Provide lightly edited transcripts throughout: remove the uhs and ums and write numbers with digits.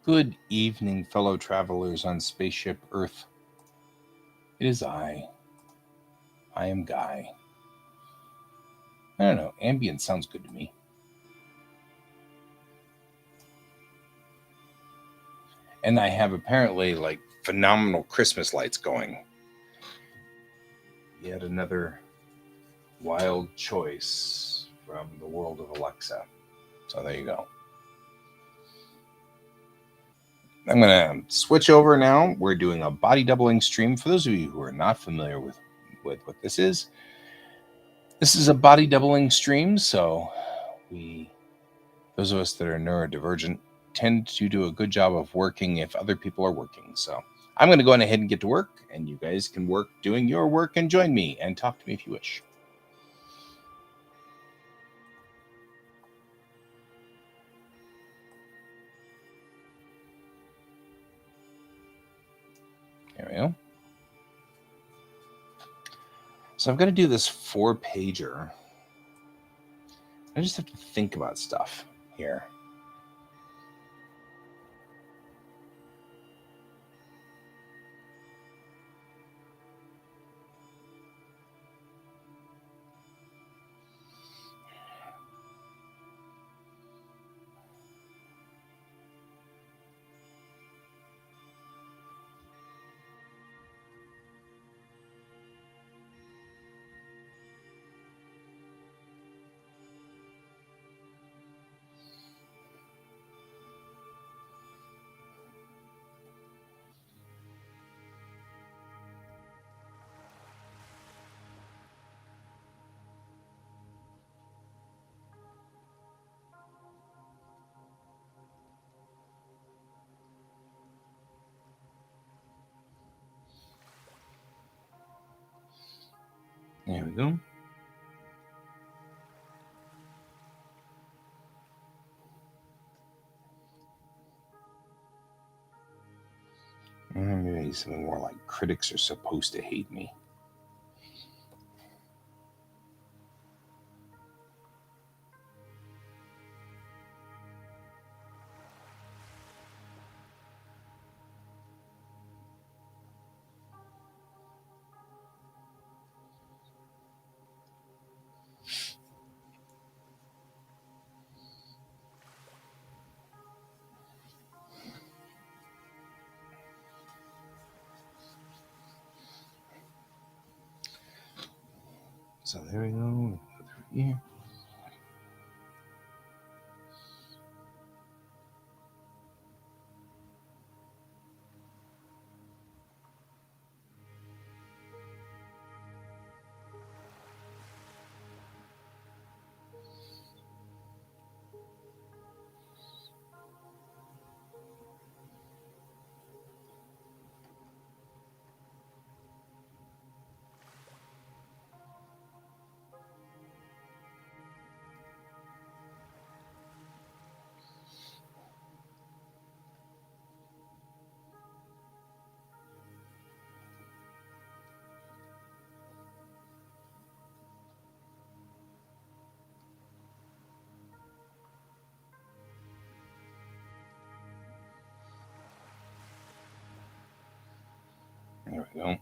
Good evening, fellow travelers on spaceship Earth. It is I. I am Guy. I don't know, ambient sounds good to me. And I have apparently phenomenal Christmas lights going. Yet another wild choice from the world of Alexa. So there you go. I'm going to switch over now. We're doing a body doubling stream. For those of you who are not familiar with what this is a body doubling stream. So those of us that are neurodivergent tend to do a good job of working if other people are working. So I'm going to go on ahead and get to work, and you guys can work doing your work and join me and talk to me if you wish. There we go. So I'm going to do this 4-pager. I just have to think about stuff here. There we go. Maybe something more like critics are supposed to hate me. So there we go. Yeah. There we go.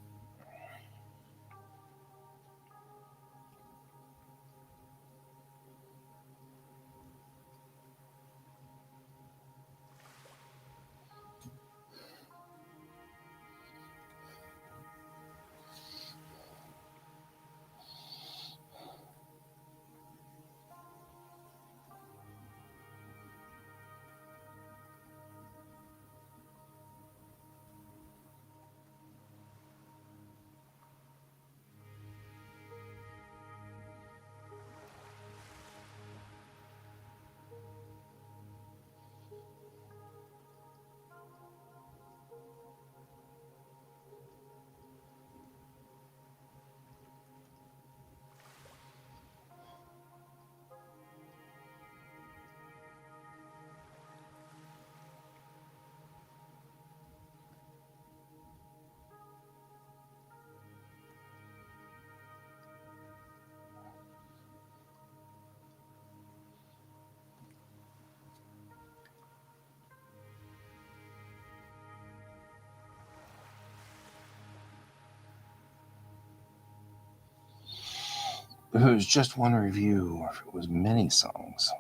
if it was just one review or if it was many songs.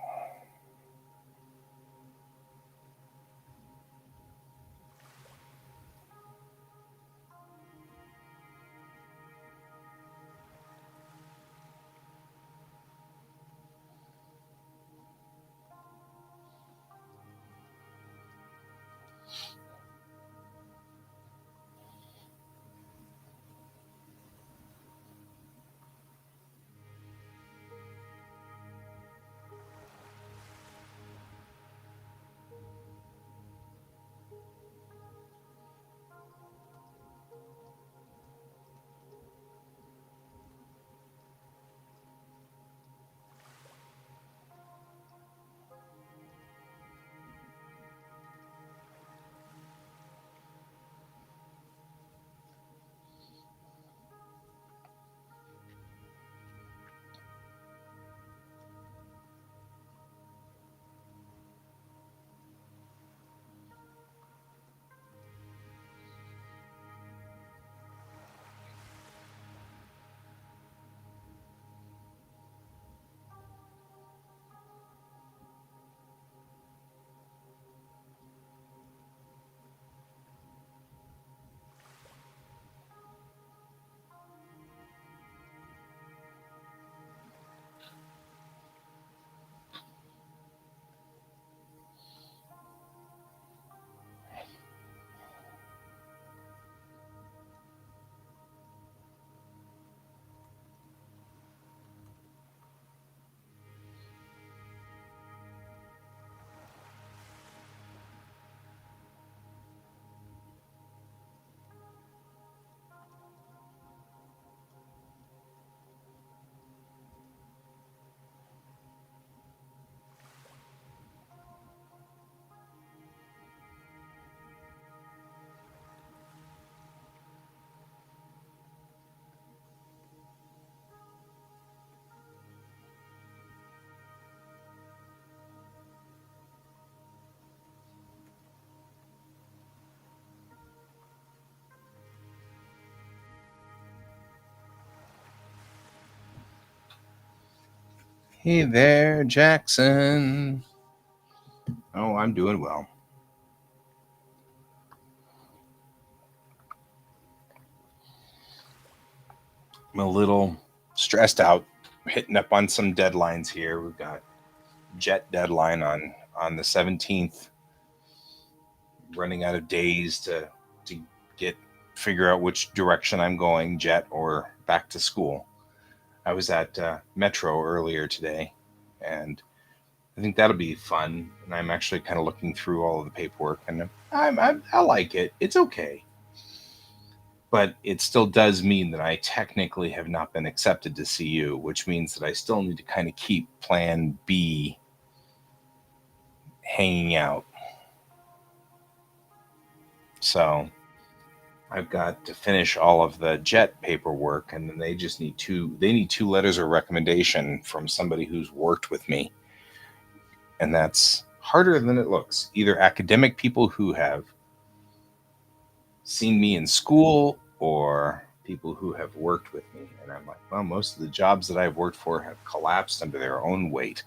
Hey there, Jackson. Oh, I'm doing well. I'm a little stressed out, hitting up on some deadlines here. We've got jet deadline on the 17th, running out of days to get figure out which direction I'm going, jet or back to school. I was at Metro earlier today, and I think that'll be fun. And I'm actually kind of looking through all of the paperwork, and I like it. It's okay, but it still does mean that I technically have not been accepted to CU, which means that I still need to kind of keep Plan B hanging out. So I've got to finish all of the jet paperwork, and then they just need two letters of recommendation from somebody who's worked with me, and that's harder than it looks. Either academic people who have seen me in school or people who have worked with me. And I'm like, well, most of the jobs that I've worked for have collapsed under their own weight.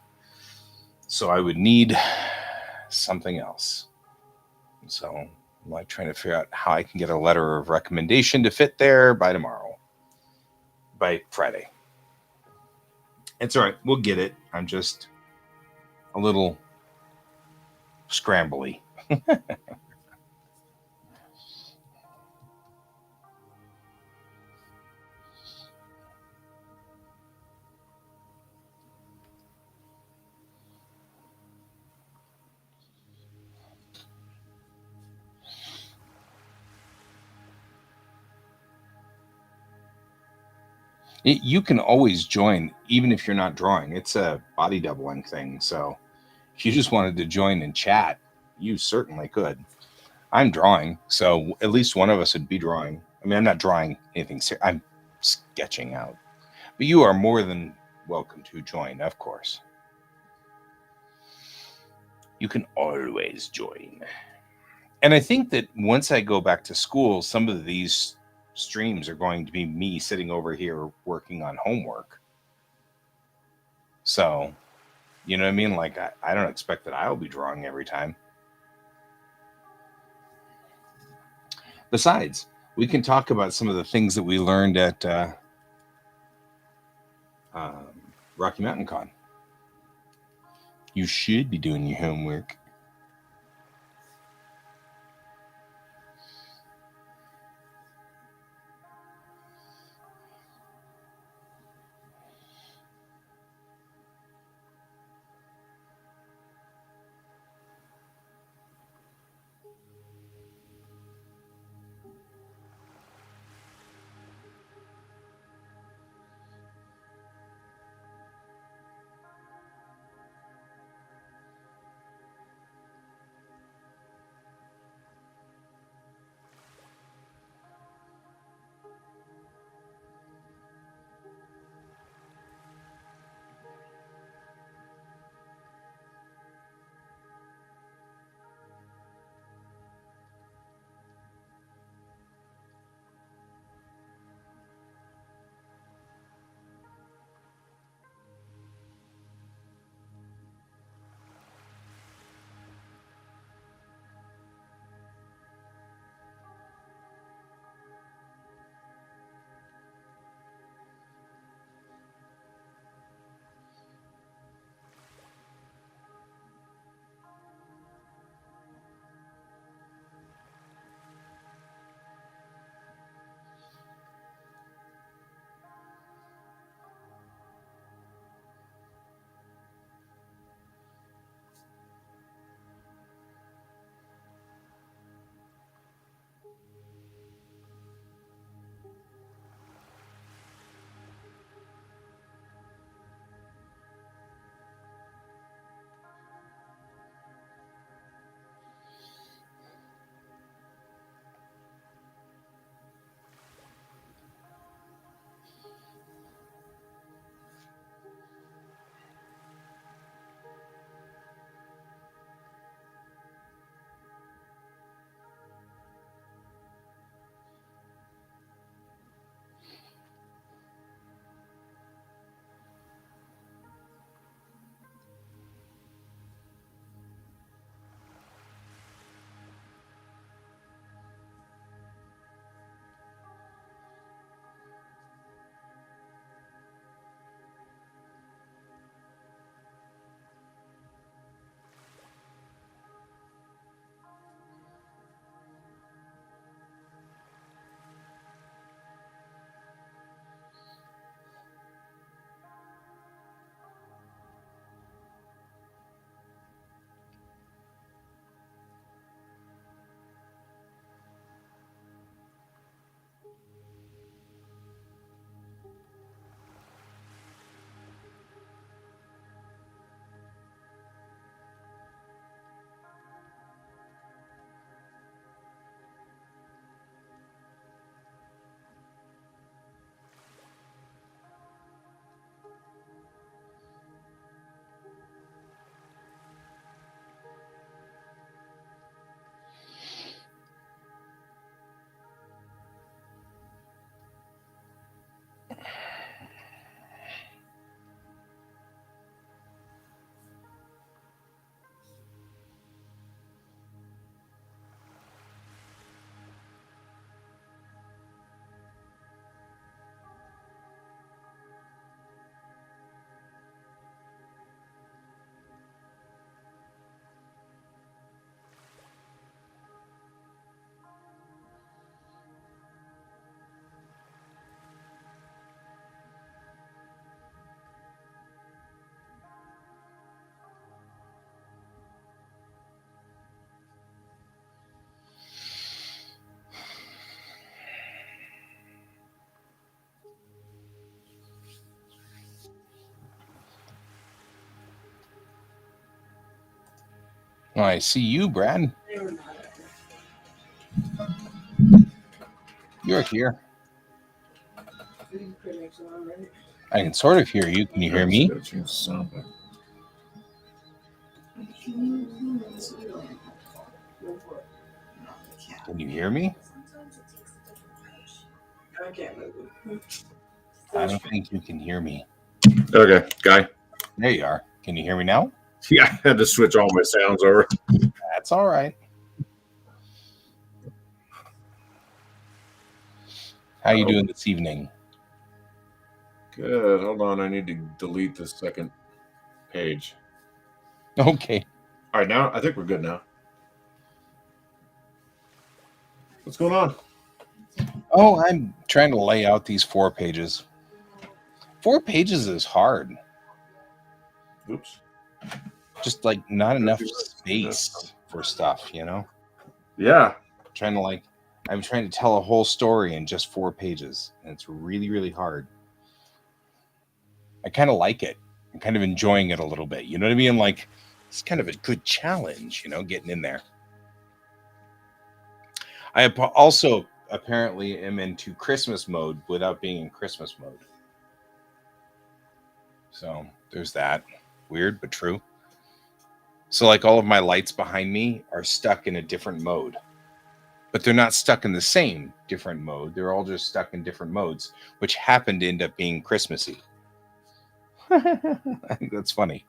So I would need something else. So I'm like trying to figure out how I can get a letter of recommendation to fit there by tomorrow, by Friday. It's all right. We'll get it. I'm just a little scrambly. You can always join, even if you're not drawing. It's a body doubling thing. So if you just wanted to join and chat, you certainly could. I'm drawing, so at least one of us would be drawing. I mean, I'm not drawing anything serious. I'm sketching out. But you are more than welcome to join, of course. You can always join. And I think that once I go back to school, some of these streams are going to be me sitting over here working on homework. So, you know what I mean? Like, I don't expect that I'll be drawing every time. Besides, we can talk about some of the things that we learned at Rocky Mountain Con. You should be doing your homework. Oh, I see you, Brad. You're here. I can sort of hear you. Can you hear me? Can you hear me? I don't think you can hear me. Okay, Guy. There you are. Can you hear me now? Yeah, I had to switch all my sounds over. That's all right. How you doing this evening? Good. Hold on. I need to delete the second page. Okay. All right, now I think we're good now. What's going on? Oh, I'm trying to lay out these 4 pages. 4 pages is hard. Oops. Just like not enough space for stuff, you know? Yeah. I'm trying to tell a whole story in just 4 pages, and it's really, really hard. I kind of like it. I'm kind of enjoying it a little bit. You know what I mean? Like, it's kind of a good challenge, you know, getting in there. I also apparently am into Christmas mode without being in Christmas mode. So there's that. Weird, but true. So like all of my lights behind me are stuck in a different mode. But they're not stuck in the same different mode. They're all just stuck in different modes, which happen to end up being Christmassy. I think that's funny.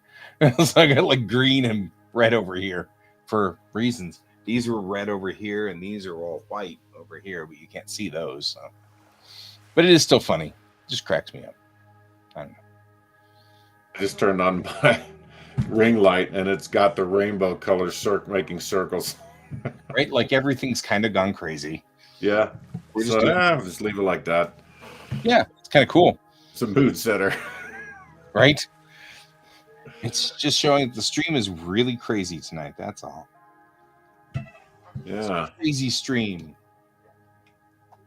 So I got like green and red over here for reasons. These were red over here, and these are all white over here, but you can't see those. So. But it is still funny. It just cracks me up. I don't know. I just turned on my ring light, and it's got the rainbow colors making circles. Right? Like everything's kind of gone crazy. Yeah. I'll just leave it like that. Yeah, it's kind of cool. It's a mood setter. Right? It's just showing that the stream is really crazy tonight. That's all. Yeah. It's a crazy stream.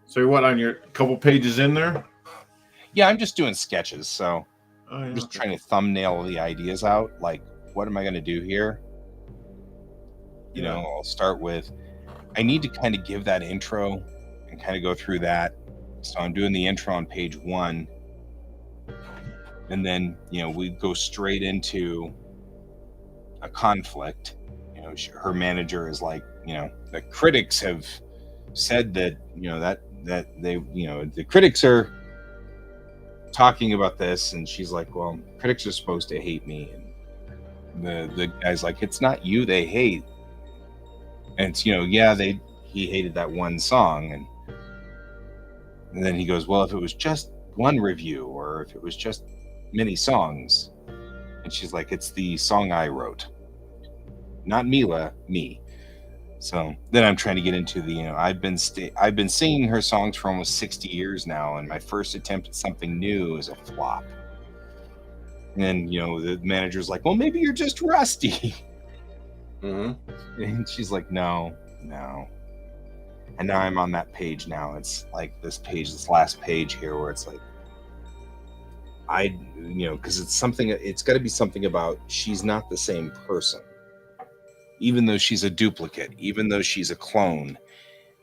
So you're what, on your couple pages in there? Yeah, I'm just doing sketches. So I'm just trying to thumbnail the ideas out. Like, what am I going to do here? You know, I'll start with, I need to kind of give that intro and kind of go through that. So I'm doing the intro on page 1. And then, you know, we go straight into a conflict. You know, her manager is like, you know, the critics have said that, you know, that they, you know, the critics are talking about this. And she's like, well, critics are supposed to hate me. And the guy's like, it's not you they hate. And it's, you know, yeah, he hated that one song. And then he goes, well, if it was just one review, or if it was just many songs. And she's like, it's the song I wrote, not Mila, me. So then I'm trying to get into the, you know, I've been singing her songs for almost 60 years now, and my first attempt at something new is a flop. And then, you know, the manager's like, well, maybe you're just rusty. Mm-hmm. And she's like, no. And now I'm on that page now. It's like this last page here, where it's like, you know, because it's got to be something about she's not the same person, even though she's a duplicate, even though she's a clone,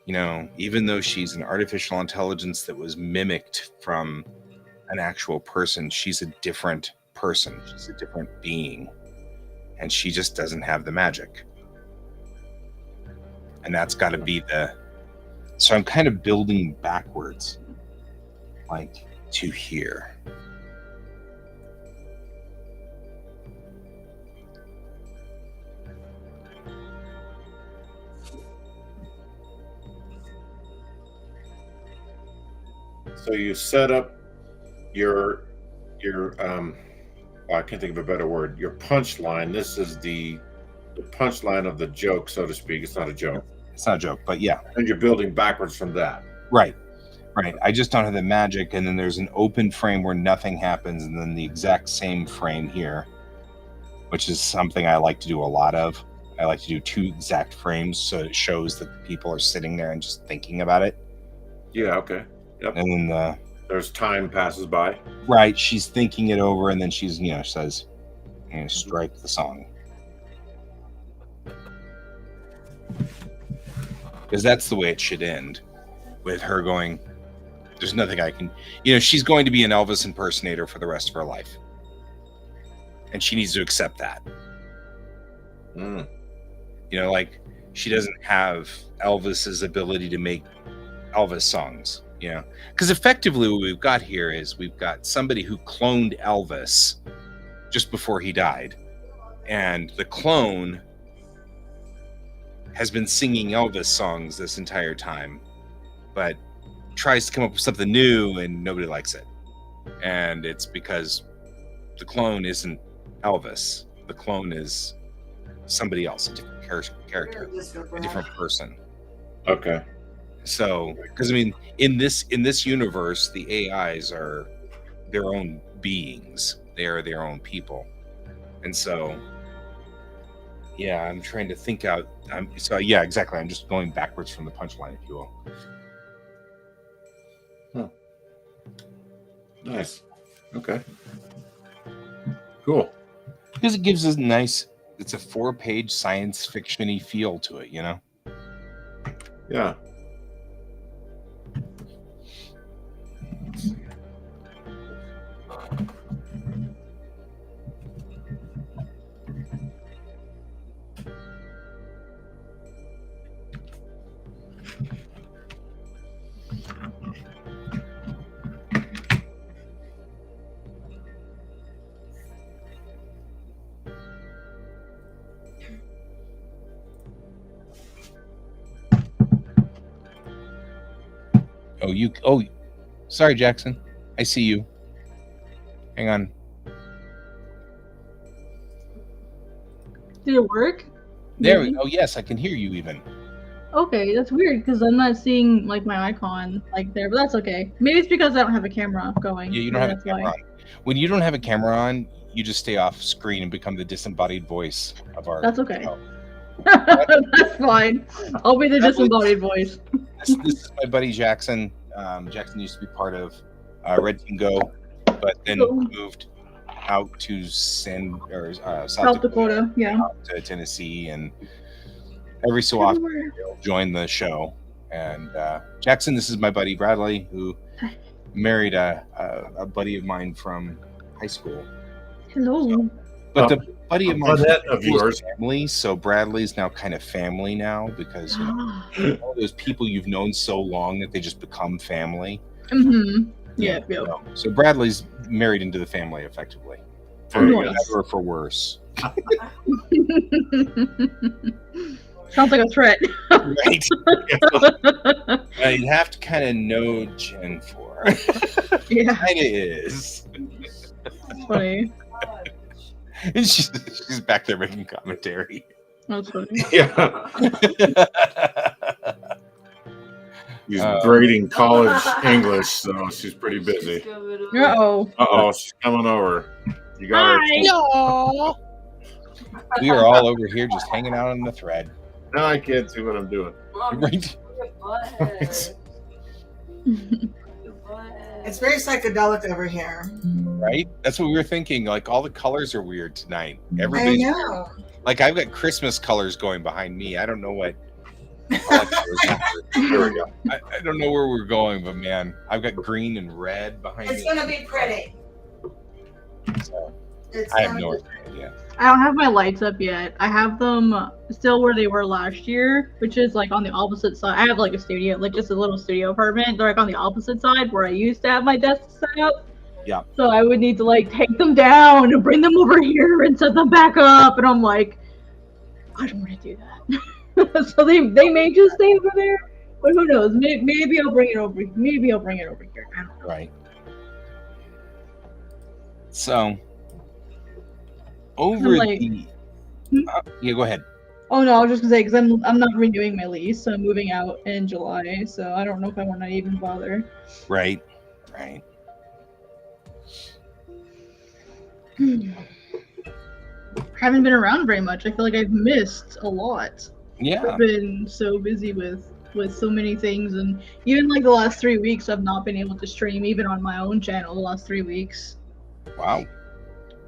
you know, even though she's an artificial intelligence that was mimicked from an actual person. She's a different person. She's a different being, and she just doesn't have the magic. And that's got to be so I'm kind of building backwards, like to here. So you set up your I can't think of a better word. Your punchline. This is the punchline of the joke, so to speak. It's not a joke. It's not a joke, but yeah. And you're building backwards from that. Right. I just don't have the magic, and then there's an open frame where nothing happens, and then the exact same frame here, which is something I like to do a lot of. I like to do 2 exact frames, so it shows that the people are sitting there and just thinking about it. Yeah, okay. Yep. And then there's time passes by. Right, she's thinking it over, and then she's, you know, says, you know, strike the song. Because that's the way it should end, with her going, there's nothing I can, you know, she's going to be an Elvis impersonator for the rest of her life. And she needs to accept that. You know, like, she doesn't have Elvis's ability to make Elvis songs, you know, because effectively what we've got here is we've got somebody who cloned Elvis just before he died. And the clone has been singing Elvis songs this entire time, but tries to come up with something new and nobody likes it. And it's because the clone isn't Elvis. The clone is somebody else, a different character, a different person. Okay. So, because I mean, in this universe, the AIs are their own beings. They are their own people, and so, yeah, I'm trying to think out. Yeah, exactly. I'm just going backwards from the punchline, if you will. Huh. Nice. Okay. Cool. Because it gives us nice. It's a 4-page science fiction-y feel to it, you know. Yeah. Oh, sorry, Jackson. I see you. Hang on. Did it work? There we go. Oh, yes, I can hear you even. Okay, that's weird because I'm not seeing like my icon like there, but that's okay. Maybe it's because I don't have a camera going. Yeah, you don't have a camera on. When you don't have a camera on, you just stay off screen and become the disembodied voice of our. That's okay. That's fine. I'll be the disembodied voice. This is my buddy Jackson. Jackson used to be part of Red Team Go, but then moved out to South Dakota, yeah, to Tennessee, and every so often he'll join the show. And Jackson, this is my buddy Bradley, who married a buddy of mine from high school. Hello. So, but the buddy of mine of yours family, so Bradley's now kind of family now because all those people you've known so long that they just become family. Mm-hmm. Yeah. So Bradley's married into the family effectively, for better or for worse. Sounds like a threat. Right. You'd have to kind of know Gen 4. Yeah. Kind of is. That's funny. And she's back there making commentary. That's funny. Yeah. She's grading college English, so she's pretty busy. Uh-oh, she's coming over. You got her. We are all over here just hanging out on the thread. Now I can't see what I'm doing. Right. It's very psychedelic over here. Right? That's what we were thinking. Like, all the colors are weird tonight. I know. Like, I've got Christmas colors going behind me. I don't know what. Here we go. I don't know where we're going, but man, I've got green and red behind me. It's going to be pretty. So, I have no idea. I don't have my lights up yet. I have them still where they were last year, which is like on the opposite side. I have like a studio, like just a little studio apartment. They're like on the opposite side where I used to have my desk set up. Yeah. So I would need to like take them down and bring them over here and set them back up. And I'm like, I don't want to do that. So they may just stay over there, but who knows? Maybe I'll bring it over. Maybe I'll bring it over here. I don't know. Right. So. Over yeah, go ahead. Oh no, I was just gonna say because I'm not renewing my lease, so I'm moving out in July. So I don't know if I want to even bother. Right. Haven't been around very much. I feel like I've missed a lot. Yeah. I've been so busy with so many things, and even like the last 3 weeks, I've not been able to stream even on my own channel. The last 3 weeks. Wow.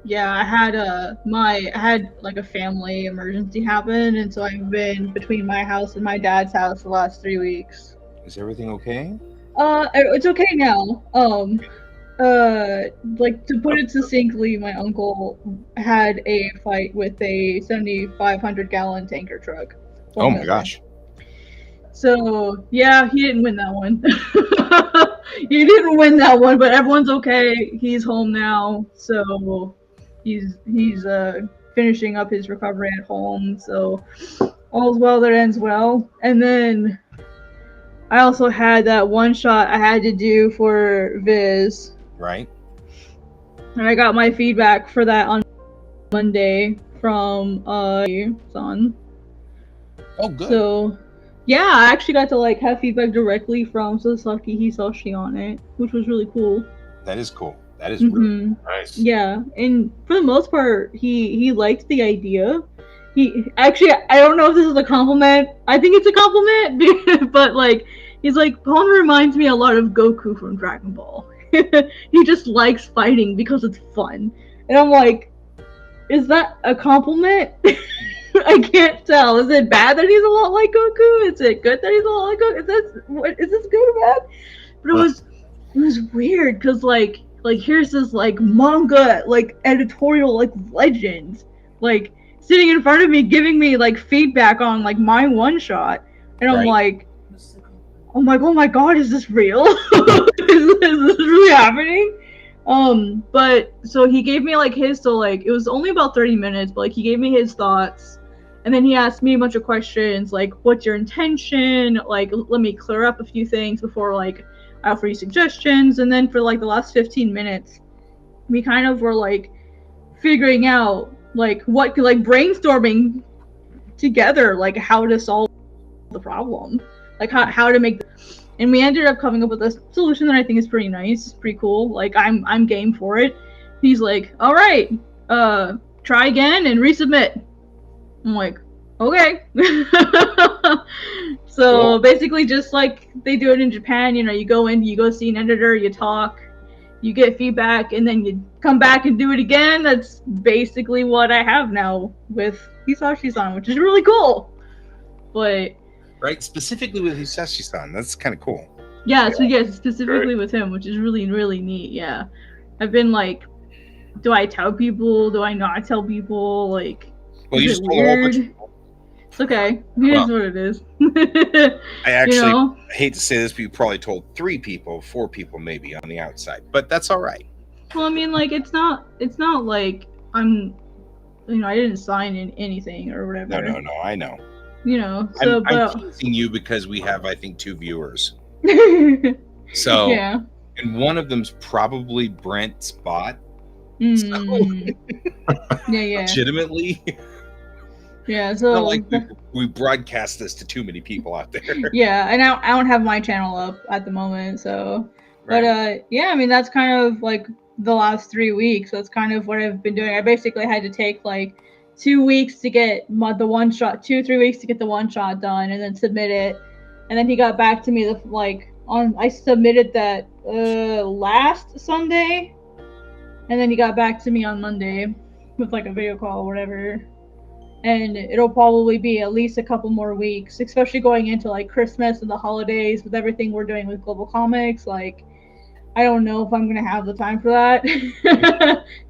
Yeah, I had like a family emergency happen, and so I've been between my house and my dad's house the last 3 weeks. Is everything okay? It's okay now. Like to put it succinctly, my uncle had a fight with a 7,500 gallon tanker truck. Oh my gosh. So yeah, he didn't win that one. He didn't win that one, but everyone's okay. He's home now, so he's finishing up his recovery at home, so all's well that ends well. And then I also had that one shot I had to do for Viz, Right. and I got my feedback for that on Monday from son. Oh, good. So yeah, I actually got to like have feedback directly from Sasaki Hisashi on it, which was really cool. That is cool. That is really Nice. Yeah, and for the most part, he liked the idea. He actually, I don't know if this is a compliment. I think it's a compliment, but like, he's like, Pawn reminds me a lot of Goku from Dragon Ball. He just likes fighting because it's fun, and I'm like, is that a compliment? I can't tell. Is it bad that he's a lot like Goku? Is it good that he's a lot like Goku? Is this good or bad? But it was weird because like here's this like manga like editorial like legend like sitting in front of me giving me like feedback on like my one shot, and I'm like, oh my god, is this real? is this really happening? But so he gave me like his, so like it was only about 30 minutes, but like he gave me his thoughts, and then he asked me a bunch of questions like, what's your intention, like let me clear up a few things before like I offer you suggestions. And then for like the last 15 minutes we kind of were like figuring out like what, like brainstorming together like how to solve the problem, like how to make and we ended up coming up with a solution that I think is pretty nice, pretty cool. Like I'm game for it. He's like, all right, try again and resubmit. I'm like, okay. So Cool. basically just like they do it in Japan, you know, you go in, you go see an editor, you talk, you get feedback, and then you come back and do it again. That's basically what I have now with Hisashi-san, which is really cool. But right, specifically with Hisashi-san, that's kind of cool. yeah, so yes, specifically with him, which is really, really neat. Yeah, I've been like, do I tell people? Do I not tell people? Like, Well, you is just it told a whole bunch weird? of people. It's okay. It is what it is. I actually You know? hate to say this, but you probably told 3 people, 4 people maybe on the outside, but that's all right. Well, I mean, like, it's not like I'm, you know, I didn't sign in anything or whatever. No, I know. You know, so I'm teasing you because we have, I think, 2 viewers. but So, yeah. and one of them's probably Brent Spot. Mm. Yeah. Legitimately. Yeah, so Not like we broadcast this to too many people out there. yeah, and I don't have my channel up at the moment, so Right. but yeah, I mean that's kind of like the last 3 weeks. That's kind of what I've been doing. I basically had to take like 2 weeks to get the one shot, 2-3 weeks to get the one shot done, and then submit it. And then he got back to me I submitted that last Sunday, and then he got back to me on Monday with like a video call or whatever. And it'll probably be at least a couple more weeks, especially going into like Christmas and the holidays with everything we're doing with Global Comics. Like, I don't know if I'm gonna have the time for that.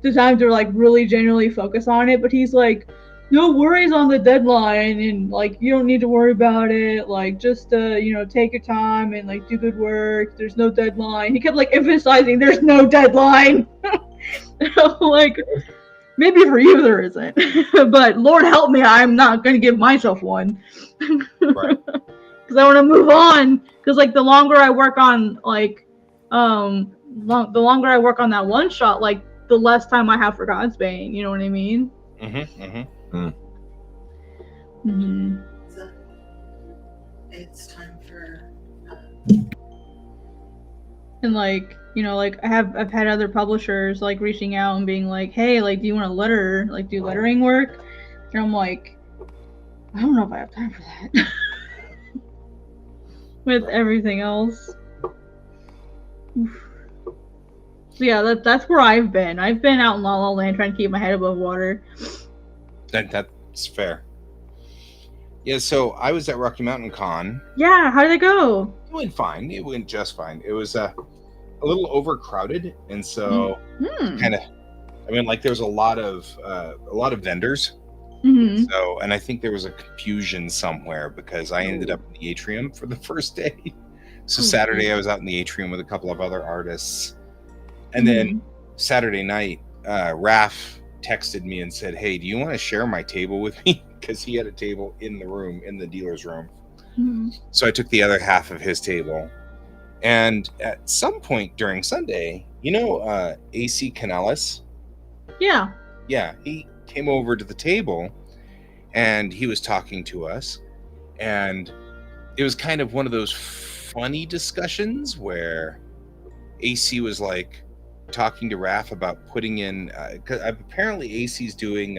The time to like really genuinely focus on it. But he's like, no worries on the deadline, and like you don't need to worry about it. Like just you know, take your time and like do good work. There's no deadline. He kept like emphasizing there's no deadline. Like, maybe for you there isn't, but Lord help me, I'm not going to give myself one. Right. Because I want to move on. Because like the longer I work on like, the longer I work on that one shot, like the less time I have for Godsbane. You know what I mean? So, it's time for. And like, you know, like I've had other publishers like reaching out and being like, hey, like, do you want to letter, like do lettering work? And I'm like, I don't know if I have time for that. With everything else. Oof. So yeah, that's where I've been. I've been out in La La Land trying to keep my head above water. That's fair. Yeah, so I was at Rocky Mountain Con. Yeah, how did it go? It went fine. It went just fine. It was a little overcrowded, and so kind of, I mean, like there was a lot of vendors. Mm-hmm. So, and I think there was a confusion somewhere because I ended up in the atrium for the first day. So Saturday I was out in the atrium with a couple of other artists, and then Saturday night, Raph texted me and said, "Hey, do you want to share my table with me?" Because he had a table in the room, in the dealer's room. So I took the other half of his table. And at some point during Sunday, AC Canales? Yeah. Yeah, he came over to the table and he was talking to us. And it was kind of one of those funny discussions where AC was like talking to Raph about putting in, because apparently AC's doing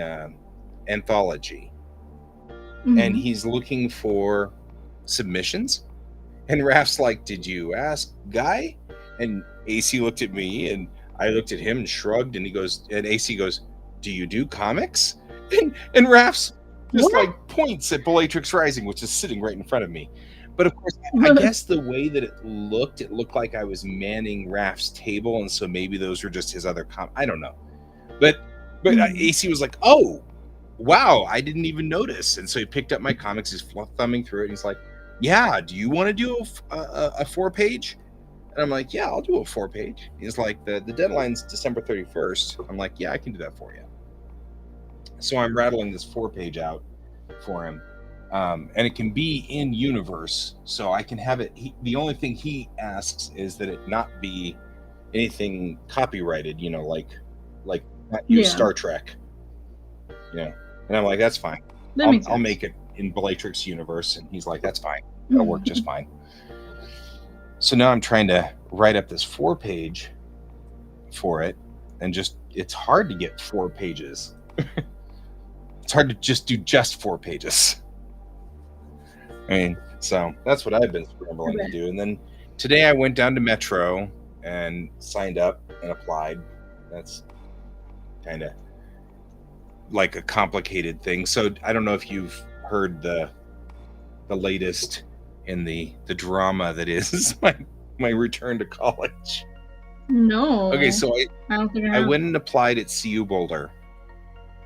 anthology. And he's looking for submissions. And Raph's like, "Did you ask Guy?" And AC looked at me and I looked at him and shrugged, and AC goes, "Do you do comics?" And Raph's just like points at Bellatrix Rising, which is sitting right in front of me. But of course, I guess the way that it looked like I was manning Raph's table, and so maybe those were just his other I don't know. But AC was like, "Oh, wow, I didn't even notice." And so he picked up my comics, he's thumbing through it, and he's like, "Yeah, do you want to do a 4-page?" And I'm like, "Yeah, I'll do a 4-page." He's like, the deadline's December 31st. I'm like, "Yeah, I can do that for you." So I'm rattling this 4-page out for him. And it can be in universe, so I can have it. The only thing he asks is that it not be anything copyrighted, like not use Star Trek. And I'm like, "That's fine. I'll make it in Bellatrix universe." And he's like, "That's fine. That'll work just fine." So now I'm trying to write up this 4-page for it, and it's hard to get 4 pages. It's hard to just do just 4 pages. I mean, so that's what I've been scrambling to do. And then today I went down to Metro and signed up and applied. That's kind of like a complicated thing. So I don't know if you've heard the latest in the drama that is my return to college. No. Okay, so I don't think I went and applied at CU Boulder,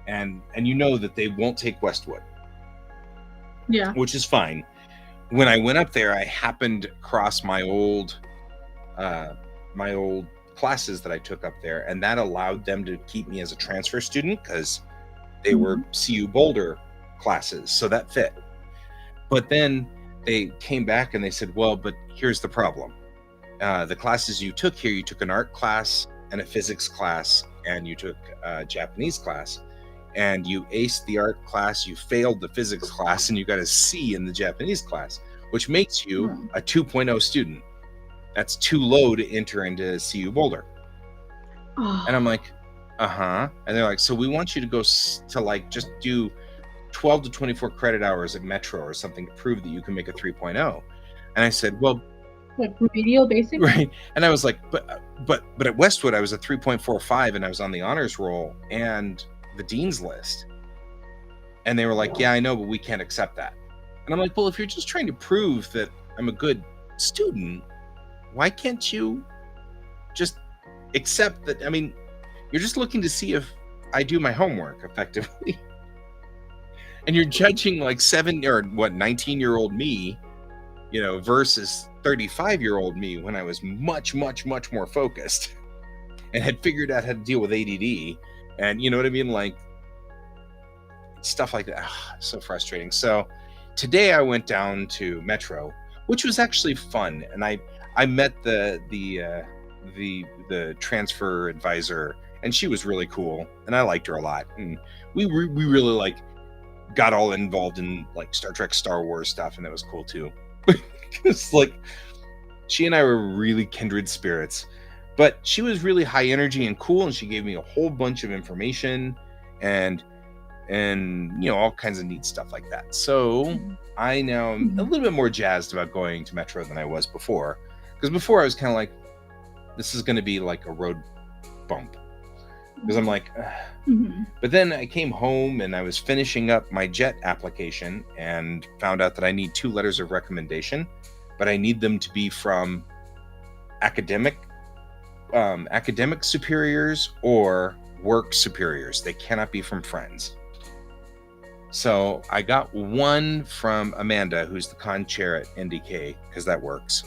and you know that they won't take Westwood. Yeah. Which is fine. When I went up there, I happened across my old classes that I took up there, and that allowed them to keep me as a transfer student because they were CU Boulder classes, so that fit. But then they came back and they said, "Well, but here's the problem. The classes you took here, you took an art class and a physics class, and you took a Japanese class, and you aced the art class, you failed the physics class, and you got a C in the Japanese class, which makes you a 2.0 student. That's too low to enter into CU Boulder." And I'm like, "Uh-huh." And they're like, "So we want you to go to like just do 12 to 24 credit hours at Metro or something to prove that you can make a 3.0. And I said, "Well, like remedial basic?" Right. And I was like, but at Westwood I was a 3.45 and I was on the honors roll and the dean's list." And they were like, "Yeah, I know, but we can't accept that." And I'm like, "Well, if you're just trying to prove that I'm a good student, why can't you just accept that? I mean, you're just looking to see if I do my homework effectively." And you're judging like 19-year-old me, versus 35-year-old me when I was much, much, much more focused and had figured out how to deal with ADD. And you know what I mean? Like stuff like that. So frustrating. So today I went down to Metro, which was actually fun. And I met the transfer advisor, and she was really cool. And I liked her a lot. And we really like got all involved in like Star Trek, Star Wars stuff, and that was cool too. It's like she and I were really kindred spirits, but she was really high energy and cool, and she gave me a whole bunch of information and all kinds of neat stuff like that. So I now am a little bit more jazzed about going to Metro than I was before, because before I was kind of like, this is going to be like a road bump, because I'm like But then I came home and I was finishing up my JET application and found out that I need 2 letters of recommendation, but I need them to be from academic superiors or work superiors. They cannot be from friends. So I got one from Amanda, who's the con chair at NDK, because that works.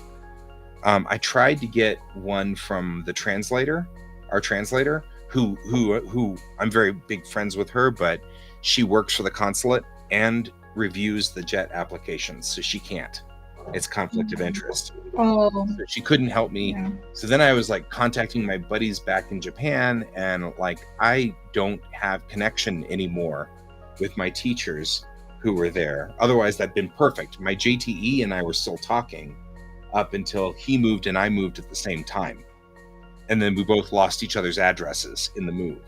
I tried to get one from our translator, who I'm very big friends with her, but she works for the consulate and reviews the jet applications, so she can't. It's conflict of interest. Oh, So she couldn't help me. yeah. So then I was like contacting my buddies back in Japan, and like I don't have connection anymore with my teachers who were there. Otherwise, that'd been perfect. My JTE and I were still talking up until he moved and I moved at the same time. And then we both lost each other's addresses in the move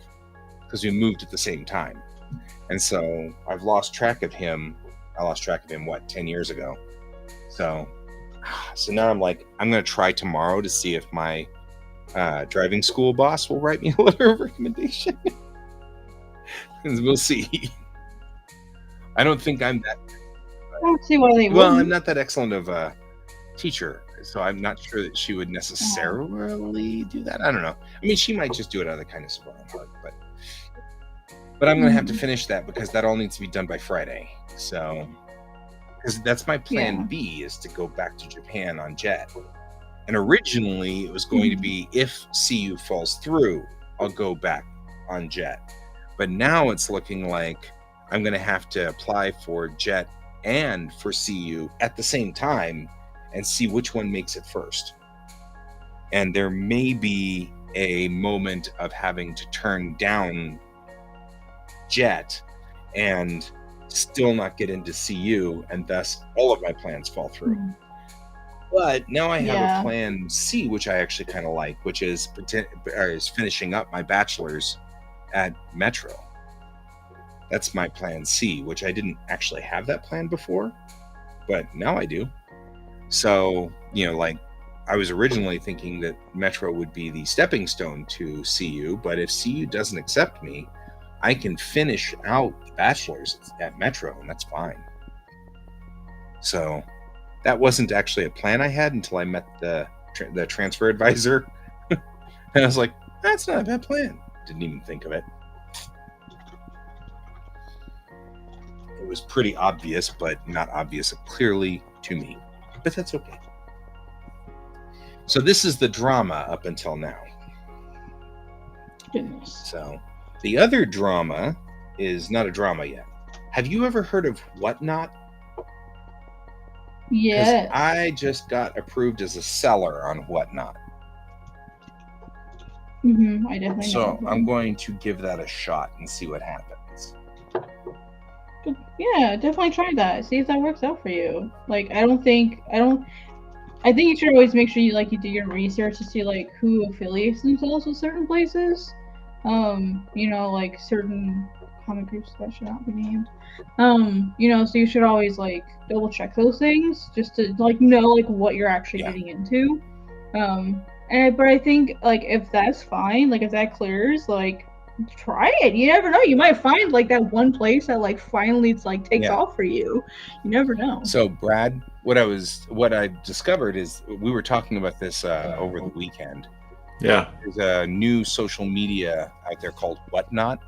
because we moved at the same time. And so I've lost track of him. I lost track of him, 10 years ago? So now I'm like, I'm going to try tomorrow to see if my driving school boss will write me a letter of recommendation. And we'll see. I don't think I'm that. I don't see why they Well, wouldn't. I'm not that excellent of a teacher, so I'm not sure that she would necessarily do that. I don't know. I mean, she might just do it out of the kindness of her own heart, but I'm going to have to finish that because that all needs to be done by Friday. So, because that's my plan B, is to go back to Japan on jet. And originally it was going to be, if CU falls through, I'll go back on jet. But now it's looking like I'm going to have to apply for jet and for CU at the same time and see which one makes it first. And there may be a moment of having to turn down jet and still not get into CU, and thus all of my plans fall through. But now I have a plan C, which I actually kind of like, which is finishing up my bachelor's at Metro. That's my plan C, which I didn't actually have that plan before, but now I do. So, like I was originally thinking that Metro would be the stepping stone to CU, but if CU doesn't accept me, I can finish out the bachelor's at Metro, and that's fine. So that wasn't actually a plan I had until I met the transfer advisor. And I was like, that's not a bad plan. Didn't even think of it. It was pretty obvious, but not obvious clearly to me. But that's okay. So this is the drama up until now. Goodness. So the other drama is not a drama yet. Have you ever heard of Whatnot? Yeah. I just got approved as a seller on Whatnot. I definitely So know. I'm going to give that a shot and see what happens. Yeah, definitely try that. See if that works out for you. Like, I think you should always make sure you do your research to see who affiliates themselves with certain places. Like certain comic groups that should not be named. So you should always double check those things just to know what you're actually getting into. But I think if that's fine, if that clears, try it. You never know. You might find that one place that finally takes off for you. You never know. So Brad, what I discovered is, we were talking about this over the weekend. Yeah. There's a new social media out there called Whatnot,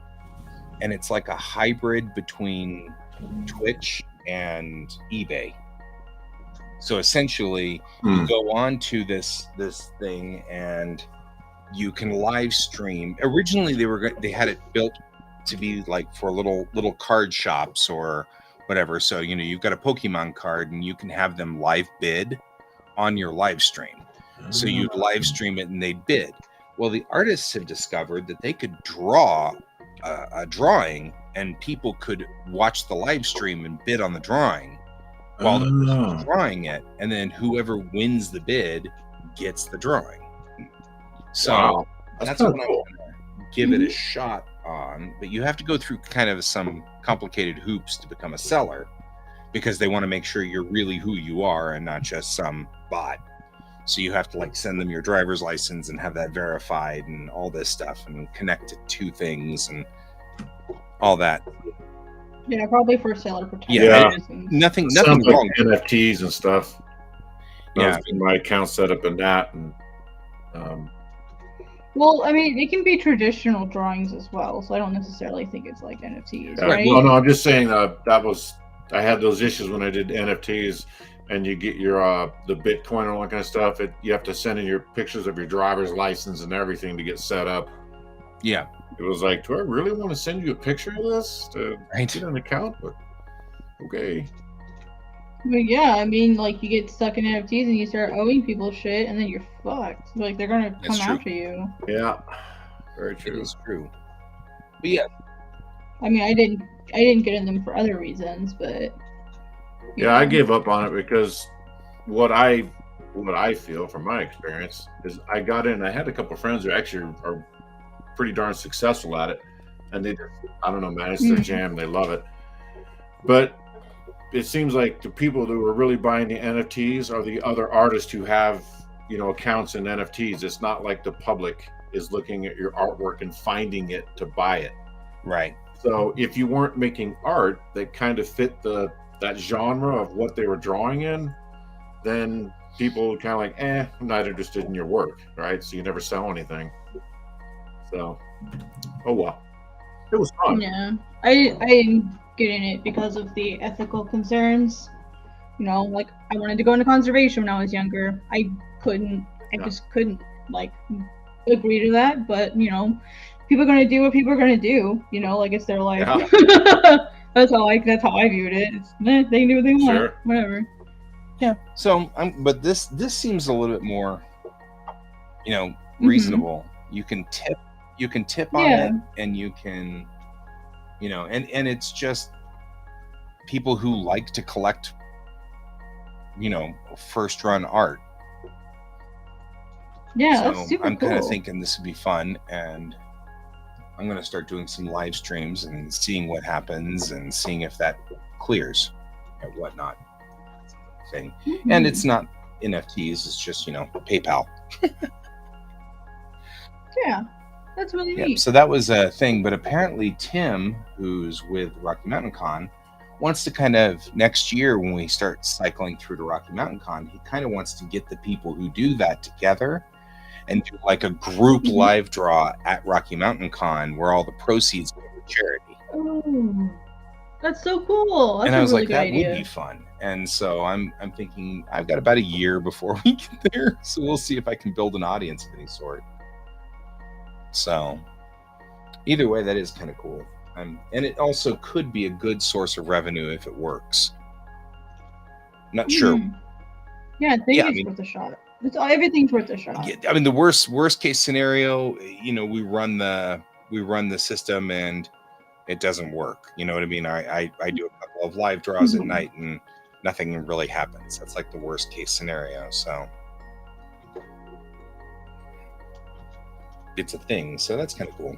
and it's like a hybrid between Twitch and eBay. So essentially, you go on to this thing and you can live stream. Originally, they had it built to be for little card shops or whatever. So you've got a Pokemon card and you can have them live bid on your live stream. So you'd live stream it and they'd bid. Well, the artists have discovered that they could draw a drawing and people could watch the live stream and bid on the drawing while the person's drawing it, and then whoever wins the bid gets the drawing. So that's what cool. I'm gonna give it a shot on, but you have to go through kind of some complicated hoops to become a seller, because they want to make sure you're really who you are and not just some bot. So you have to send them your driver's license and have that verified and all this stuff and connect it to things and all that. Yeah, probably for seller protection. Yeah, nothing wrong. NFTs and stuff. Yeah, my account set up in that, and well, I mean, it can be traditional drawings as well, so I don't necessarily think it's NFTs, right? No, I'm just saying I had those issues when I did NFTs, and you get your the Bitcoin and all that kind of stuff. You have to send in your pictures of your driver's license and everything to get set up. Yeah. It was like, do I really want to send you a picture of this to Right. get an account? But okay. But yeah, I mean, like, you get stuck in NFTs and you start owing people shit, and then you're fucked. Like, they're gonna That's come true. after you. Yeah. Very It true. is true. But yeah. I mean, I didn't get in them for other reasons, but Yeah, I gave up on it because what I feel from my experience is I got in. I had a couple of friends who actually are pretty darn successful at it, and they just, I don't know, man, it's their jam. They love it. But it seems like the people who are really buying the NFTs are the other artists who have, accounts in NFTs. It's not like the public is looking at your artwork and finding it to buy it. Right. So if you weren't making art that kind of fit that genre of what they were drawing in, then people kind of like, I'm not interested in your work, right? So you never sell anything. So, oh well, it was fun. Yeah, I didn't get in it because of the ethical concerns. Like, I wanted to go into conservation when I was younger. I just couldn't, like, agree to that. But people are gonna do what people are gonna do. Like, it's their life. Yeah. That's how I viewed it. They can do what they want. Sure. Whatever. Yeah. So, but this seems a little bit more, reasonable. You can tip on it, and you can, and it's just people who like to collect, first run art. Yeah, so that's super I'm cool. kind of thinking this would be fun, and I'm going to start doing some live streams and seeing what happens and seeing if that clears and whatnot. Thing. And it's not NFTs, it's just, PayPal. Yeah, that's really neat. So that was a thing, but apparently Tim, who's with Rocky Mountain Con, wants to kind of, next year when we start cycling through to Rocky Mountain Con, he kind of wants to get the people who do that together and do like a group live draw at Rocky Mountain Con where all the proceeds go to charity. Oh, that's so cool. That's and I was really like, that idea. would be fun. And so I'm thinking I've got about a year before we get there. So we'll see if I can build an audience of any sort. So either way, that is kind of cool. And it also could be a good source of revenue if it works. Not sure. Yeah, I think it's worth a shot. Everything's worth a shot. I mean, the worst case scenario, we run the system and it doesn't work. You know what I mean? I do a couple of live draws at night and nothing really happens. That's like the worst case scenario. So it's a thing. So that's kind of cool.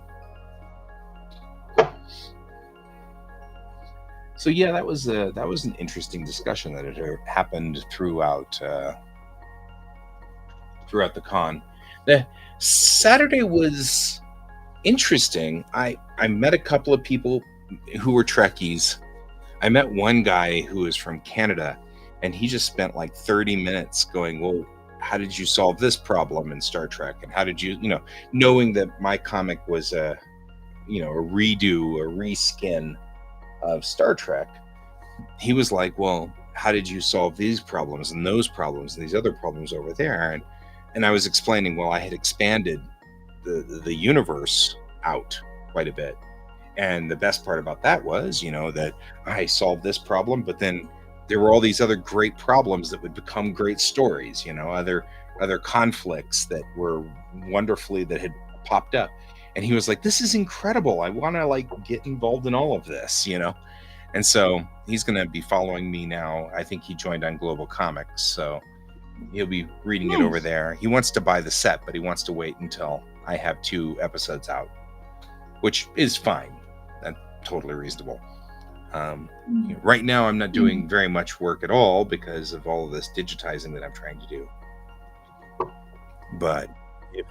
So yeah, that was an interesting discussion that had happened throughout the con. The Saturday was interesting. I met a couple of people who were Trekkies. I met one guy who was from Canada, and he just spent like 30 minutes going, well, how did you solve this problem in Star Trek? And how did you, knowing that my comic was a reskin of Star Trek, he was like, well, how did you solve these problems and those problems and these other problems over there? And I was explaining, well, I had expanded the universe out quite a bit. And the best part about that was, that I solved this problem, but then there were all these other great problems that would become great stories, other conflicts that were that had popped up. And he was like, this is incredible. I want to get involved in all of this, And so he's going to be following me now. I think he joined on Global Comics. So he'll be reading it over there. He wants to buy the set, but he wants to wait until I have 2 episodes out, which is fine. That's totally reasonable. Right now, I'm not doing very much work at all because of all of this digitizing that I'm trying to do. But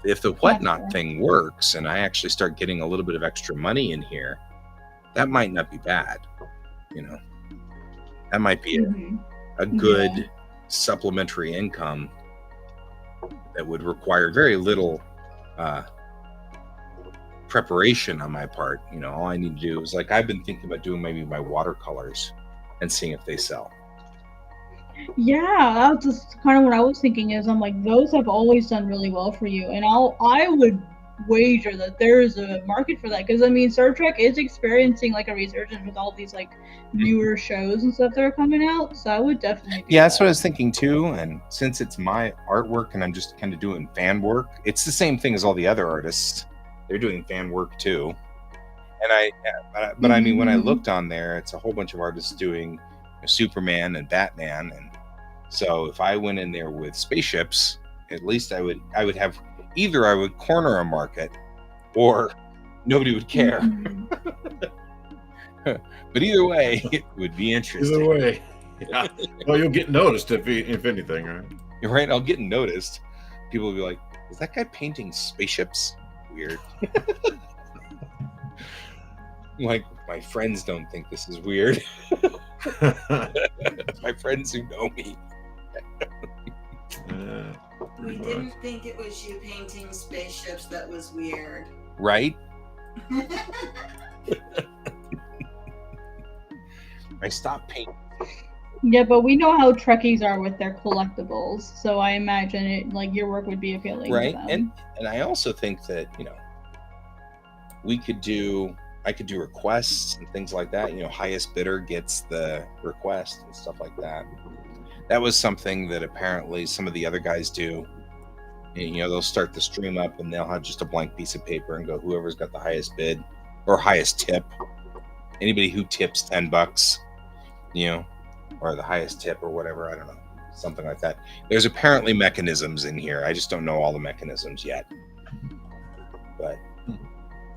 if the whatnot thing works and I actually start getting a little bit of extra money in here, that might not be bad. That might be a good supplementary income that would require very little preparation on my part. All I need to do is I've been thinking about doing maybe my watercolors and seeing if they sell. Yeah, that's just kind of what I was thinking. Is I'm like, those have always done really well for you, and I would wager that there's a market for that, because I mean Star Trek is experiencing like a resurgence with all these like newer shows and stuff that are coming out, so I would definitely do That's what I that. was thinking too. And since it's my artwork and I'm just kind of doing fan work, it's the same thing as all the other artists. They're doing fan work too. And but I mean, when I Mhm. looked on there, it's a whole bunch of artists doing Superman and Batman. And so if I went in there with spaceships, at least I would have either I would corner a market or nobody would care. Mhm. But either way, it would be interesting. Either way, yeah. Well, you'll get noticed if anything, right? You're right. I'll get noticed. People will be like, "Is that guy painting spaceships?" Weird. Like, my friends don't think this is weird. My friends who know me. We didn't think it was you painting spaceships that was weird. Right? I stopped painting. Yeah, but we know how Trekkies are with their collectibles, so I imagine it like your work would be appealing Right? to them. And I also think that, I could do requests and things like that. Highest bidder gets the request and stuff like that. That was something that apparently some of the other guys do. And, they'll start the stream up and they'll have just a blank piece of paper and go, whoever's got the highest bid or highest tip. Anybody who tips $10, or the highest tip or whatever, I don't know, something like that. There's apparently mechanisms in here. I just don't know all the mechanisms yet. But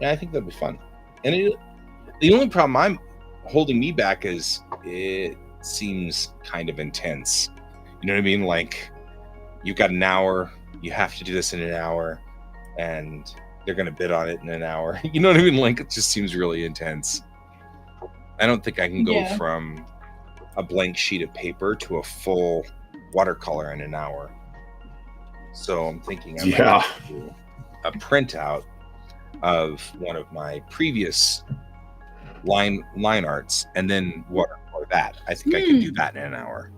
yeah, I think that'd be fun. And the only problem I'm holding me back is it seems kind of intense. You know what I mean? Like, you've got an hour, you have to do this in an hour, and they're going to bid on it in an hour. You know what I mean? Like, it just seems really intense. I don't think I can go from a blank sheet of paper to a full watercolor in an hour. So I'm thinking I might have to do a printout of one of my previous line arts and then watercolor that. I think I can do that in an hour.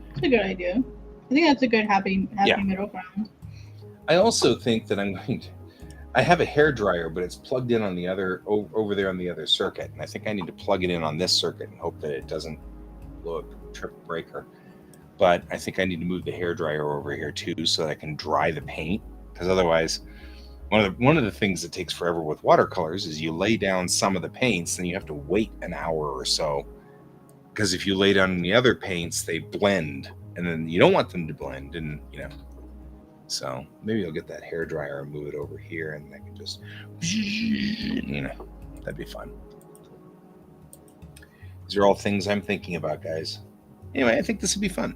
That's a good idea. I think that's a good happy middle ground. I also think that I have a hair dryer, but it's plugged in on the other over there on the other circuit, and I think I need to plug it in on this circuit and hope that it doesn't blow a trip breaker. But I think I need to move the hair dryer over here too, so that I can dry the paint. Because otherwise, one of the things that takes forever with watercolors is you lay down some of the paints, then you have to wait an hour or so. Because if you lay down the other paints, they blend, and then you don't want them to blend, and So maybe I'll get that hair dryer and move it over here, and I can just, that'd be fun. These are all things I'm thinking about, guys. Anyway, I think this would be fun.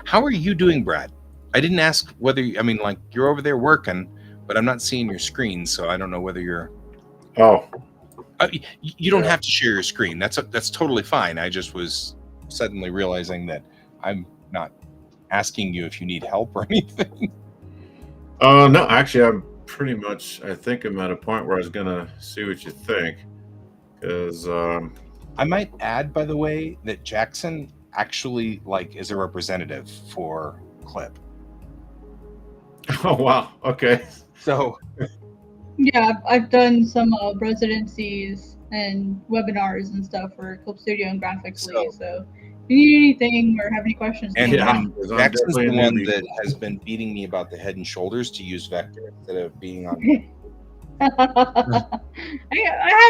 How are you doing, Brad? I didn't ask whether, you're over there working, but I'm not seeing your screen, so I don't know whether you're... Oh. You don't have to share your screen. That's totally fine. I just was suddenly realizing that I'm not asking you if you need help or anything. No, actually, I think I'm at a point where I was going to see what you think. Because I might add, by the way, that Jackson actually is a representative for Clip. Oh, wow. Okay. So yeah, I've done some residencies and webinars and stuff for Clip Studio and Graphically. So if you need anything or have any questions, and Jackson's the one reason. that has been beating me about the head and shoulders to use vector instead of being on. I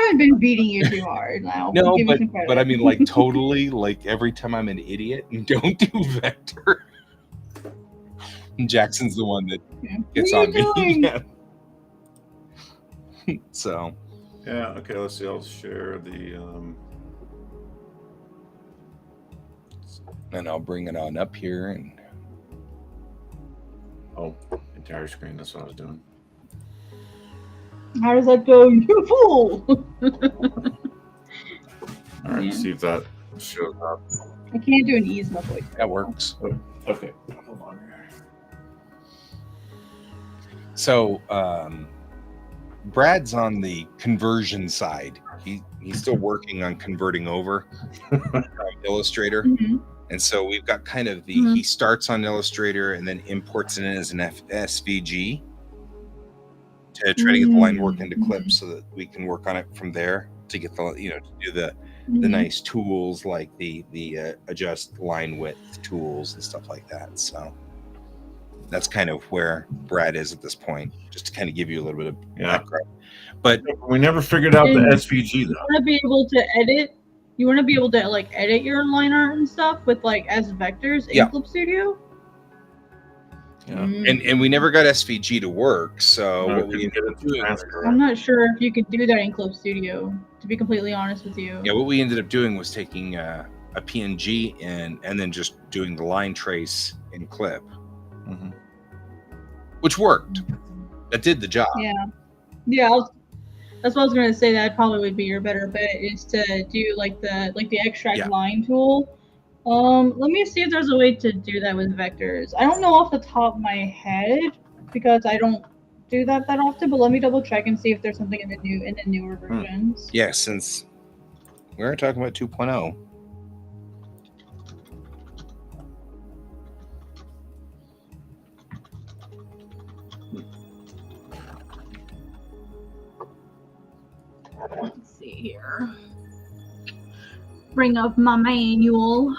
haven't been beating you too hard now. No, but I mean, totally, every time I'm an idiot and don't do vector, Jackson's the one that gets on me. Yeah. So. Yeah. Okay. Let's see. I'll share the. And I'll bring it on up here and. Oh, entire screen. That's what I was doing. How does that go? You fool! All right, see if that shows up. I can't do an Yzma voice. That works. Okay, hold on here. So, Brad's on the conversion side. He's still working on converting over Illustrator. Mm-hmm. And so we've got kind of he starts on Illustrator and then imports it in as an SVG. to try to get the line work into clip so that we can work on it from there to get the, to do the nice tools like the adjust line width tools and stuff like that. So that's kind of where Brad is at this point, just to kind of give you a little bit of background. But we never figured out the SVG though. You want to be able to edit. You want to be able to like edit your line art and stuff with like as vectors in Clip Studio. Yeah, and we never got SVG to work, so what we ended up doing, I'm not sure if you could do that in Clip Studio, to be completely honest with you. Yeah, what we ended up doing was taking a PNG and then just doing the line trace in Clip, which worked. That did the job. Yeah. That's what I was gonna say. That probably would be your better bet, is to do like the extract line tool. Let me see if there's a way to do that with vectors. I don't know off the top of my head because I don't do that often, but let me double check and see if there's something in the newer versions. Yeah, since we're talking about 2.0. Let's see here. Bring up my manual.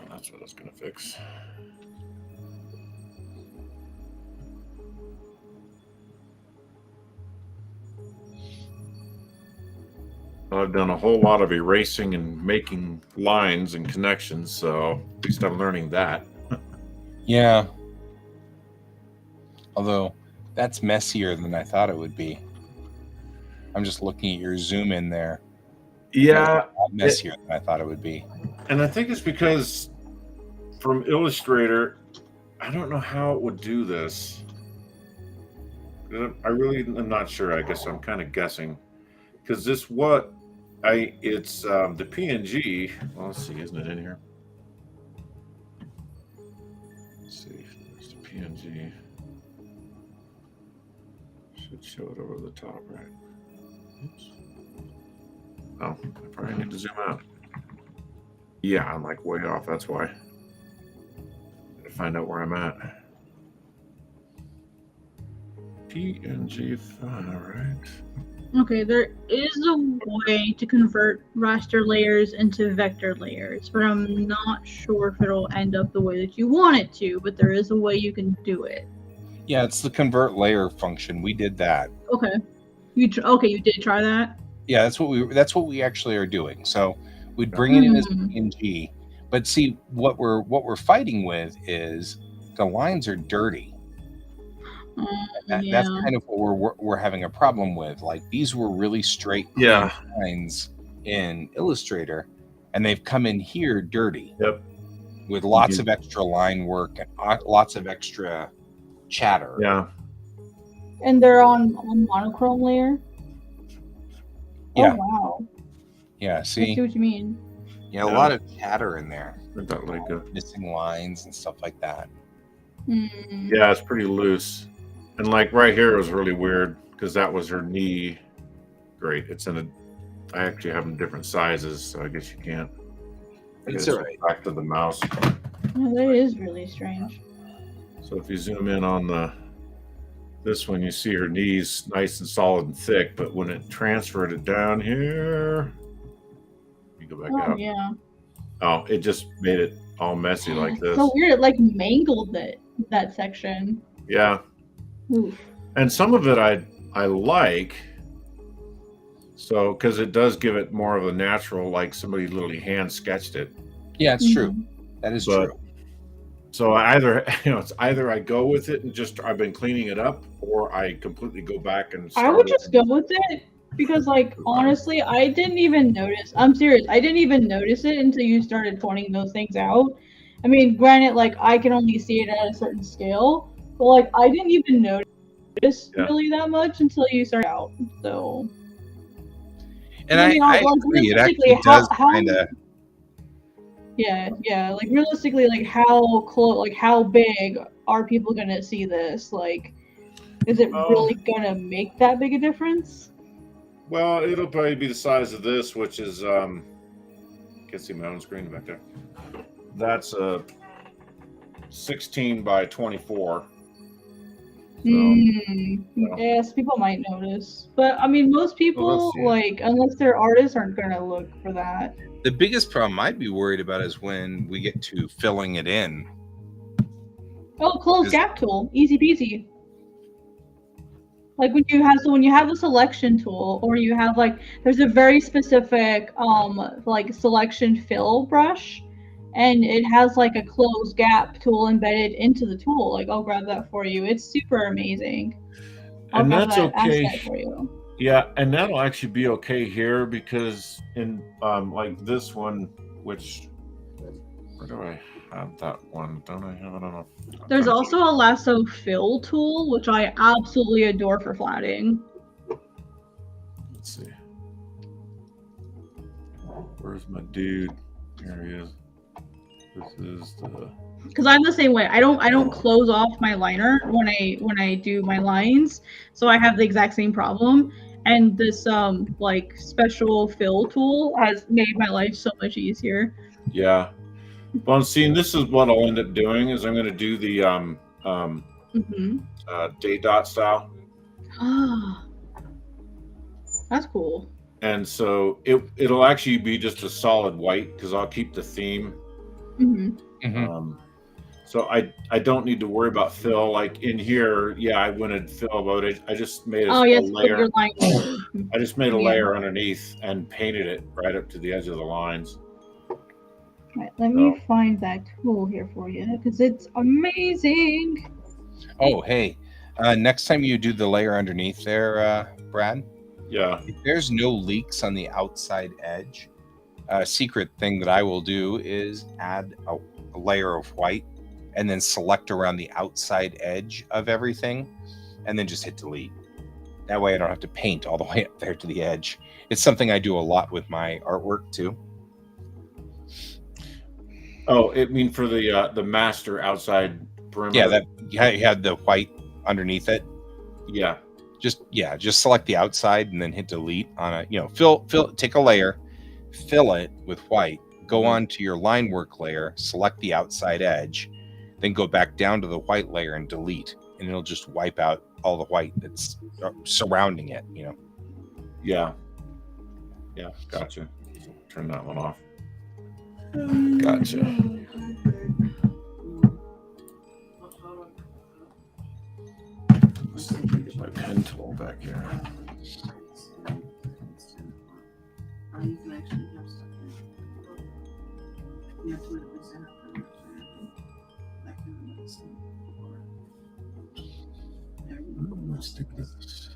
That's what I was going to fix. I've done a whole lot of erasing and making lines and connections, so at least I'm learning that. Yeah. Although that's messier than I thought it would be. I'm just looking at your zoom in there. Yeah. Messier than I thought it would be. And I think it's because from Illustrator, I don't know how it would do this. I really am not sure. I guess I'm kind of guessing. Because it's the PNG. Well, let's see, isn't it in here? Let's see. There's the PNG. Should show it over the top, right? Oops. Oh, I probably need to zoom out. Yeah, I'm like way off. That's why. Gotta find out where I'm at. PNG file, right? Okay, there is a way to convert raster layers into vector layers, but I'm not sure if it'll end up the way that you want it to, but there is a way you can do it. Yeah, it's the convert layer function. We did that. Okay. You did try that? Yeah, that's what we actually are doing. So we'd bring it in as PNG, but see what we're fighting with is the lines are dirty. That's kind of what we're having a problem with. Like these were really straight lines in Illustrator, and they've come in here dirty. Yep. With lots of extra line work and lots of extra chatter. Yeah. And they're on monochrome layer. Yeah. Oh wow. Yeah. See. I see what you mean. Yeah, a lot of chatter in there. About like missing lines and stuff like that. Yeah, it's pretty loose. And like right here was really weird because that was her knee. Great. It's in I actually have them different sizes, so I guess you can't. It's all right. Back to the mouse. Oh, that is really strange. So if you zoom in on this one, you see her knees nice and solid and thick, but when it transferred it down here, you go back out. Yeah. Oh, it just made it all messy like this. So weird. It like mangled that section. Yeah. Oof. And some of it I like. So, because it does give it more of a natural, like somebody literally hand sketched it. Yeah, it's true. That is But true. so it's either I go with it and just I've been cleaning it up, or I completely go back and I start would just go with it because, like, honestly, I didn't even notice. I'm serious. I didn't even notice it until you started pointing those things out. I mean, granted, like, I can only see it at a certain scale, but like, I didn't even notice really that much until you started out. So, And I I mean, like, agree. It realistically, actually does how kind of. yeah, like realistically, like how close, like how big are people gonna see this? Like, is it really gonna make that big a difference? Well, it'll probably be the size of this, which is can't see my own screen back there. That's a 16 by 24. So, yes, people might notice, but I mean, most people, like, unless they're artists, aren't gonna look for that. The biggest problem I'd be worried about is when we get to filling it in. Oh, close gap tool, easy peasy. Like when you have the selection tool, or you have like, there's a very specific like selection fill brush, and it has like a close gap tool embedded into the tool. Like, I'll grab that for you. It's super amazing. I'll grab that asset for you. Yeah, and that'll actually be okay here because in like this one, which where do I have that one? Don't I have it on a? There's also a lasso fill tool, which I absolutely adore for flatting. Let's see. Where's my dude? Here he is. This is the. Because I'm the same way. I don't close off my liner when I do my lines, so I have the exact same problem. And this like special fill tool has made my life so much easier. Yeah. Well, I'm seeing this is what I'll end up doing is I'm going to do the day dot style. Ah, that's cool. And so it'll actually be just a solid white because I'll keep the theme. So I don't need to worry about fill. Like in here, yeah, I wouldn't fill about it. I just made a layer. I just made a layer underneath and painted it right up to the edge of the lines. Right, let me find that tool here for you because it's amazing. Oh, hey. Next time you do the layer underneath there, Brad. Yeah. If there's no leaks on the outside edge, a secret thing that I will do is add a layer of white and then select around the outside edge of everything and then just hit delete. That way I don't have to paint all the way up there to the edge. It's something I do a lot with my artwork too. Oh, it mean for the master outside perimeter. Yeah, that you had the white underneath it. Yeah. Just select the outside and then hit delete on a, fill, take a layer, fill it with white, go on to your line work layer, select the outside edge, then go back down to the white layer and delete, and it'll just wipe out all the white that's surrounding it, Yeah. Yeah, gotcha. Turn that one off. Gotcha. Let's get my pen tool back here. Let's do this.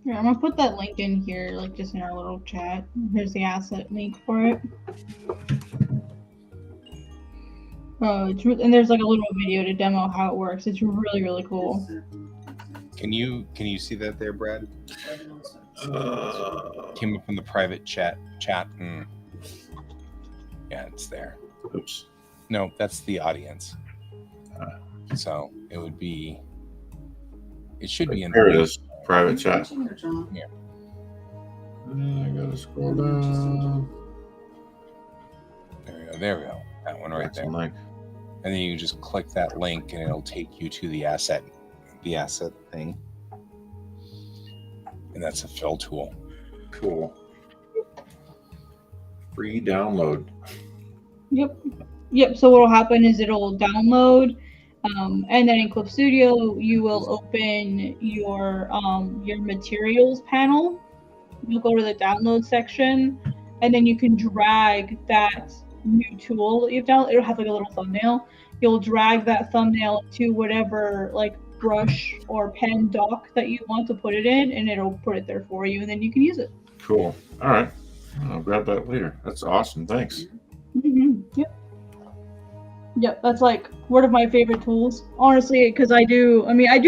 Yeah, I'm gonna put that link in here, like just in our little chat. Here's the asset link for it. And there's like a little video to demo how it works. It's really, really cool. Can you see that there, Brad? Came up in the private chat. And yeah, it's there. Oops. No, that's the audience. So it would be. It should be in there. It is. Private chat. Yeah. I gotta scroll down. There we go. That one right there. And then you just click that link and it'll take you to the asset thing. And that's a fill tool. Cool. Free download. Yep. So what will happen is it'll download, and then in Clip Studio you will open your materials panel. You'll go to the download section, and then you can drag that new tool that you've downloaded. It'll have like a little thumbnail. You'll drag that thumbnail to whatever like brush or pen dock that you want to put it in, and it'll put it there for you, and then you can use it. Cool. All right. I'll grab that later. That's awesome. Thanks. Yep, that's like one of my favorite tools, honestly, because I do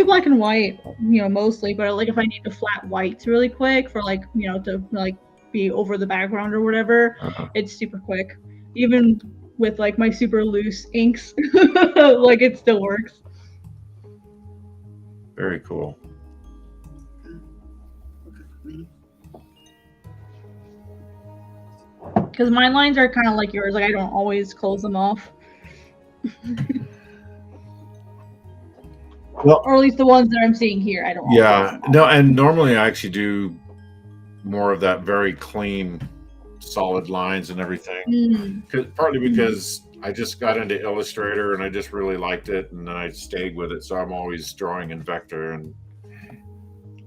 black and white, mostly, but like if I need to flat whites really quick for like, to like be over the background or whatever, it's super quick. Even with like my super loose inks, like it still works. Very cool. Because my lines are kind of like yours, like I don't always close them off. Well, or at least the ones that I'm seeing here, I don't. Yeah, no, and normally I actually do more of that very clean, solid lines and everything. Partly because I just got into Illustrator and I just really liked it, and then I stayed with it. So I'm always drawing in vector and.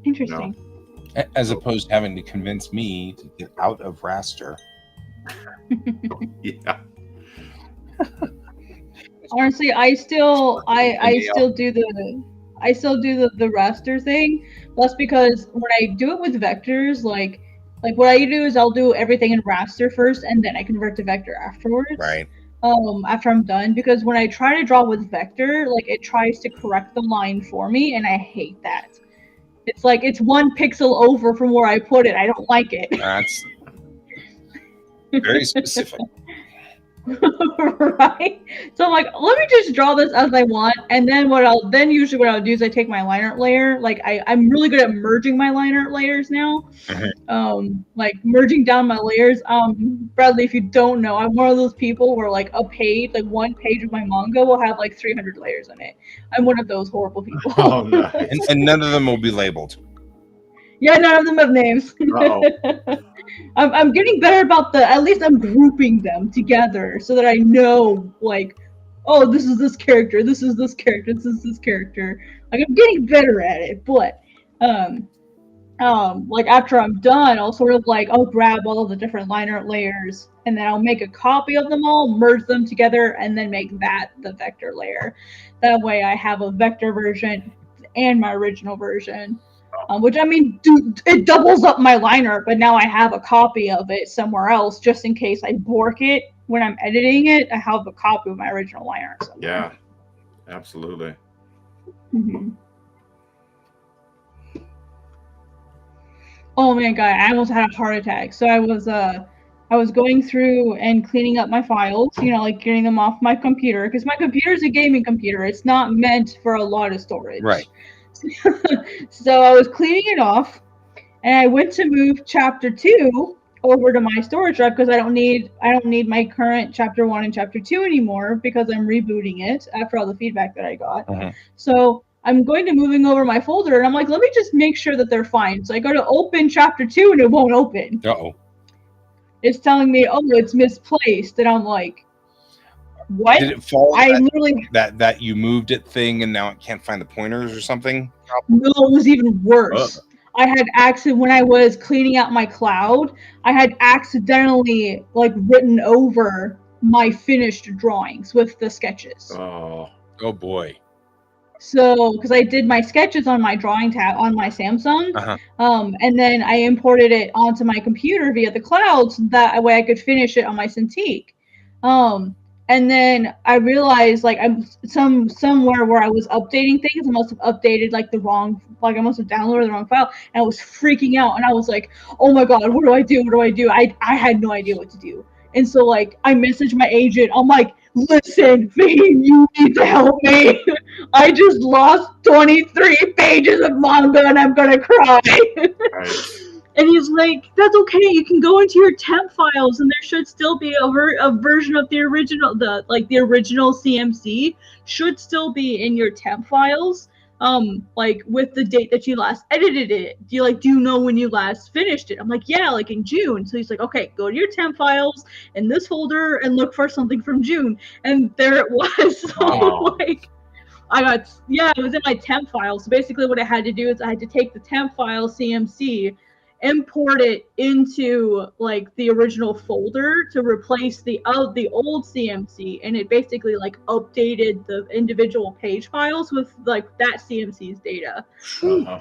Interesting. As opposed to having to convince me to get out of raster. Yeah. Honestly, I still do the raster thing. That's because when I do it with vectors, like what I do is I'll do everything in raster first, and then I convert to vector afterwards. Right. After I'm done, because when I try to draw with vector, like it tries to correct the line for me, and I hate that. It's like it's 1 pixel over from where I put it. I don't like it. That's very specific. Right? So I'm like, let me just draw this as I want, and then usually what I'll do is I take my line art layer. Like I'm really good at merging my line art layers now. Like merging down my layers. Bradley, if you don't know, I'm one of those people where like a page, like 1 page of my manga will have like 300 layers in it. I'm one of those horrible people. Oh, nice. and none of them will be labeled. Yeah, none of them have names. I'm getting better about at least I'm grouping them together so that I know, like, oh, this is this character, this is this character, this is this character. Like, I'm getting better at it, but, like, after I'm done, I'll sort of, like, I'll grab all of the different line art layers, and then I'll make a copy of them all, merge them together, and then make that the vector layer. That way I have a vector version and my original version. Which, I mean, it doubles up my line art, but now I have a copy of it somewhere else, just in case I bork it when I'm editing it. I have a copy of my original line art somewhere. Yeah, absolutely. Oh man, guy, I almost had a heart attack. So I was going through and cleaning up my files, like getting them off my computer, because my computer is a gaming computer. It's not meant for a lot of storage. Right. So I was cleaning it off, and I went to move chapter 2 over to my storage drive because I don't need my current chapter 1 and chapter 2 anymore because I'm rebooting it after all the feedback that I got. So I'm going to moving over my folder, and I'm like, let me just make sure that they're fine. So I go to open chapter 2, and it won't open. It's telling me, oh, it's misplaced, and I'm like, what? Did it fall? Literally that you moved it thing and now it can't find the pointers or something? No, it was even worse. I had when I was cleaning out my cloud, I had accidentally like written over my finished drawings with the sketches. Oh boy. So, because I did my sketches on my drawing tab on my Samsung, and then I imported it onto my computer via the cloud, so that way I could finish it on my Cintiq. And then I realized, like, I'm somewhere where I was updating things. I must have updated I must have downloaded the wrong file, and I was freaking out. And I was like, "Oh my god, what do I do? What do I do?" I had no idea what to do. And so, like, I messaged my agent. I'm like, "Listen, Vane, you need to help me. I just lost 23 pages of manga, and I'm gonna cry." Right. And he's like, that's okay, you can go into your temp files, and there should still be a version of the original, the original CMC should still be in your temp files. like with the date that you last edited it. Do you know when you last finished it? I'm like, yeah, like in June. So he's like, okay, go to your temp files in this folder and look for something from June. And there it was. So Wow. like it was in my temp file. So basically what I had to do is I had to take the temp file CMC, import it into like the original folder to replace the old CMC, and it basically like updated the individual page files with like that CMC's data. Uh-huh.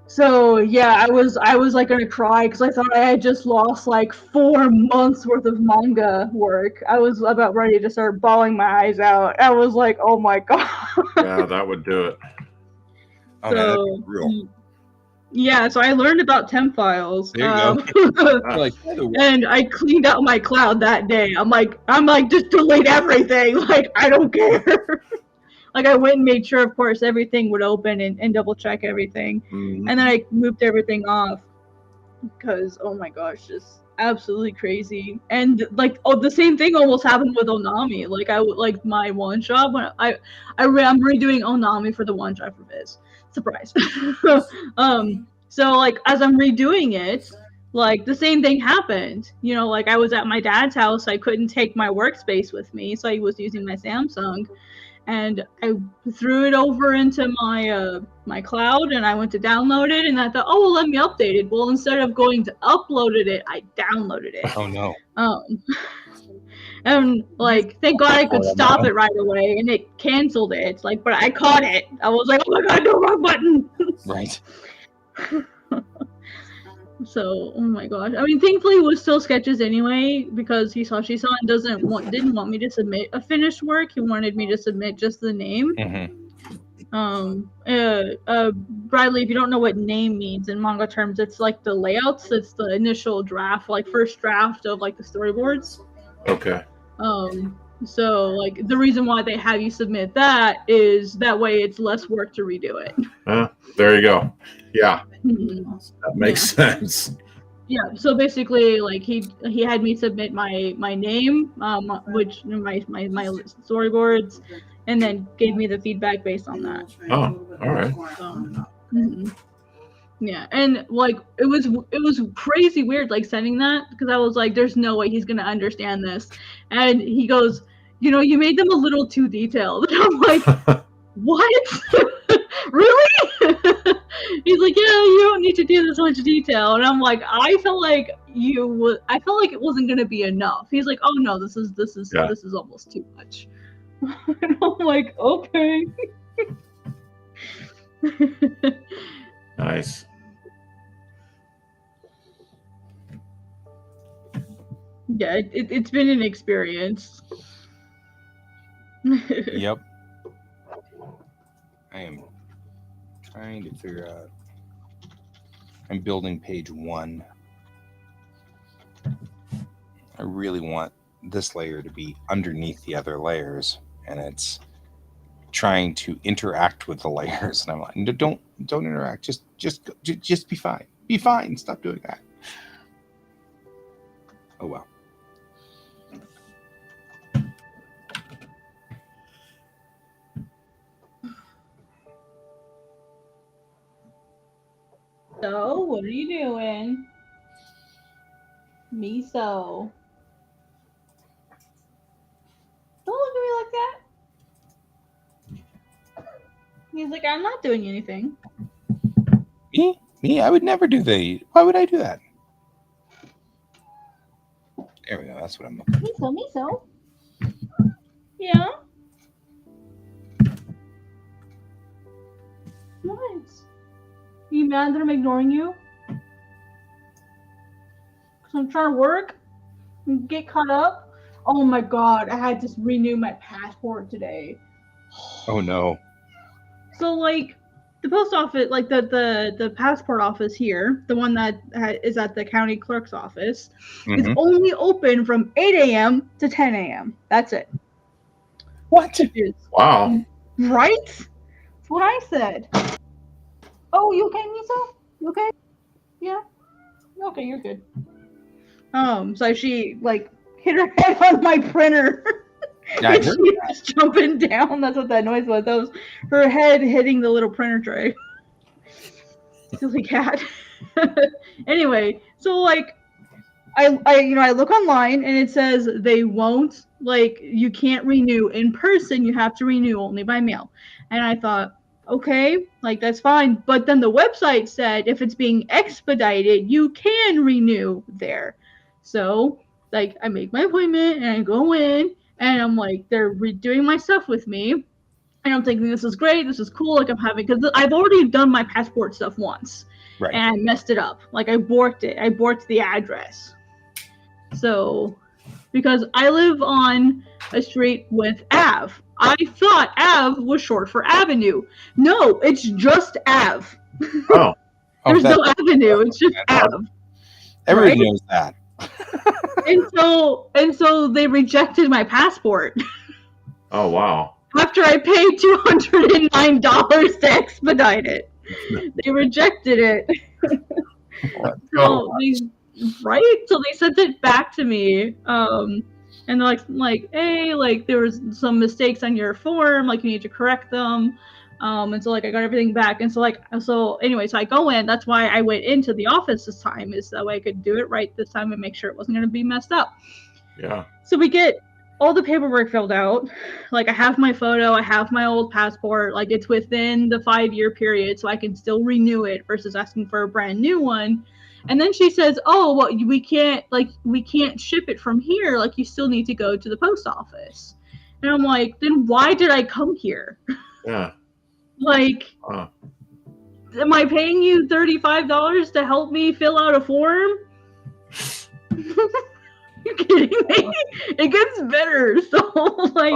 So yeah, I was like gonna cry because I thought I had just lost like 4 months worth of manga work. I was about ready to start bawling my eyes out. I was like, oh my god. Yeah, that would do it. Oh man, that'd be real. Yeah, so I learned about temp files. There you go. Like, and I cleaned out my cloud that day. I'm like, just delete everything. Like, I don't care. Like, I went and made sure, of course, everything would open and double check everything. Mhm. And then I moved everything off because, oh my gosh, just absolutely crazy. And like, the same thing almost happened with Onami. Like my one shot when I'm redoing Onami for the one shot for Viz. Surprise. So like as I'm redoing it, like the same thing happened. You know, like I was at my dad's house, I couldn't take my workspace with me, so I was using my Samsung. And I threw it over into my cloud, and I went to download it, and I thought, oh well, let me update it. Well, instead of going to upload it, I downloaded it. oh no. And like, thank God I could stop it right away, and it canceled it. Like, but I caught it. I was like, oh my god, no, wrong button. Right. So, oh my gosh. I mean, thankfully it was still sketches anyway, because he saw didn't want me to submit a finished work. He wanted me to submit just the name. Bradley, if you don't know what name means in manga terms, it's like the layouts. It's the initial draft, like first draft of like the storyboards. Okay. So like the reason why they have you submit that is that way it's less work to redo it. There you go. Yeah. That makes sense. Yeah, so basically like he had me submit my name, which my storyboards, and then gave me the feedback based on that. Oh, all right. Yeah, and like it was crazy weird like sending that, because I was like, there's no way he's gonna understand this. And he goes, you know, you made them a little too detailed. And I'm like, what? Really? He's like, yeah, you don't need to do this much detail. And I'm like, I felt like it wasn't gonna be enough. He's like, oh no, this is almost too much. And I'm like, okay. Nice. Yeah, it's been an experience. Yep. I am trying to figure out. I'm building page 1. I really want this layer to be underneath the other layers, and it's trying to interact with the layers, and I'm like, don't interact. Just be fine. Be fine. Stop doing that. Oh well. So, what are you doing? Miso. Don't look at me like that. He's like, I'm not doing anything. Me? I would never do that. Why would I do that? There we go. That's what I'm looking for. Miso. Yeah? What? You mad that I'm ignoring you? Because I'm trying to work and get caught up? Oh my god, I had to renew my passport today. Oh no. So like the post office, like the passport office here, the one that is at the county clerk's office, is only open from 8 a.m. to 10 a.m. That's it. What? Wow. Right? That's what I said. Oh, you okay, Miso? You okay? Yeah? Okay, you're good. So she like hit her head on my printer. Yeah, I And heard she was jumping down. That's what that noise was. That was her head hitting the little printer tray. Silly cat. Anyway, so like I look online and it says they won't, like, you can't renew in person, you have to renew only by mail. And I thought, okay, like that's fine. But then the website said if it's being expedited, you can renew there. So like I make my appointment and I go in and I'm like, they're redoing my stuff with me. And I'm thinking this is great, this is cool, like I'm having, because I've already done my passport stuff once. right. And I messed it up. Like I borked it. I borked the address. So, because I live on a street with Ave. I thought Ave was short for Avenue. No, it's just Ave. Oh, There's no that's- Avenue. It's just Ave. Everybody Right? knows that. And so they rejected my passport oh wow. after I paid $209 to expedite it. They rejected it. So right? So they sent it back to me. And they're like, hey, like there was some mistakes on your form, like you need to correct them. And so like I got everything back. And so anyway, so I go in. That's why I went into the office this time, is that way I could do it right this time and make sure it wasn't gonna be messed up. Yeah. So we get all the paperwork filled out. Like I have my photo, I have my old passport, like it's within the 5-year period, so I can still renew it versus asking for a brand new one. And then she says, oh, well, we can't ship it from here, like you still need to go to the post office. And I'm like, then why did I come here? Yeah. Like, am I paying you $35 to help me fill out a form? You kidding me? It gets better. So like,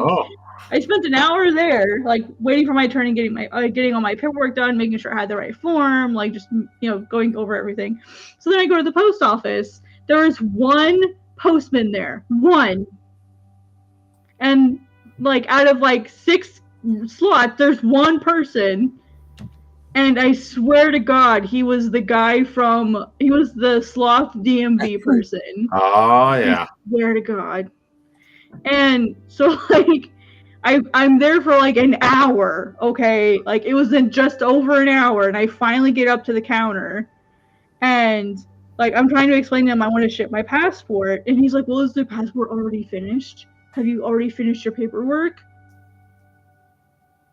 I spent an hour there, like waiting for my turn and getting all my paperwork done, making sure I had the right form, like just going over everything. So then I go to the post office. There is one postman there, one, and like out of like 6 slots, there's one person. And I swear to God, he was the sloth DMV person. Oh yeah. I swear to God. And so like I'm there for like an hour, okay? Like it was in just over an hour, and I finally get up to the counter, and like I'm trying to explain to him I want to ship my passport, and he's like, well, is the passport already finished? Have you already finished your paperwork?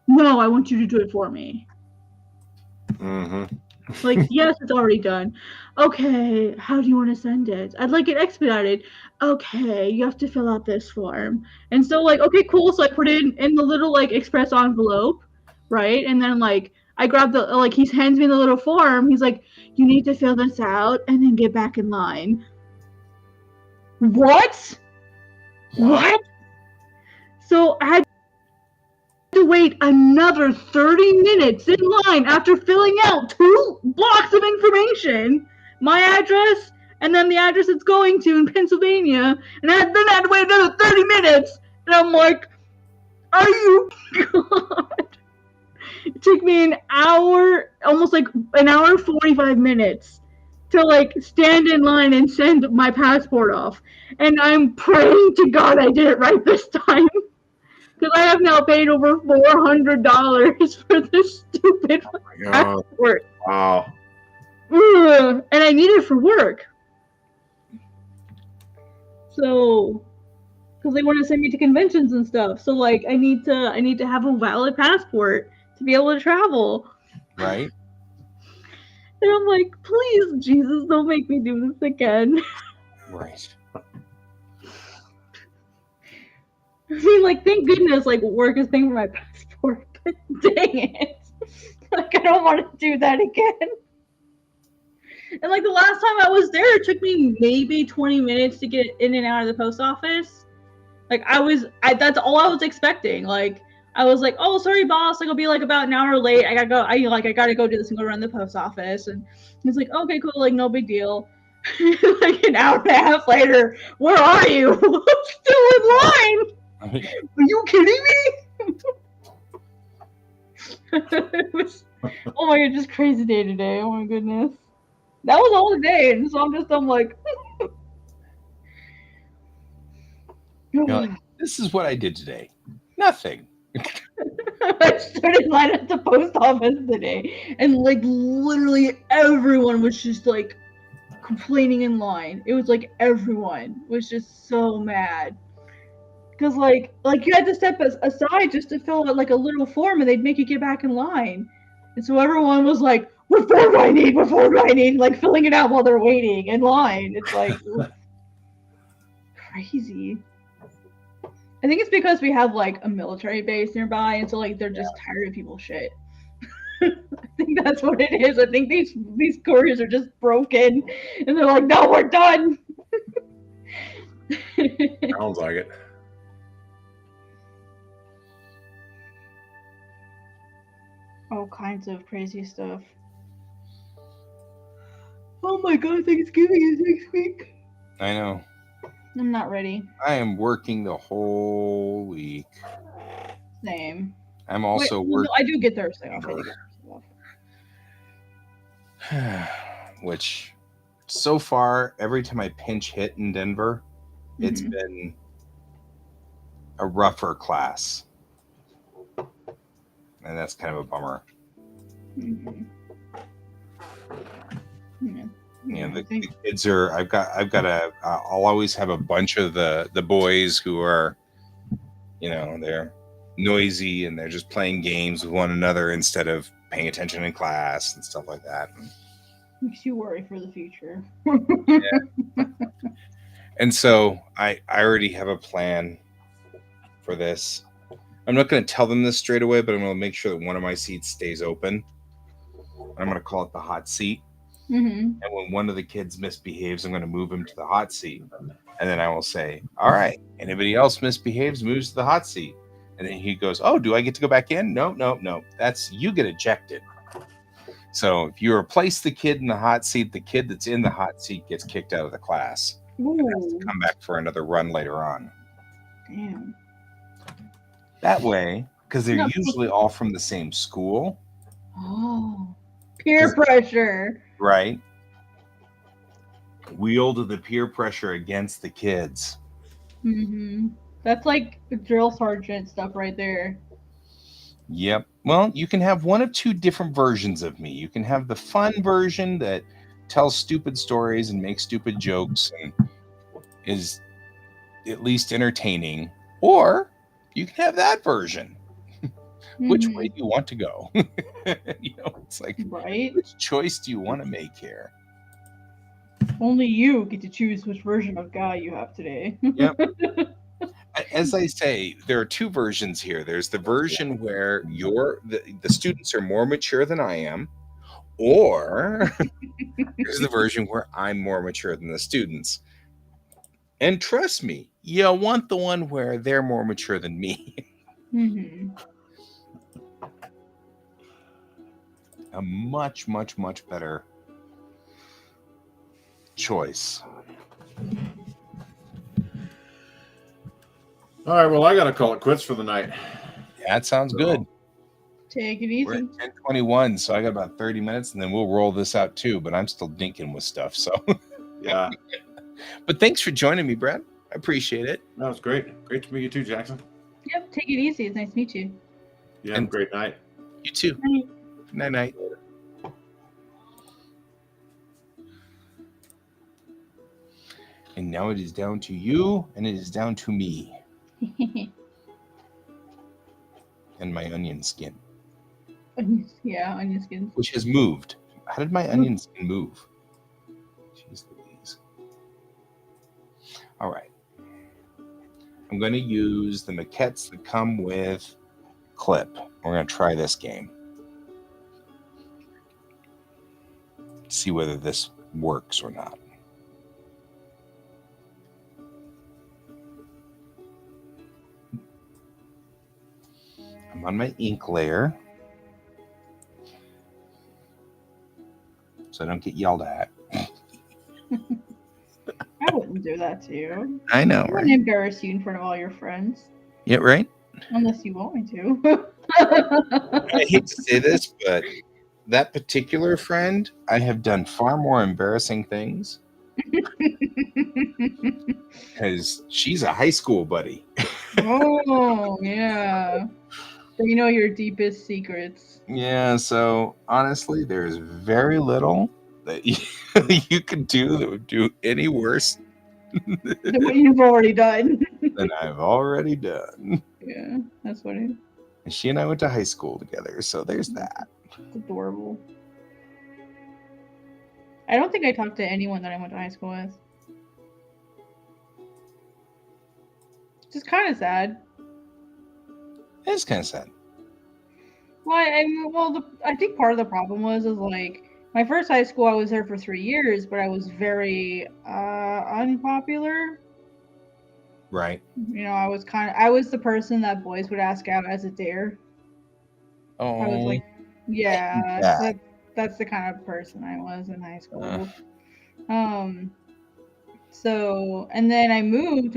No, I want you to do it for me. Mm-hmm. Like, yes, it's already done. Okay, how do you want to send it? I'd like it expedited. Okay, you have to fill out this form. And so, like, okay, cool. So I put it in the little, like, express envelope, right? And then, like, I grab the, like, he hands me the little form. He's like, you need to fill this out and then get back in line. What? What? So I had to wait another 30 minutes in line after filling out 2 blocks of information, my address and then the address it's going to in Pennsylvania, and then I had to wait another 30 minutes, and I'm like, are you God? It took me an hour, almost like an hour and 45 minutes to like stand in line and send my passport off, and I'm praying to God I did it right this time. Because I have now paid over $400 for this stupid passport. Wow. Ugh, and I need it for work. So, because they want to send me to conventions and stuff. So, like, I need to have a valid passport to be able to travel. Right. And I'm like, please, Jesus, don't make me do this again. Right. I mean, like, thank goodness, like, work is paying for my passport. But dang it. Like, I don't want to do that again. And, like, the last time I was there, it took me maybe 20 minutes to get in and out of the post office. Like, that's all I was expecting. Like, I was like, oh, sorry, boss. Like, I'll be, like, about an hour late. I gotta go do this and go around the post office. And he's like, okay, cool. Like, no big deal. Like, an hour and a half later, where are you? I'm still in line. Are you kidding me? It was, oh my God, just crazy day today. Oh my goodness. That was all the day, and so I'm like, You know, This is what I did today. Nothing. I stood in line at the post office today, and like literally everyone was just like complaining in line. It was like everyone was just so mad because like you had to step aside just to fill out like a little form, and they'd make you get back in line. And so everyone was like, "What form do I need? What form do I need?" Like filling it out while they're waiting in line. It's like crazy. I think it's because we have like a military base nearby, and so like they're just tired of people's shit. I think that's what it is. I think these couriers are just broken, and they're like, "No, we're done." Sounds like it. All kinds of crazy stuff. Oh my god, Thanksgiving is next week. I know. I'm not ready. I am working the whole week. Same. I'm also Wait, no, working. I do get Thursday off. I do get Thursday off. Which, so far, every time I pinch hit in Denver, it's been a rougher class. And that's kind of a bummer. Mm-hmm. Yeah. You know, the kids are. I'll always have a bunch of the boys who are, you know, they're noisy and they're just playing games with one another instead of paying attention in class and stuff like that. Makes you worry for the future. Yeah. And so I already have a plan for this. I'm not going to tell them this straight away, but I'm going to make sure that one of my seats stays open. I'm going to call it the hot seat. And when one of the kids misbehaves, I'm going to move him to the hot seat. And then I will say, all right, anybody else misbehaves, moves to the hot seat. And then he goes, oh, do I get to go back in? No. That's, you get ejected. So if you replace the kid in the hot seat, the kid that's in the hot seat gets kicked out of the class. And has to come back for another run later on. Damn. That way, because they're usually all from the same school. Oh. Peer pressure. Right. Wield the peer pressure against the kids. That's like drill sergeant stuff right there. Yep. Well, you can have one of two different versions of me. You can have the fun version that tells stupid stories and makes stupid jokes and is at least entertaining. Or you can have that version. Which way do you want to go? You know, it's like, right? Which choice do you want to make here? Only you get to choose which version of guy you have today. Yep. As I say, there are two versions here. There's the version where the students are more mature than I am, or there's the version where I'm more mature than the students. And trust me, you want the one where they're more mature than me. A much, much, much better choice. All right, well, I got to call it quits for the night. Yeah, that sounds good. Take it easy. We're at 10:21, so I got about 30 minutes, and then we'll roll this out too, but I'm still dinking with stuff, so. Yeah. But thanks for joining me, Brad. I appreciate it. That was great. Great to meet you too, Jackson. Yep, take it easy. It's nice to meet you. Yeah, and great night. You too. Night. Night. And now it is down to you, and it is down to me. And my onion skin. Yeah, onion skin. Which has moved. How did my onion skin move? Jeez Louise. All right. I'm going to use the maquettes that come with Clip. We're going to try this game. See whether this works or not. I'm on my ink layer, so I don't get yelled at. I wouldn't do that to you. I know, I right? wouldn't embarrass you in front of all your friends. Yeah, right? Unless you want me to. I hate to say this, but that particular friend, I have done far more embarrassing things because she's a high school buddy. Oh, yeah. So you know your deepest secrets. Yeah, so honestly, there's very little that you could do that would do any worse Than what you've already done. than I've already done. Yeah, that's funny. And she and I went to high school together, so there's that. It's adorable. I don't think I talked to anyone that I went to high school with. Just kind of sad. It's kind of sad. Well, I think part of the problem was like my first high school. I was there for 3 years, but I was very unpopular. Right. You know, I was the person that boys would ask out as a dare. Oh, I was like, yeah, that. that's the kind of person I was in high school. So, and then I moved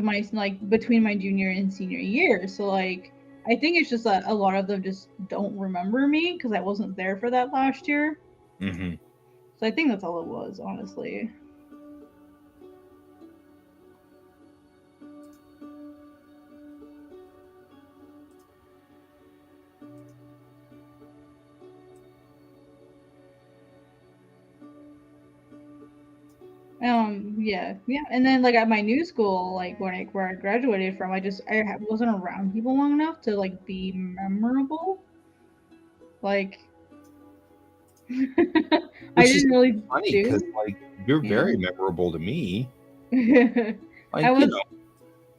between my junior and senior year. So like, I think it's just that a lot of them just don't remember me because I wasn't there for that last year. Mm-hmm. So I think that's all it was, honestly. Yeah, and then like at my new school, like where I graduated from, I wasn't around people long enough to like be memorable. Like, I didn't really funny do. because like you're very memorable to me. Like, I was,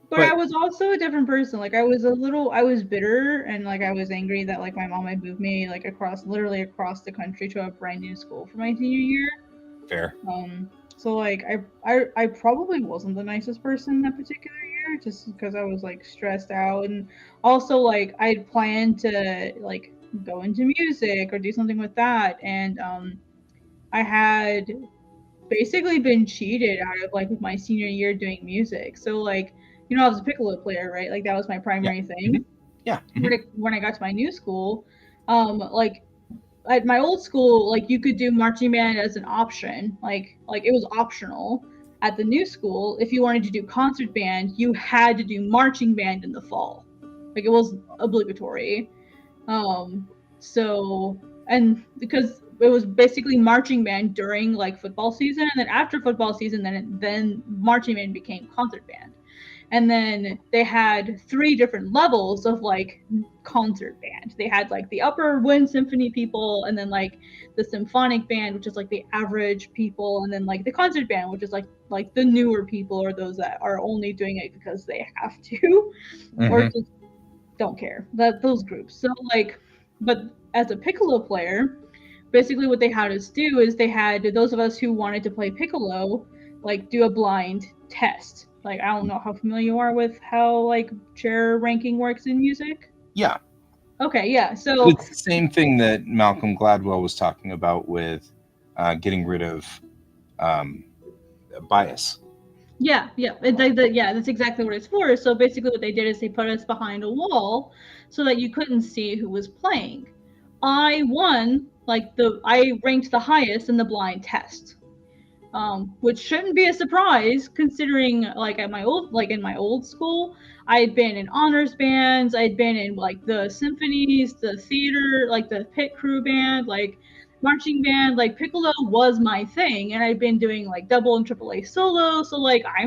but I was also a different person. Like I was bitter and like I was angry that like my mom had moved me like literally across the country to a brand new school for my senior year. Fair. So like I probably wasn't the nicest person that particular year just because I was like stressed out, and also like I'd planned to like go into music or do something with that, and I had basically been cheated out of like my senior year doing music. So like, you know, I was a piccolo player, right? Like that was my primary thing. Mm-hmm. Yeah. Mm-hmm. When I got to my new school, like at my old school, like you could do marching band as an option, like it was optional. At the new school, if you wanted to do concert band, you had to do marching band in the fall, like it was obligatory. So, and because it was basically marching band during like football season, and then after football season, then marching band became concert band. And then they had 3 different levels of like concert band. They had like the upper wind symphony people, and then like the symphonic band, which is like the average people, and then like the concert band, which is like the newer people or those that are only doing it because they have to, or just don't care. Those groups. So like, but as a piccolo player, basically what they had us do is they had those of us who wanted to play piccolo like do a blind test. Like I don't know how familiar you are with how like chair ranking works in music. Yeah. Okay, yeah. So it's the same thing that Malcolm Gladwell was talking about with getting rid of bias. Yeah, that's exactly what it's for. So basically what they did is they put us behind a wall so that you couldn't see who was playing. I won, I ranked the highest in the blind test. Which shouldn't be a surprise considering like in my old school, I'd been in honors bands, I'd been in like the symphonies, the theater, like the pit crew band, like marching band, like piccolo was my thing, and I'd been doing like double and triple A solo, so like I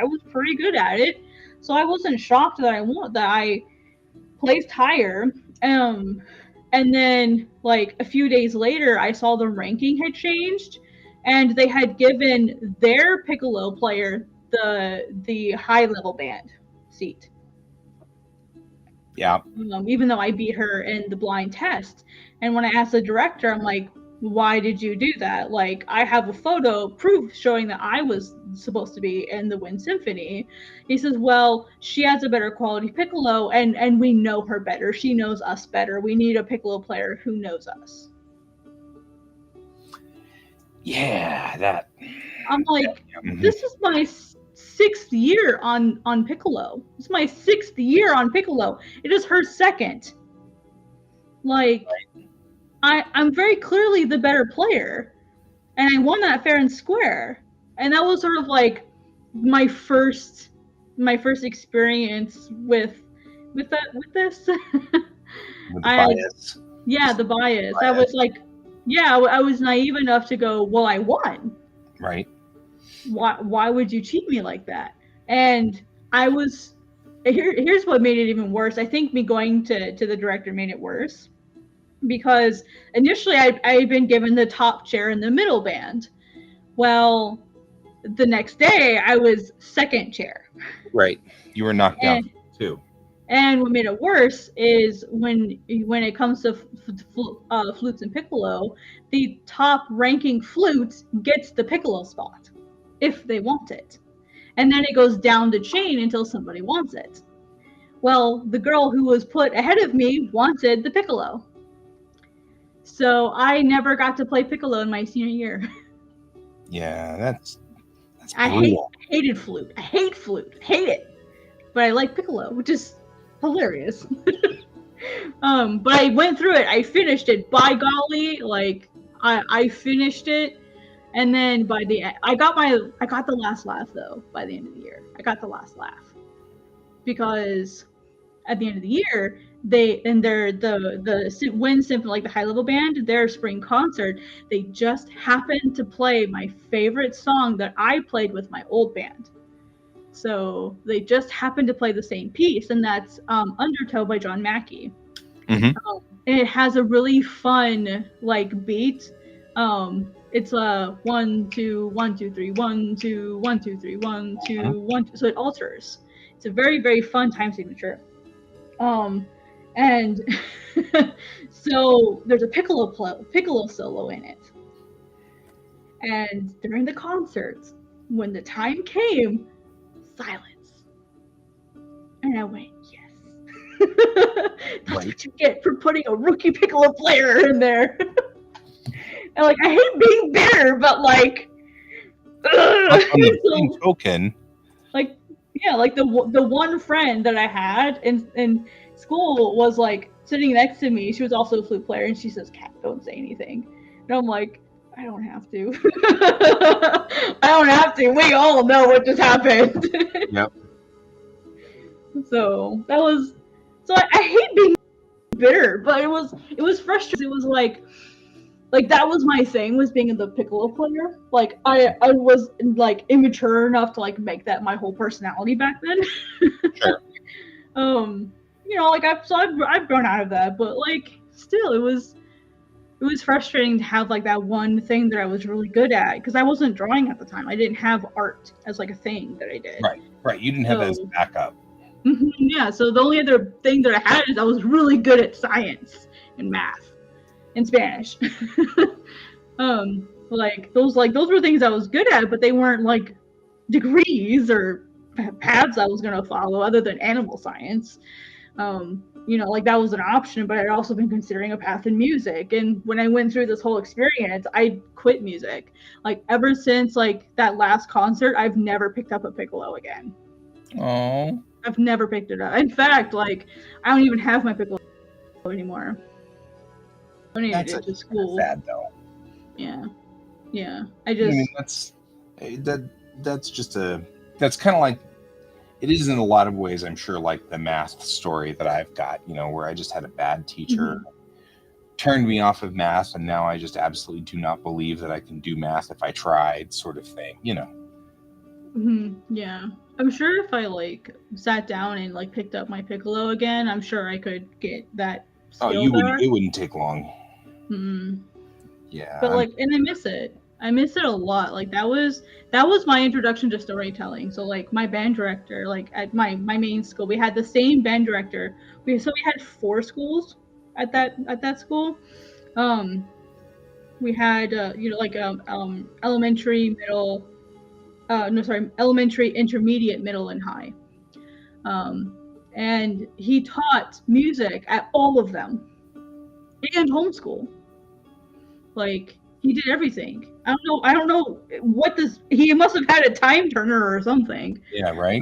was pretty good at it. So I wasn't shocked that I placed higher. And then like a few days later I saw the ranking had changed, and they had given their piccolo player the high level band seat. Yeah. Even though I beat her in the blind test. And when I asked the director, I'm like, why did you do that? Like, I have a photo proof showing that I was supposed to be in the Wind Symphony. He says, well, she has a better quality piccolo, and we know her better. She knows us better. We need a piccolo player who knows us. Yeah, that. I'm like, this is my 6th year on piccolo. It's my 6th year on piccolo. It is her 2nd. Like, I'm very clearly the better player, and I won that fair and square. and that was sort of like my first experience with this. With the I bias. Yeah, the bias. I was like, I was naive enough to go, well, I won. Right. Why would you cheat me like that? And I was here's what made it even worse. I think me going to the director made it worse, because initially I had been given the top chair in the middle band. Well, the next day I was second chair. Right. You were knocked down too. And what made it worse is when it comes to flutes and piccolo, the top ranking flute gets the piccolo spot if they want it. And then it goes down the chain until somebody wants it. Well, the girl who was put ahead of me wanted the piccolo. So I never got to play piccolo in my senior year. Yeah, that's I brutal. hated flute. I hate flute. I hate it. But I like piccolo, which is hilarious. But I went through it. I finished it. By golly, like I finished it. And then by the end, I got the last laugh though. By the end of the year, I got the last laugh, because at the end of the year, the Wind Symphony, like the high level band, their spring concert, they just happened to play my favorite song that I played with my old band. So they just happened to play the same piece, and that's Undertow by John Mackey. Mm-hmm. And it has a really fun like beat. It's a 1 2 1 2 3 1 2 1 2 3 1 2 1. So it alters. It's a very, very fun time signature. And so there's a piccolo solo in it. And during the concert, when the time came, silence. And I went, yes. That's what you get for putting a rookie piccolo player in there. And like, I hate being bitter, but like, On the same token, like, yeah, like the one friend that I had in school was like sitting next to me. She was also a flute player, and she says, "Kat, don't say anything." And I'm like, I don't have to. I don't have to. We all know what just happened. Yep. So that was. So I hate being bitter, but it was frustrating. It was like that was my thing, was being the piccolo player. Like I was like immature enough to like make that my whole personality back then. Sure. You know, like I've grown out of that, but like still it was frustrating to have like that one thing that I was really good at, because I wasn't drawing at the time. I didn't have art as like a thing that I did. Right. You didn't have that as backup. Yeah, so the only other thing that I had is I was really good at science and math and Spanish. Like those were things I was good at, but they weren't like degrees or paths I was gonna follow other than animal science. You know, like that was an option, but I'd also been considering a path in music. And when I went through this whole experience, I quit music. Like ever since like that last concert, I've never picked up a piccolo again. Oh. I've never picked it up. In fact, like I don't even have my piccolo anymore. I need That's it to school. sad though. Yeah. I mean, that's kind of like, it is in a lot of ways, I'm sure, like the math story that I've got, you know, where I just had a bad teacher, turned me off of math, and now I just absolutely do not believe that I can do math if I tried, sort of thing, you know. Yeah, I'm sure if I like sat down and like picked up my piccolo again, I'm sure I could get that skill. It wouldn't take long. Yeah. But like, and I miss it. I miss it a lot. Like that was my introduction to storytelling. So like my band director, like at my main school, we had the same band director. We had 4 schools at that school. We had elementary, middle, elementary, intermediate, middle, and high. And he taught music at all of them and homeschool. Like he did everything. I don't know what this. He must have had a time turner or something. Yeah, right.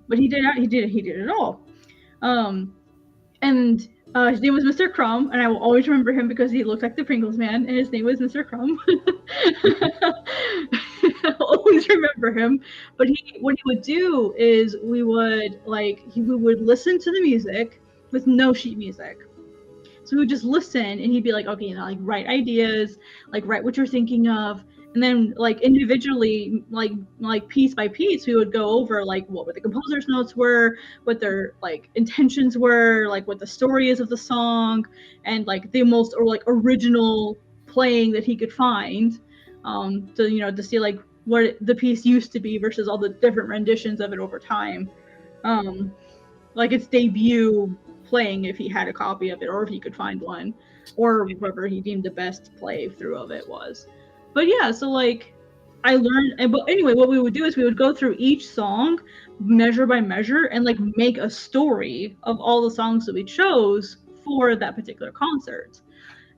But he did it all. And his name was Mr. Crumb, and I will always remember him because he looked like the Pringles man, and his name was Mr. Crumb. I'll always remember him. But what he would do is we would listen to the music with no sheet music. So we would just listen, and he'd be like, okay, like write ideas, like write what you're thinking of, and then like individually, like piece by piece, we would go over like what the composer's notes were, what their like intentions were, like what the story is of the song, and like the most or like original playing that he could find, to see like what the piece used to be versus all the different renditions of it over time, like its debut playing if he had a copy of it or if he could find one, or whatever he deemed the best play through of it was. But yeah, so like I learned, but anyway, what we would do is we would go through each song measure by measure and like make a story of all the songs that we chose for that particular concert.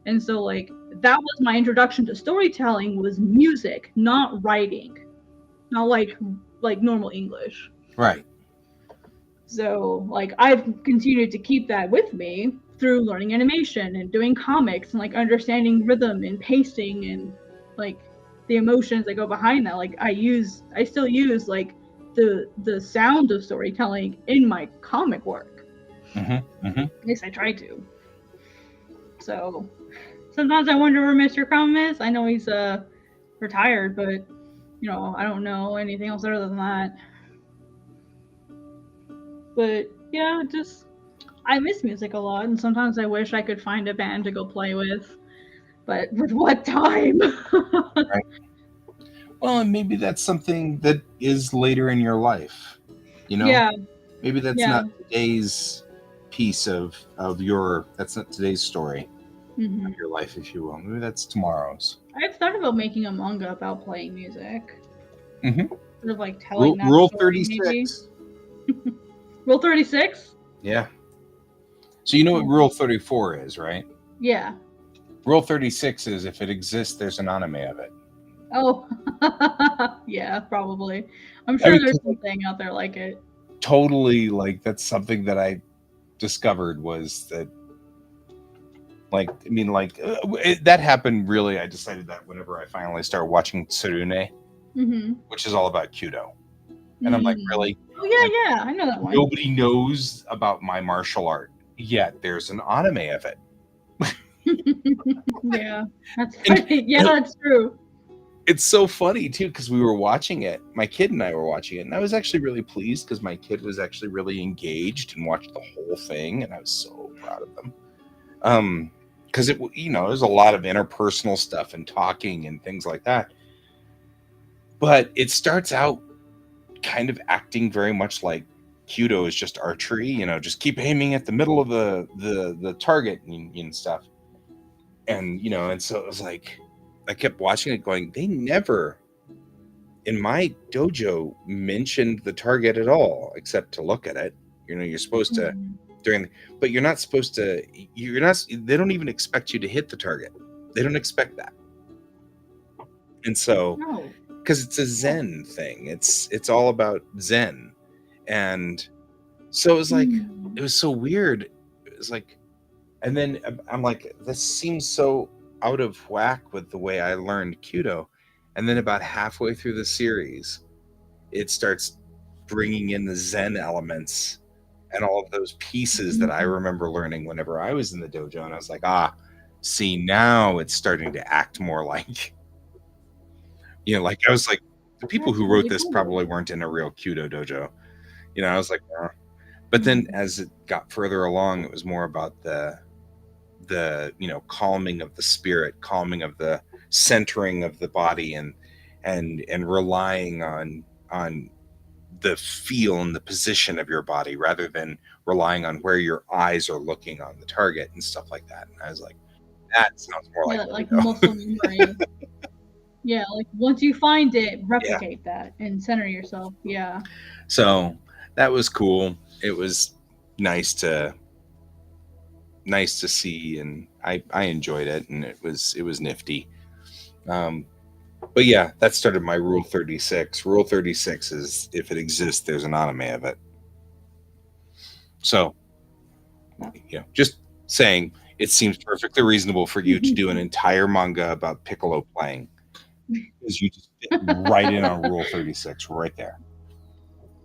And so like that was my introduction to storytelling, was music, not writing, not like normal English. Right. So, like, I've continued to keep that with me through learning animation and doing comics and like understanding rhythm and pacing and like the emotions that go behind that. Like, I still use like the sound of storytelling in my comic work. At least I try to. So sometimes I wonder where Mr. Crumb is. I know he's retired, but I don't know anything else other than that. But yeah, I miss music a lot, and sometimes I wish I could find a band to go play with. But with what time? Right. Well, and maybe that's something that is later in your life. Yeah. Maybe that's not today's piece of your. That's not today's story of your life, if you will. Maybe that's tomorrow's. I've thought about making a manga about playing music. Sort of like telling that Rule story, 36. Maybe. Rule 36? Yeah. So you know what Rule 34 is, right? Yeah. Rule 36 is if it exists, there's an anime of it. Oh. Yeah, probably. I'm sure there's something out there like it. Totally, like that's something that I discovered was that, that happened really. I decided that whenever I finally started watching Tsurune, which is all about Kyudo. And I'm like, really? Oh, yeah, yeah. I know that one. Nobody knows about my martial art, yet there's an anime of it. Yeah, that's funny. Yeah, that's true. It's so funny, too, because we were watching it. My kid and I were watching it, and I was actually really pleased because my kid was actually really engaged and watched the whole thing, and I was so proud of them. Because there's a lot of interpersonal stuff and talking and things like that. But it starts out kind of acting very much like Kyudo is just archery, just keep aiming at the middle of the target and stuff. And, and so it was like, I kept watching it going, they never in my dojo mentioned the target at all, except to look at it. You're supposed to but you're not supposed to, they don't even expect you to hit the target. They don't expect that. And so, because it's a Zen thing, it's all about Zen. And so it was like, it was so weird. It was like, and then I'm like, this seems so out of whack with the way I learned Kyudo. And then about halfway through the series, it starts bringing in the Zen elements and all of those pieces that I remember learning whenever I was in the dojo. And I was like, see, now it's starting to act more like, like I was like, the people who wrote this probably weren't in a real Kyudo dojo. I was like, but then as it got further along, it was more about the calming of the spirit, calming of the centering of the body, and relying on the feel and the position of your body rather than relying on where your eyes are looking on the target and stuff like that. And I was like, that sounds more like muscle memory. Yeah, like once you find it, replicate that and center yourself. Yeah. So that was cool. It was nice to see, and I enjoyed it, and it was nifty. But yeah, that started my Rule 36. Rule 36 is if it exists, there's an anime of it. So, just saying, it seems perfectly reasonable for you to do an entire manga about Piccolo playing. Because you just fit right in on Rule 36, right there.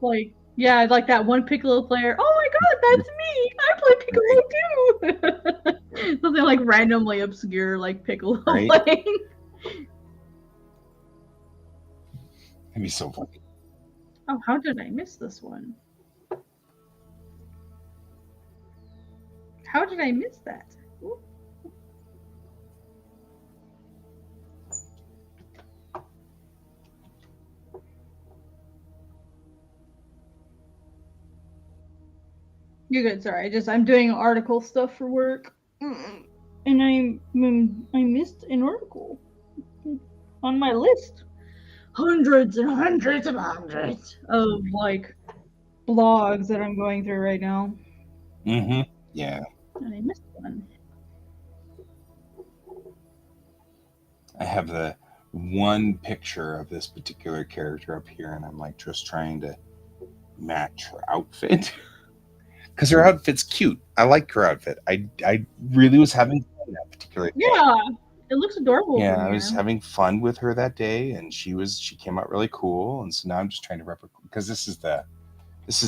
Like, yeah, like that one Piccolo player. Oh my god, that's me! I play Piccolo too! Something like randomly obscure, like Piccolo Right? playing. It'd be so funny. Oh, how did I miss this one? How did I miss that? Ooh. You're good. Sorry, I'm doing article stuff for work, and I missed an article on my list. Hundreds and hundreds and hundreds of like blogs that I'm going through right now. Mm-hmm. Yeah. And I missed one. I have the one picture of this particular character up here, and I'm like just trying to match her outfit. Because her outfit's cute. I like her outfit. I really was having fun that particular day. Yeah, it looks adorable. Yeah, I was having fun with her that day, and she came out really cool. And so now I'm just trying to replicate, because this is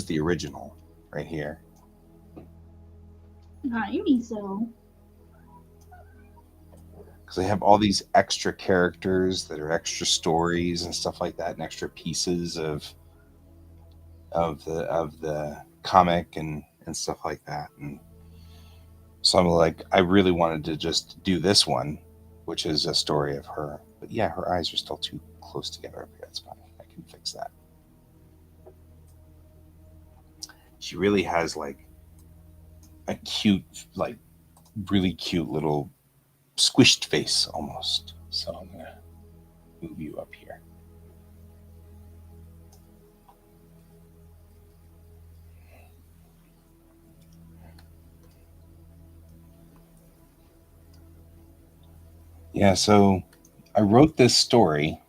the original right here. So. Because they have all these extra characters that are extra stories and stuff like that, and extra pieces of the comic and stuff like that. And so I'm like, I really wanted to just do this one, which is a story of her. But yeah, her eyes are still too close together. Okay, that's fine. I can fix that. She really has like a cute, like really cute little squished face almost. So I'm gonna move you up here. Yeah, so I wrote this story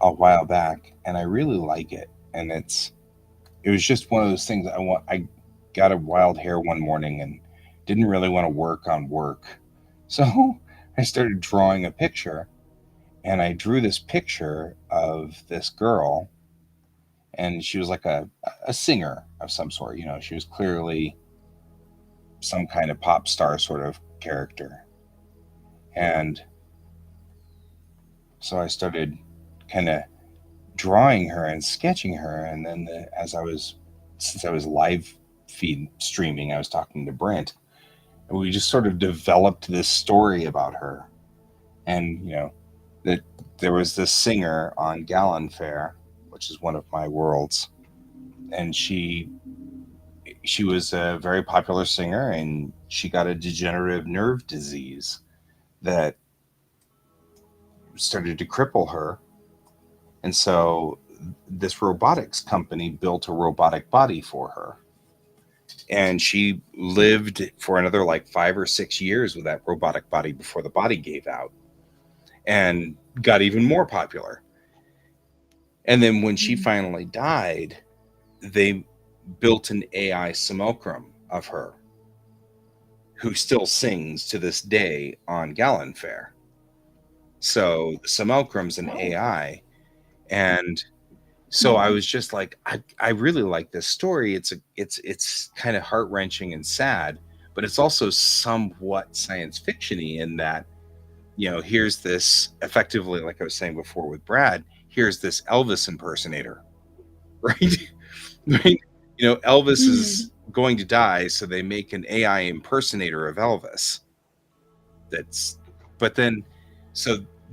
a while back, and I really like it. And it was just one of those things I got a wild hair one morning and didn't really want to work on work. So I started drawing a picture, and I drew this picture of this girl, and she was like a singer of some sort. You know, she was clearly some kind of pop star sort of character. And so I started kind of drawing her and sketching her, and then since I was live feed streaming, I was talking to Brent, and we just sort of developed this story about her. And you know, that there was this singer on Gallon Fair, which is one of my worlds, and she was a very popular singer, and she got a degenerative nerve disease that started to cripple her. And so this robotics company built a robotic body for her. And she lived for another like 5 or 6 years with that robotic body before the body gave out and got even more popular. And then when she finally died, they built an AI simulacrum of her who still sings to this day on Gallon Fair. So the simulacrum's an AI. And so I was just like, I really like this story. It's kind of heart-wrenching and sad, but it's also somewhat science fiction-y in that, you know, here's this, effectively, like I was saying before with Brad, here's this Elvis impersonator, right? Right? You know, Elvis is going to die, so they make an AI impersonator of Elvis. But then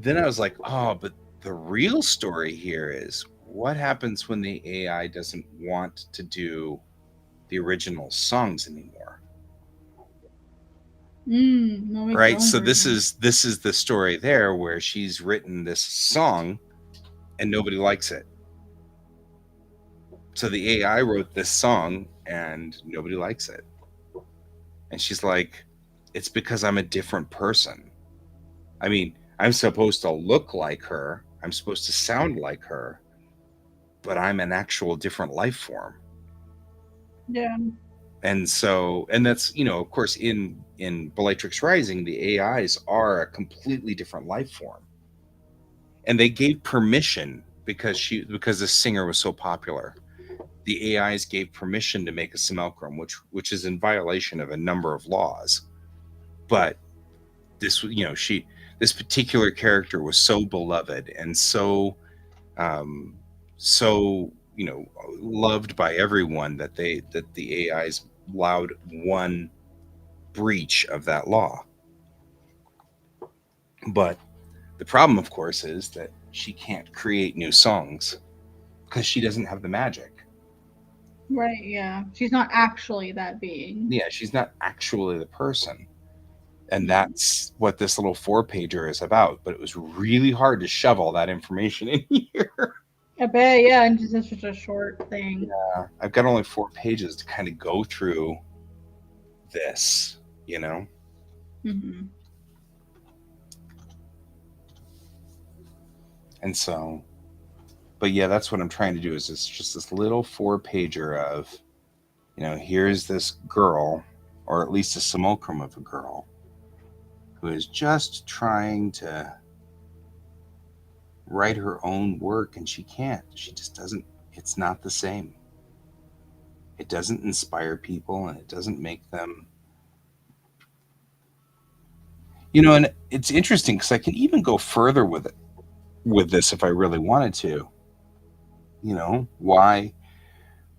I was like, oh, but the real story here is what happens when the AI doesn't want to do the original songs anymore. Right? So this is the story there where she's written this song and nobody likes it. So the AI wrote this song and nobody likes it. And she's like, it's because I'm a different person. I mean, I'm supposed to look like her. I'm supposed to sound like her. But I'm an actual different life form. Yeah. And so, and that's, you know, of course, in Bellatrix Rising, the AIs are a completely different life form. and they gave permission because the singer was so popular. The AIs gave permission to make a simulacrum, which is in violation of a number of laws. But this, this particular character was so beloved and um, so loved by everyone that the AIs allowed one breach of that law. But the problem, of course, is that she can't create new songs because she doesn't have the magic. Right, yeah. She's not actually that being. Yeah, she's not actually the person. And that's what this little 4-pager is about. But it was really hard to shove all that information in here. I bet, yeah, and just such a short thing. Yeah, I've got only 4 pages to kind of go through this, Mm-hmm. And so, but yeah, that's what I'm trying to do is it's just this little 4-pager of, here's this girl, or at least a simulacrum of a girl, who is just trying to write her own work, and she can't. She just doesn't. It's not the same. It doesn't inspire people, and it doesn't make them. And it's interesting because I can even go further with this if I really wanted to. Why?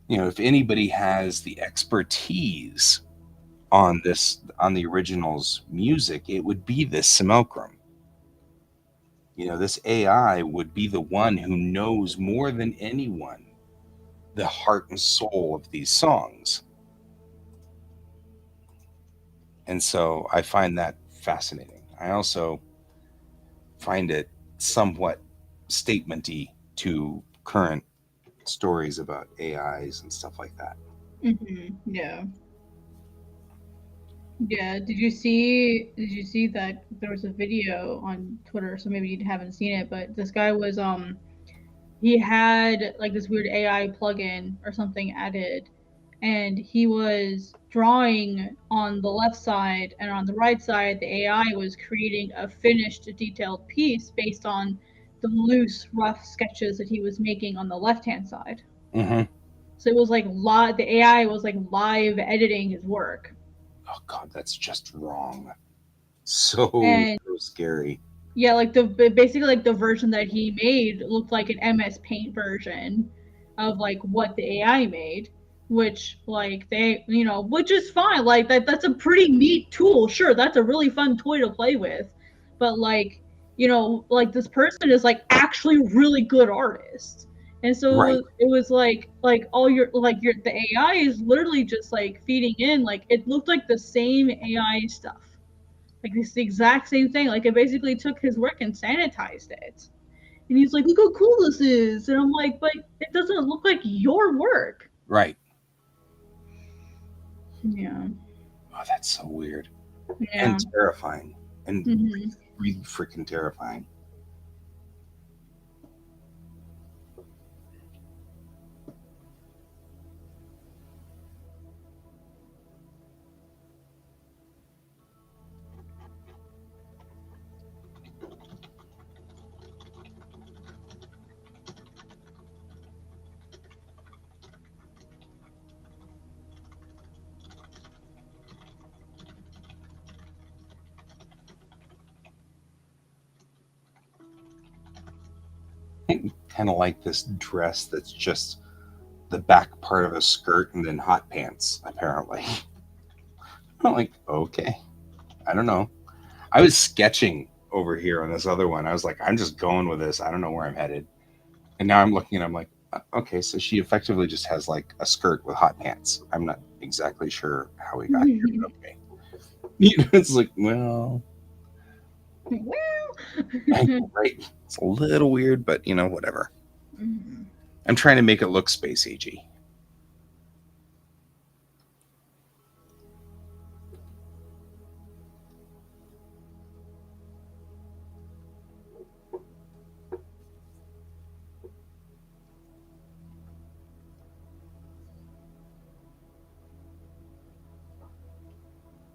If anybody has the expertise on the original's music, it would be this simulacrum. This AI would be the one who knows more than anyone the heart and soul of these songs. And so I find that fascinating. I also find it somewhat statementy to current stories about AIs and stuff like that. Mm-hmm. Yeah. Yeah. Did you see that there was a video on Twitter? So maybe you haven't seen it, but this guy was he had like this weird AI plugin or something added, and he was drawing on the left side, and on the right side the AI was creating a finished detailed piece based on the loose rough sketches that he was making on the left hand side. Mm-hmm. So it was like the AI was like live editing his work. Oh God, that's just wrong. So scary. Yeah, like basically like the version that he made looked like an MS Paint version of like what the AI made, which like which is fine. Like that's a pretty neat tool. Sure, that's a really fun toy to play with. But like, like this person is like actually really good artist. And so Right. it was like all your the AI is literally just like feeding in, like it looked like the same AI stuff. Like it's the exact same thing. Like it basically took his work and sanitized it. And he's like, look how cool this is. And I'm like, but it doesn't look like your work. Right. Yeah. Oh, that's so weird. Yeah. And terrifying. And really freaking terrifying. Kind of like this dress that's just the back part of a skirt and then hot pants, apparently. I'm like, okay. I don't know. I was sketching over here on this other one. I was like, I'm just going with this. I don't know where I'm headed. And now I'm looking and I'm like, okay, so she effectively just has like a skirt with hot pants. I'm not exactly sure how we got here, but okay. It's like, well, right. It's a little weird, but whatever. I'm trying to make it look space agey.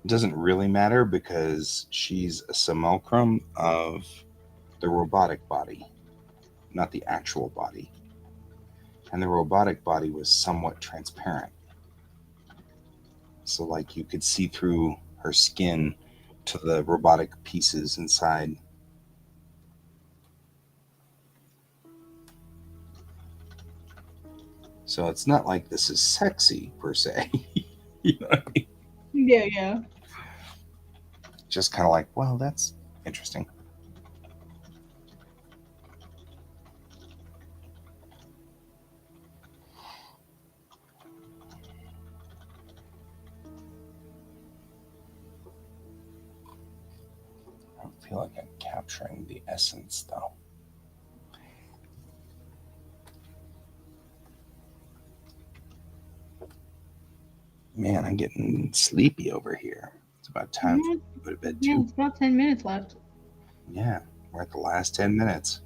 It doesn't really matter because she's a simulacrum of the robotic body. not the actual body. And the robotic body was somewhat transparent. So, like, you could see through her skin to the robotic pieces inside. So it's not like this is sexy per se. You know what I mean? Yeah. Just kind of like, well, that's interesting. I don't feel like I'm capturing the essence, though. Man, I'm getting sleepy over here. It's about time for me to go to bed, too. Yeah, it's about 10 minutes left. Yeah, we're at the last 10 minutes.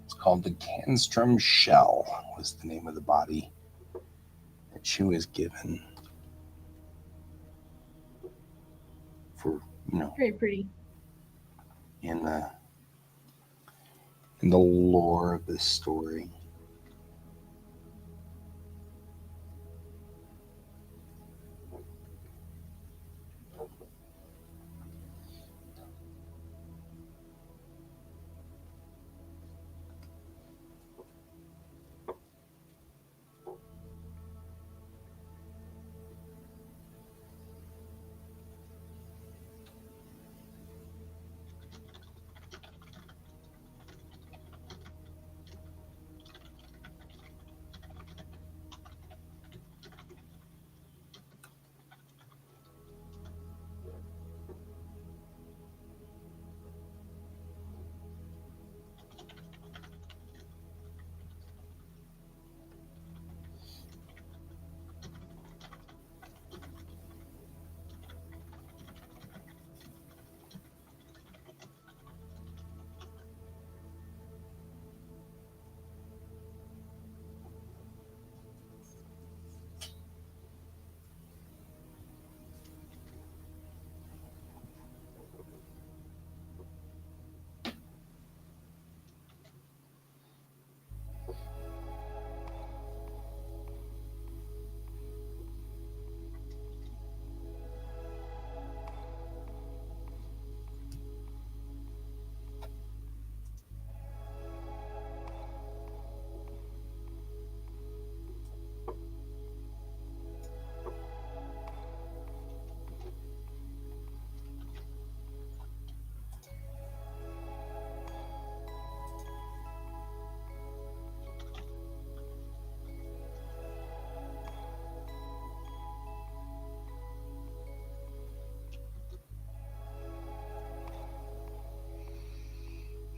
It's called the Canstrom Shell, was the name of the body that she was given for, Very pretty. in the lore of this story.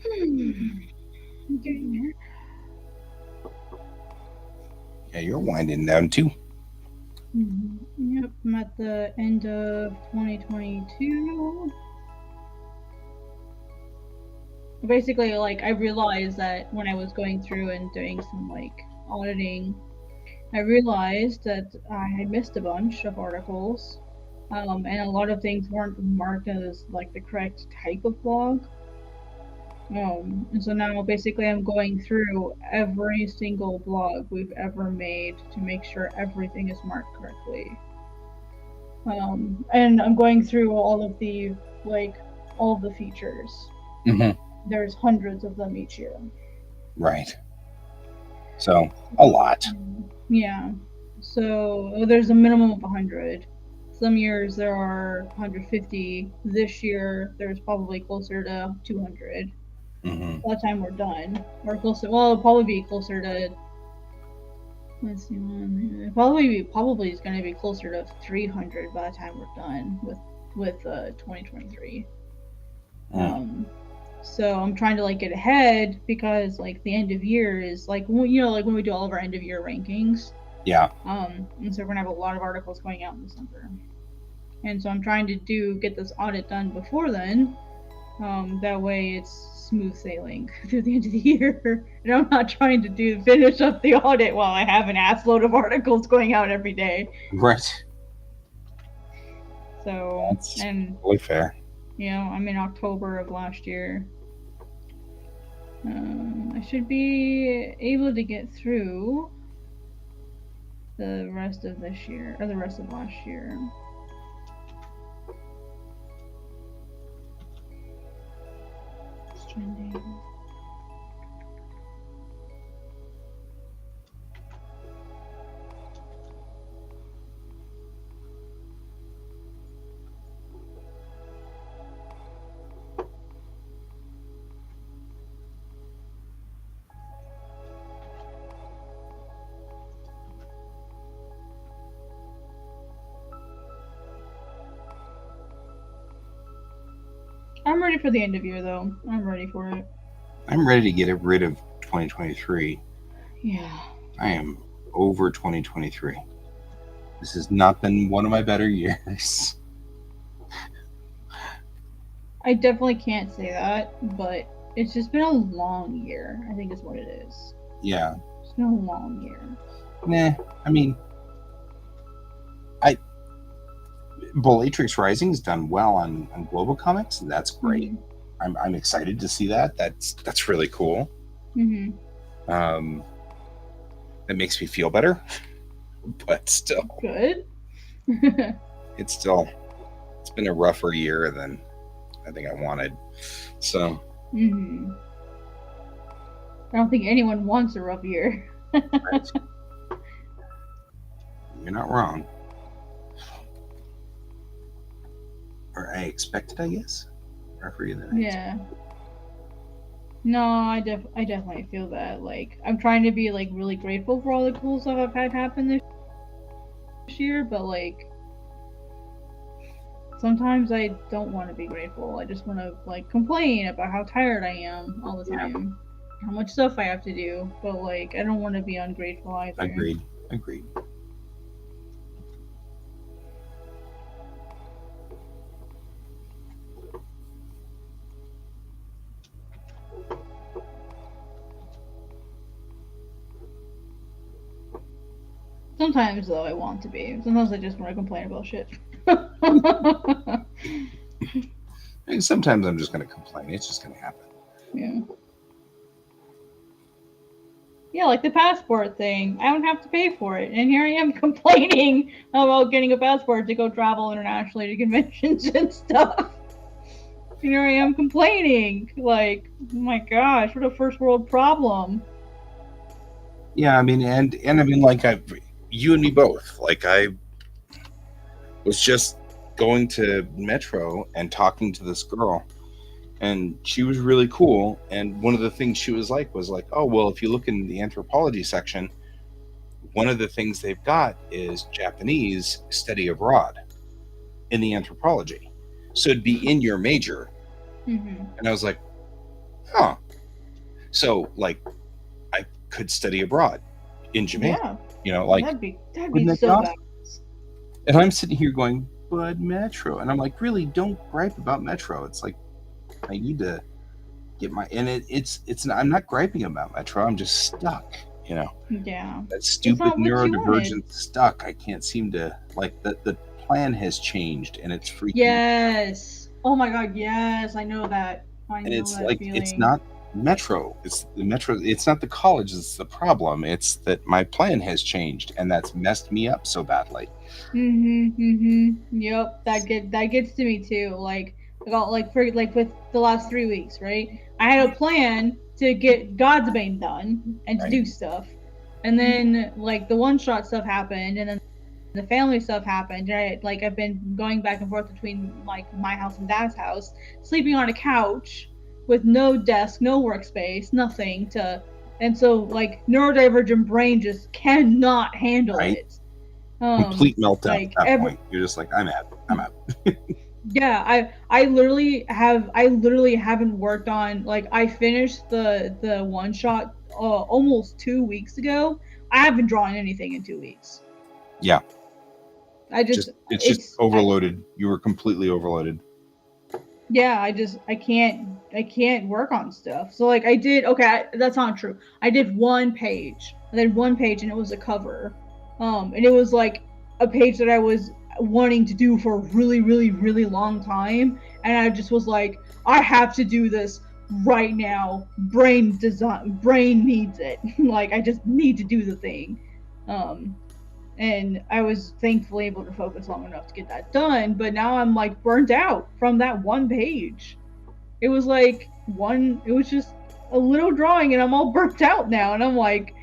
I'm getting there. Yeah, you're winding down too. Yep, I'm at the end of 2022. basically, like, I realized that when I was going through and doing some, like, auditing, I realized that I had missed a bunch of articles, and a lot of things weren't marked as, like, the correct type of blog. And so now basically I'm going through every single blog we've ever made to make sure everything is marked correctly. And I'm going through all of the features. Mm-hmm. There's hundreds of them each year. Right. So a lot. Yeah. So there's a minimum of 100. Some years there are 150. This year there's probably closer to 200. Mm-hmm. By the time we're done, or closer. Well, it'll probably be closer to. Let's see. Probably is going to be closer to 300 by the time we're done with 2023. So I'm trying to like get ahead because like the end of year is like like when we do all of our end of year rankings. Yeah. And so we're gonna have a lot of articles going out in December, and so I'm trying to get this audit done before then. That way it's smooth sailing through the end of the year. And I'm not trying to finish up the audit while I have an ass load of articles going out every day. Right. So That's totally fair. I'm in October of last year. I should be able to get through the rest of this year, or the rest of last year. Trending. I'm ready for the end of year, though. I'm ready for it. I'm ready to get rid of 2023. Yeah. I am over 2023. This has not been one of my better years. I definitely can't say that, but it's just been a long year, I think is what it is. Yeah. It's been a long year. Nah, I mean, Bellatrix Rising's done well on Global Comics, and that's great. Mm-hmm. I'm excited to see that. That's really cool. Mm-hmm. It makes me feel better, but still good. It's been a rougher year than I think I wanted. So I don't think anyone wants a rough year. Right. You're not wrong. Or I expected, I guess. Rougher year than I expected. No, I definitely feel that. Like, I'm trying to be like really grateful for all the cool stuff I've had happen this year, but like sometimes I don't want to be grateful. I just want to like complain about how tired I am all the time, how much stuff I have to do. But like, I don't want to be ungrateful either. Agreed. Sometimes, though, I want to be. Sometimes I just want to complain about shit. Sometimes I'm just going to complain. It's just going to happen. Yeah. Yeah, like the passport thing. I don't have to pay for it. And here I am complaining about getting a passport to go travel internationally to conventions and stuff. And here I am complaining. Like, oh my gosh, what a first world problem. Yeah, I mean, and I mean, like, you and me both. Like, I was just going to Metro and talking to this girl, and she was really cool. And one of the things she was like, oh, well, if you look in the anthropology section, one of the things they've got is Japanese study abroad in the anthropology. So it'd be in your major. Mm-hmm. And I was like, huh. So, like, I could study abroad in Jamaica. Yeah. Like that'd be so bad. And I'm sitting here going, but Metro. And I'm like, really, don't gripe about Metro. It's like, I need to get my and it's not, I'm not griping about Metro. I'm just stuck. You know, Yeah. that It's stupid not what you wanted. neurodivergent stuck. I can't seem to like the plan has changed and it's freaking. Yes. Oh my god, yes. I know that. I And know it's that like feeling. it's not Metro. It's the Metro. It's not the college that's the problem. It's that my plan has changed and that's messed me up so badly. Yep, that gets to me too. Like with the last 3 weeks, right? I had a plan to get God's Bane done and to Right. do stuff, and then like the one shot stuff happened, and then the family stuff happened. And I've been going back and forth between like my house and Dad's house, sleeping on a couch with no desk, no workspace, nothing to, and so like neurodivergent brain just cannot handle Right. it. Complete meltdown Like at that point. You're just like, I'm out. yeah, I literally haven't worked on, like, I finished the one shot almost 2 weeks ago. I haven't drawn anything in 2 weeks. Yeah. It's just overloaded. You were completely overloaded. Yeah, I can't work on stuff. So like that's not true. I did one page. And it was a cover. And it was like a page that I was wanting to do for a really, really, really long time. And I just was like, I have to do this right now. Brain needs it. Like I just need to do the thing. And I was thankfully able to focus long enough to get that done, but now I'm like burnt out from that one page. It was just a little drawing and I'm all burnt out now, and I'm like,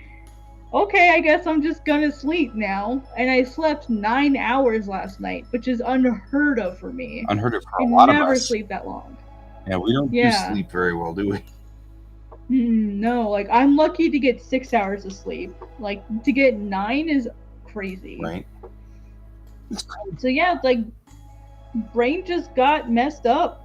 okay, I guess I'm just gonna sleep now. And I slept 9 hours last night, which is unheard of for me. Unheard of for a lot of us. I never sleep that long. Yeah, we don't do sleep very well, do we? No, like I'm lucky to get 6 hours of sleep. Like to get 9 is crazy. Right. So yeah, like brain just got messed up.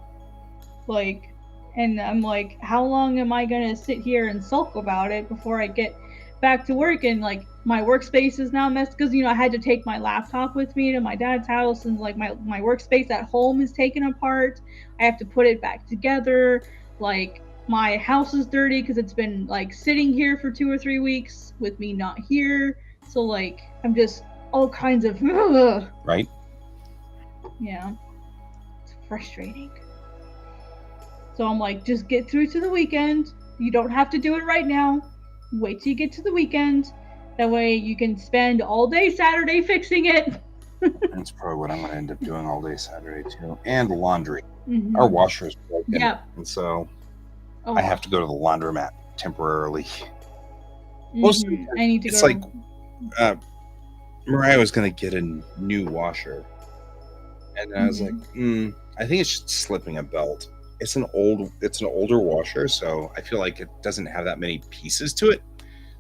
Like, and I'm like, how long am I gonna sit here and sulk about it before I get back to work? And like my workspace is now messed because I had to take my laptop with me to my dad's house, and like my workspace at home is taken apart. I have to put it back together. Like my house is dirty because it's been like sitting here for 2 or 3 weeks with me not here. So like I'm just all kinds of right. Yeah, it's frustrating. So I'm like, just get through to the weekend. You don't have to do it right now. Wait till you get to the weekend. That way you can spend all day Saturday fixing it. That's probably what I'm going to end up doing all day Saturday too. And laundry. Our washer is broken. Yeah. And so I have to go to the laundromat temporarily. Mostly, I need to it's go. Like Mariah was going to get a new washer. And I was like, I think it's just slipping a belt. It's an older washer, so I feel like it doesn't have that many pieces to it.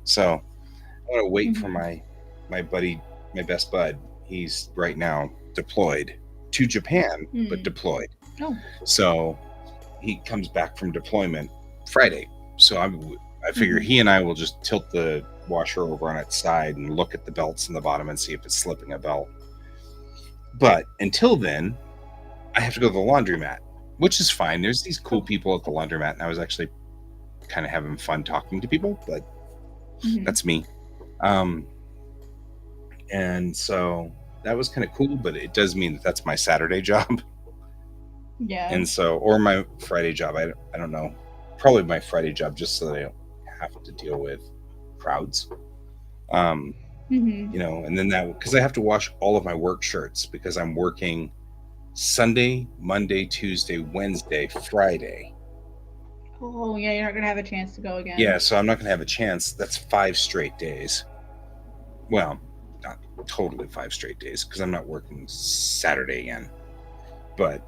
So I'm gonna wait for my buddy, my best bud. He's right now deployed to Japan, but deployed. Oh. So he comes back from deployment Friday. So I figure he and I will just tilt the washer over on its side and look at the belts in the bottom and see if it's slipping a belt. But until then, I have to go to the laundromat, which is fine. There's these cool people at the laundromat, and I was actually kind of having fun talking to people, but that's me. And so that was kind of cool, but it does mean that that's my Saturday job. Yeah. And so, or my Friday job. I don't know. Probably my Friday job, just so that I don't have to deal with crowds. And then that, because I have to wash all of my work shirts because I'm working Sunday, Monday, Tuesday, Wednesday, Friday. Oh, yeah, you're not going to have a chance to go again. Yeah, so I'm not going to have a chance. That's 5 straight days. Well, not totally 5 straight days because I'm not working Saturday again. But,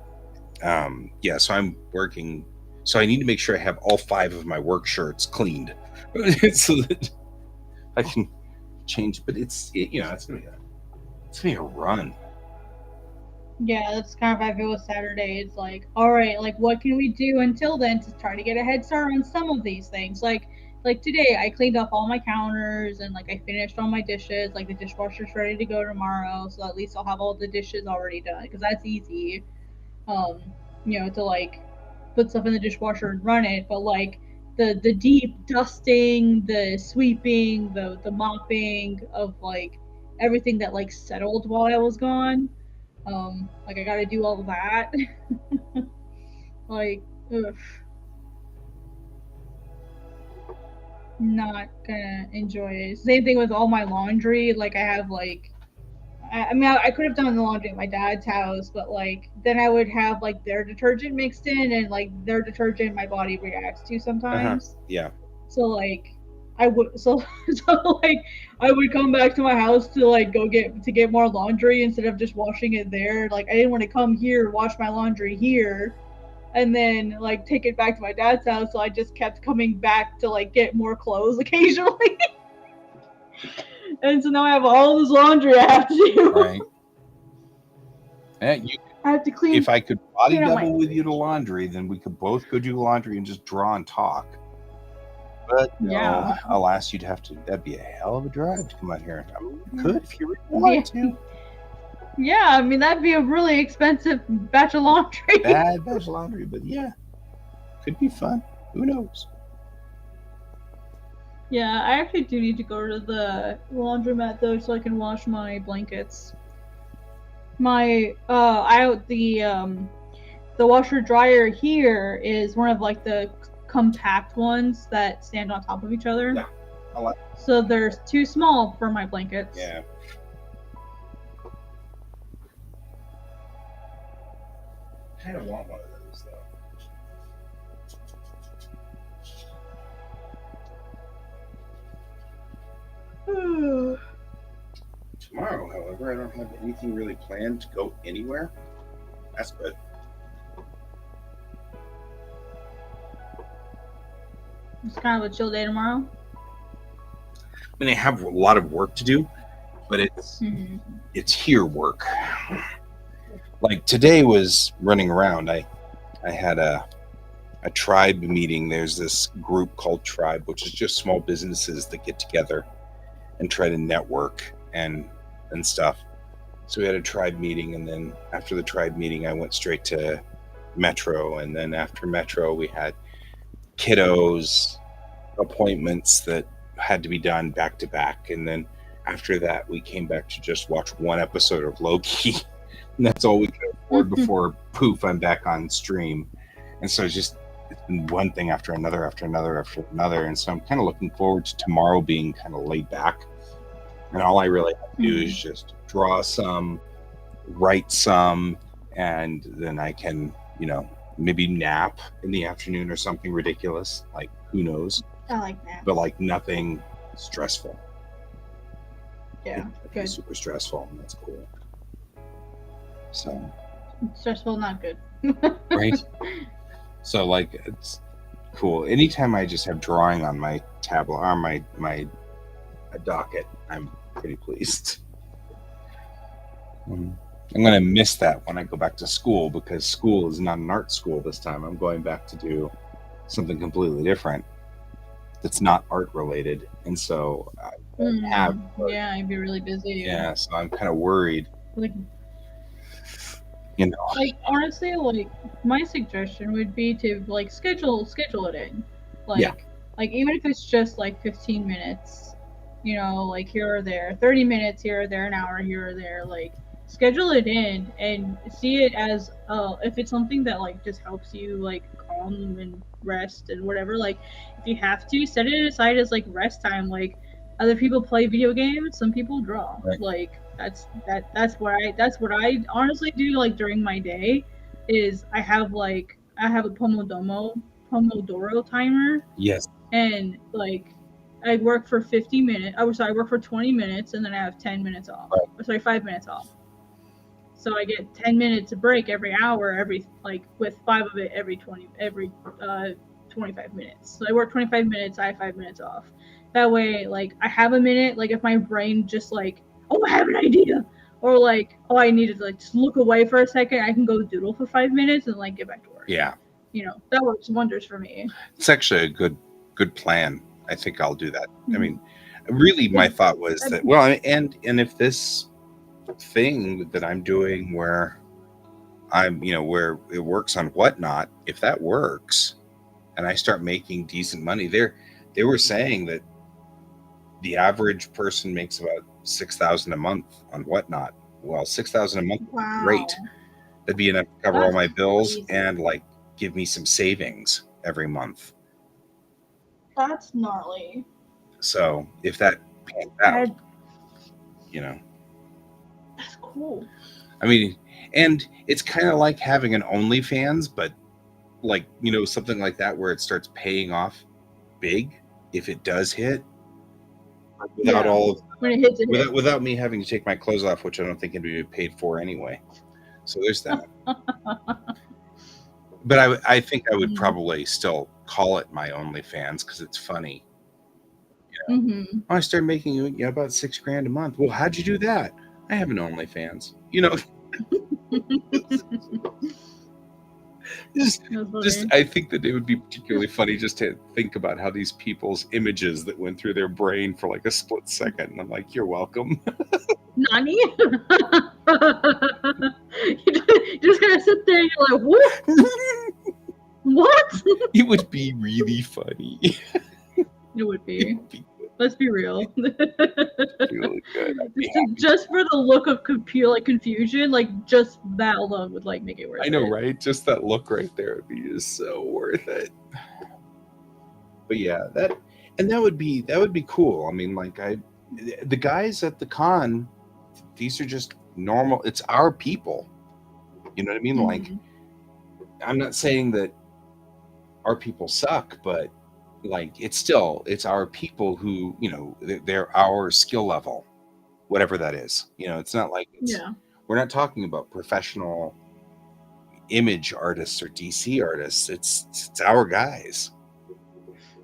yeah, so I'm working. So I need to make sure I have all 5 of my work shirts cleaned so that I can change. But it's going to be a run. Yeah, that's kind of how I feel with Saturday. It's like, all right, like what can we do until then to try to get a head start on some of these things? Like today, I cleaned up all my counters and like I finished all my dishes. Like the dishwasher's ready to go tomorrow, so at least I'll have all the dishes already done because that's easy. To like put stuff in the dishwasher and run it, but like the deep dusting, the sweeping, the mopping of like everything that like settled while I was gone. Like I gotta do all of that. Like, ugh. Not gonna enjoy it. Same thing with all my laundry. Like I have like I mean, I could have done the laundry at my dad's house, but like then I would have like their detergent mixed in, and like their detergent my body reacts to sometimes. Yeah. So like I would so like I would come back to my house to like go get more laundry instead of just washing it there. Like I didn't want to come here wash my laundry here and then like take it back to my dad's house, so I just kept coming back to like get more clothes occasionally. And so now I have all this laundry I have to do. Right. Yeah, I have to clean. if I could body clean up my- double with you to laundry, then we could both go do laundry and just draw and talk. But no, Yeah. alas, that'd be a hell of a drive to come out here. I mean, you could if you really wanted to. Yeah, I mean that'd be a really expensive batch of laundry. Bad batch of laundry, but yeah, could be fun. Who knows? Yeah, I actually do need to go to the laundromat though, so I can wash my blankets. The washer dryer here is one of like the compact ones that stand on top of each other. Yeah, I like. So there's too small for my blankets. Yeah. I kind of want one of those though. Tomorrow, however, I don't have anything really planned to go anywhere. That's good. It's kind of a chill day tomorrow. I mean, I have a lot of work to do, but it's here work. Like today was running around. I had a tribe meeting. There's this group called Tribe, which is just small businesses that get together and try to network and stuff. So we had a tribe meeting, and then after the tribe meeting, I went straight to Metro, and then after Metro, we had kiddos appointments that had to be done back to back, and then after that, we came back to just watch one episode of Loki, and that's all we could afford before poof, I'm back on stream. And so it's been one thing after another, and so I'm kind of looking forward to tomorrow being kind of laid back. And all I really have to do is just draw some, write some, and then I can, maybe nap in the afternoon or something ridiculous. Like, who knows? I like that. But like nothing stressful. Yeah, It's good. super stressful, and that's cool. So, Stressful, not good. right? So like, it's cool. Anytime I just have drawing on my tablet or my docket, I'm pretty pleased. I'm going to miss that when I go back to school, because school is not an art school this time. I'm going back to do something completely different that's not art related. And so I don't have. Yeah, I'd be really busy. Yeah, so I'm kind of worried. Like, Like, honestly, like my suggestion would be to like schedule it in. Like, Yeah. like even if it's just like 15 minutes, like here or there, 30 minutes here or there, an hour here or there, like schedule it in and see it as if it's something that like just helps you like calm and rest and whatever, like if you have to set it aside as like rest time. Like other people play video games, some people draw. Right. Like that's what I honestly do, like during my day is I have a Pomodoro timer, yes. and like I work for 50 minutes. I work for 20 minutes, and then I have 10 minutes off. Right. Or, sorry, 5 minutes off. So I get 10 minutes a break every hour, with 5 of it every 25 minutes. So I work 25 minutes, I have 5 minutes off. That way, like I have a minute. Like if my brain just like, oh, I have an idea, or like, oh, I need to like just look away for a second, I can go doodle for 5 minutes and like get back to work. Yeah. That works wonders for me. It's actually a good plan. I think I'll do that. I mean, really, my thought was that, well, and if this thing that I'm doing where I'm, where it works on Whatnot, if that works and I start making decent money, they were saying that the average person makes about 6,000 a month on Whatnot. Well, 6,000 a month would be Wow. great. That'd be enough to cover all That's my bills crazy. and like give me some savings every month. That's gnarly. So if that pans out, That's cool. I mean, and it's kind of like having an OnlyFans, but like, something like that where it starts paying off big if it does hit, without Yeah. all of When it hits, it hits. without me having to take my clothes off, which I don't think can be paid for anyway. So there's that. But I think I would probably still call it my OnlyFans because it's funny. Mm-hmm. I started making about $6,000 a month. Well, how'd you do that? I have an OnlyFans. Just I think that it would be particularly funny just to think about how these people's images that went through their brain for like a split second. And I'm like, you're welcome. Nani? You just gotta sit there and you're like, what? What? It would be really funny. It would be. Let's be real. Really good. Just for the look of confusion, like just that alone would like make it worth it. I know, right? Just that look right there would be just so worth it. But yeah, that would be cool. I mean, like the guys at the con, these are just normal. It's our people. You know what I mean? Like, I'm not saying that our people suck, but like it's our people who, they're our skill level, whatever that is. It's not like we're not talking about professional image artists or DC artists. It's our guys.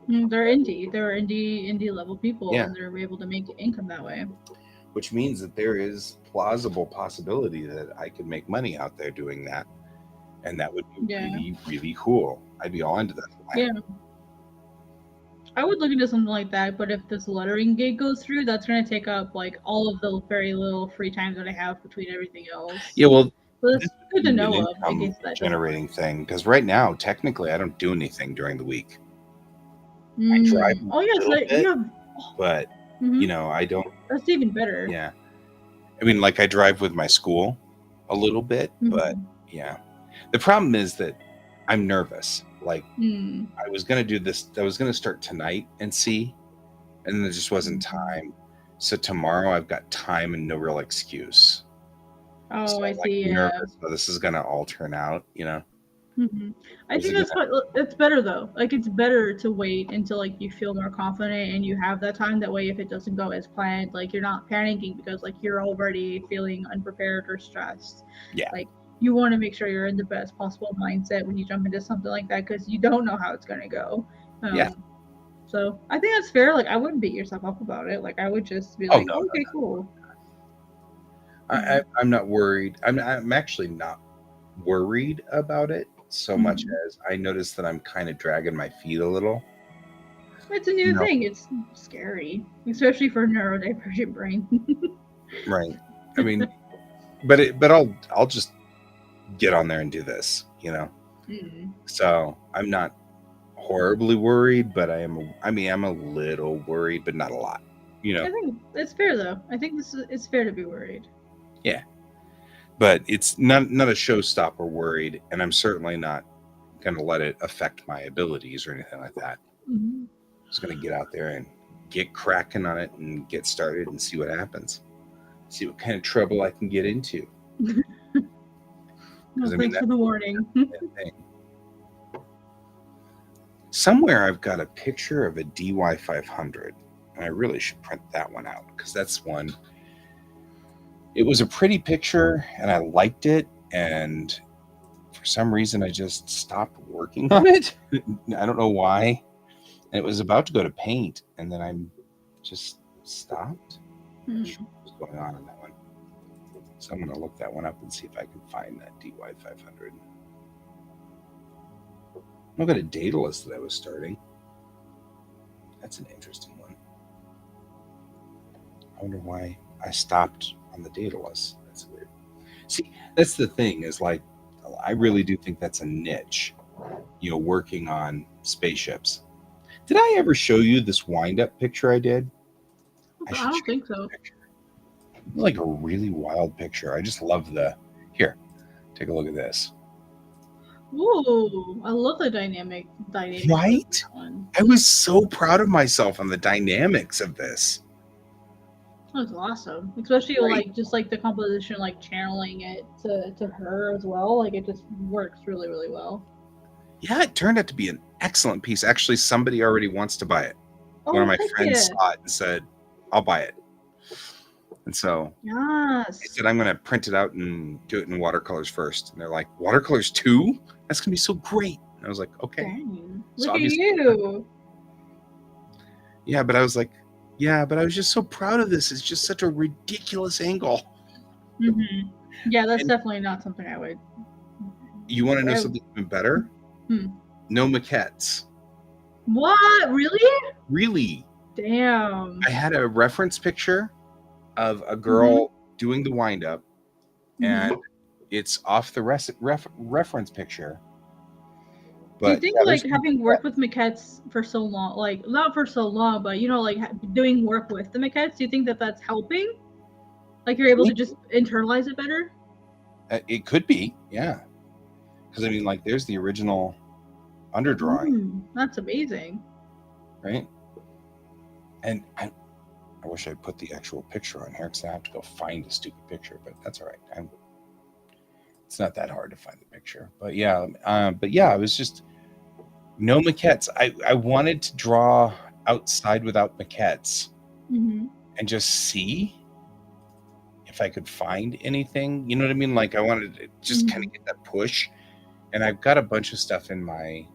They're indie level people, and they're able to make income that way. Which means that there is plausible possibility that I could make money out there doing that, and that would be really, really cool. I'd be all into that. Yeah. I would look into something like that, but if this lettering gig goes through, that's going to take up like all of the very little free time that I have between everything else. Yeah, well, that's good to know of. That generating thing, because right now, technically, I don't do anything during the week. I drive but I don't. That's even better. Yeah, I mean, like I drive with my school a little bit, but yeah, the problem is that I'm nervous. Like I was gonna do this. I was gonna start tonight and see, and there just wasn't time. So tomorrow I've got time and no real excuse. Oh, so I see. Nervous, so this is gonna all turn out, I think it's better though. Like it's better to wait until like you feel more confident and you have that time. That way, if it doesn't go as planned, like you're not panicking because like you're already feeling unprepared or stressed. Yeah. Like you want to make sure you're in the best possible mindset when you jump into something like that because you don't know how it's gonna go. So I think that's fair. Like I wouldn't beat yourself up about it. Like I would just be like, okay, cool. I'm not worried. I'm actually not worried about it so much as I notice that I'm kind of dragging my feet a little. It's a new thing. It's scary, especially for neurodivergent brain. Right. I mean, but I'll just get on there and do this, So I'm not horribly worried, but I'm a little worried, but not a lot. I think it's fair though. I think it's fair to be worried. Yeah. But it's not a showstopper worried, and I'm certainly not going to let it affect my abilities or anything like that. I'm just going to get out there and get cracking on it and get started and see what happens. See what kind of trouble I can get into. Thanks for the warning. Somewhere I've got a picture of a DY500, and I really should print that one out because that's one. It was a pretty picture and I liked it, and for some reason I just stopped working on it. I don't know why. And it was about to go to paint, and then I just stopped. What's going on in that one? So I'm going to look that one up and see if I can find that DY500. I've got a Daedalus that I was starting. That's an interesting one. I wonder why I stopped on the Daedalus. That's weird. See, that's the thing is like I really do think that's a niche, working on spaceships. Did I ever show you this wind-up picture I did? I should don't show think you so. the picture. Like a really wild picture. I just love here, take a look at this. Ooh, I love the dynamic Right? of that one. I was so proud of myself on the dynamics of this. That was awesome. Especially Right. just the composition, channeling it to her as well. It just works really, really well. Yeah, it turned out to be an excellent piece. Actually, somebody already wants to buy it. One of my friends saw it and said, I'll buy it. And so I said, I'm going to print it out and do it in watercolors first. And they're like, watercolors too? That's going to be so great. And I was like, okay. Dang. So Look at you. Yeah, but I was like, yeah, but I was just so proud of this. It's just such a ridiculous angle. Mm-hmm. Yeah, that's definitely not something I would. You want to know something even better? No maquettes. What? Really? Really? Damn. I had a reference picture of a girl doing the wind up, and it's off the reference picture. But do you think having worked with maquettes for so long, not for so long, but doing work with the maquettes, do you think that that's helping? You're able to just internalize it better? It could be, yeah. Because I mean, there's the original underdrawing. That's amazing. Right? And I wish I put the actual picture on here because I have to go find the stupid picture, but that's all right. It's not that hard to find the picture. But yeah, I was just no maquettes. I wanted to draw outside without maquettes and just see if I could find anything. You know what I mean? I wanted to just kind of get that push. And I've got a bunch of stuff in my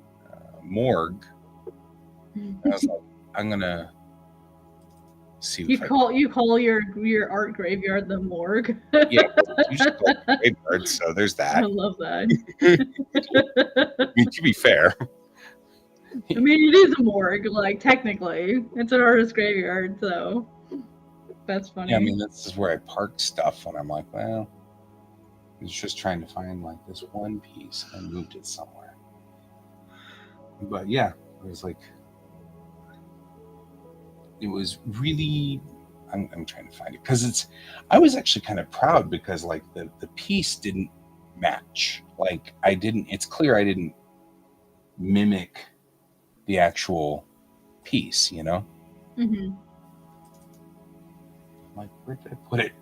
morgue. And I was like, I'm gonna see. You call your art graveyard the morgue? Yeah, you should call it graveyard. So there's that. I love that. I mean, to be fair, I mean, it is a morgue. Technically, it's an artist graveyard. So that's funny. Yeah, I mean, this is where I park stuff when I'm like, well, I was just trying to find this one piece and I moved it somewhere. But yeah, it was it was really, I'm trying to find it because I was actually kind of proud because the piece didn't match. It's clear I didn't mimic the actual piece, Mm-hmm. Where did I put it?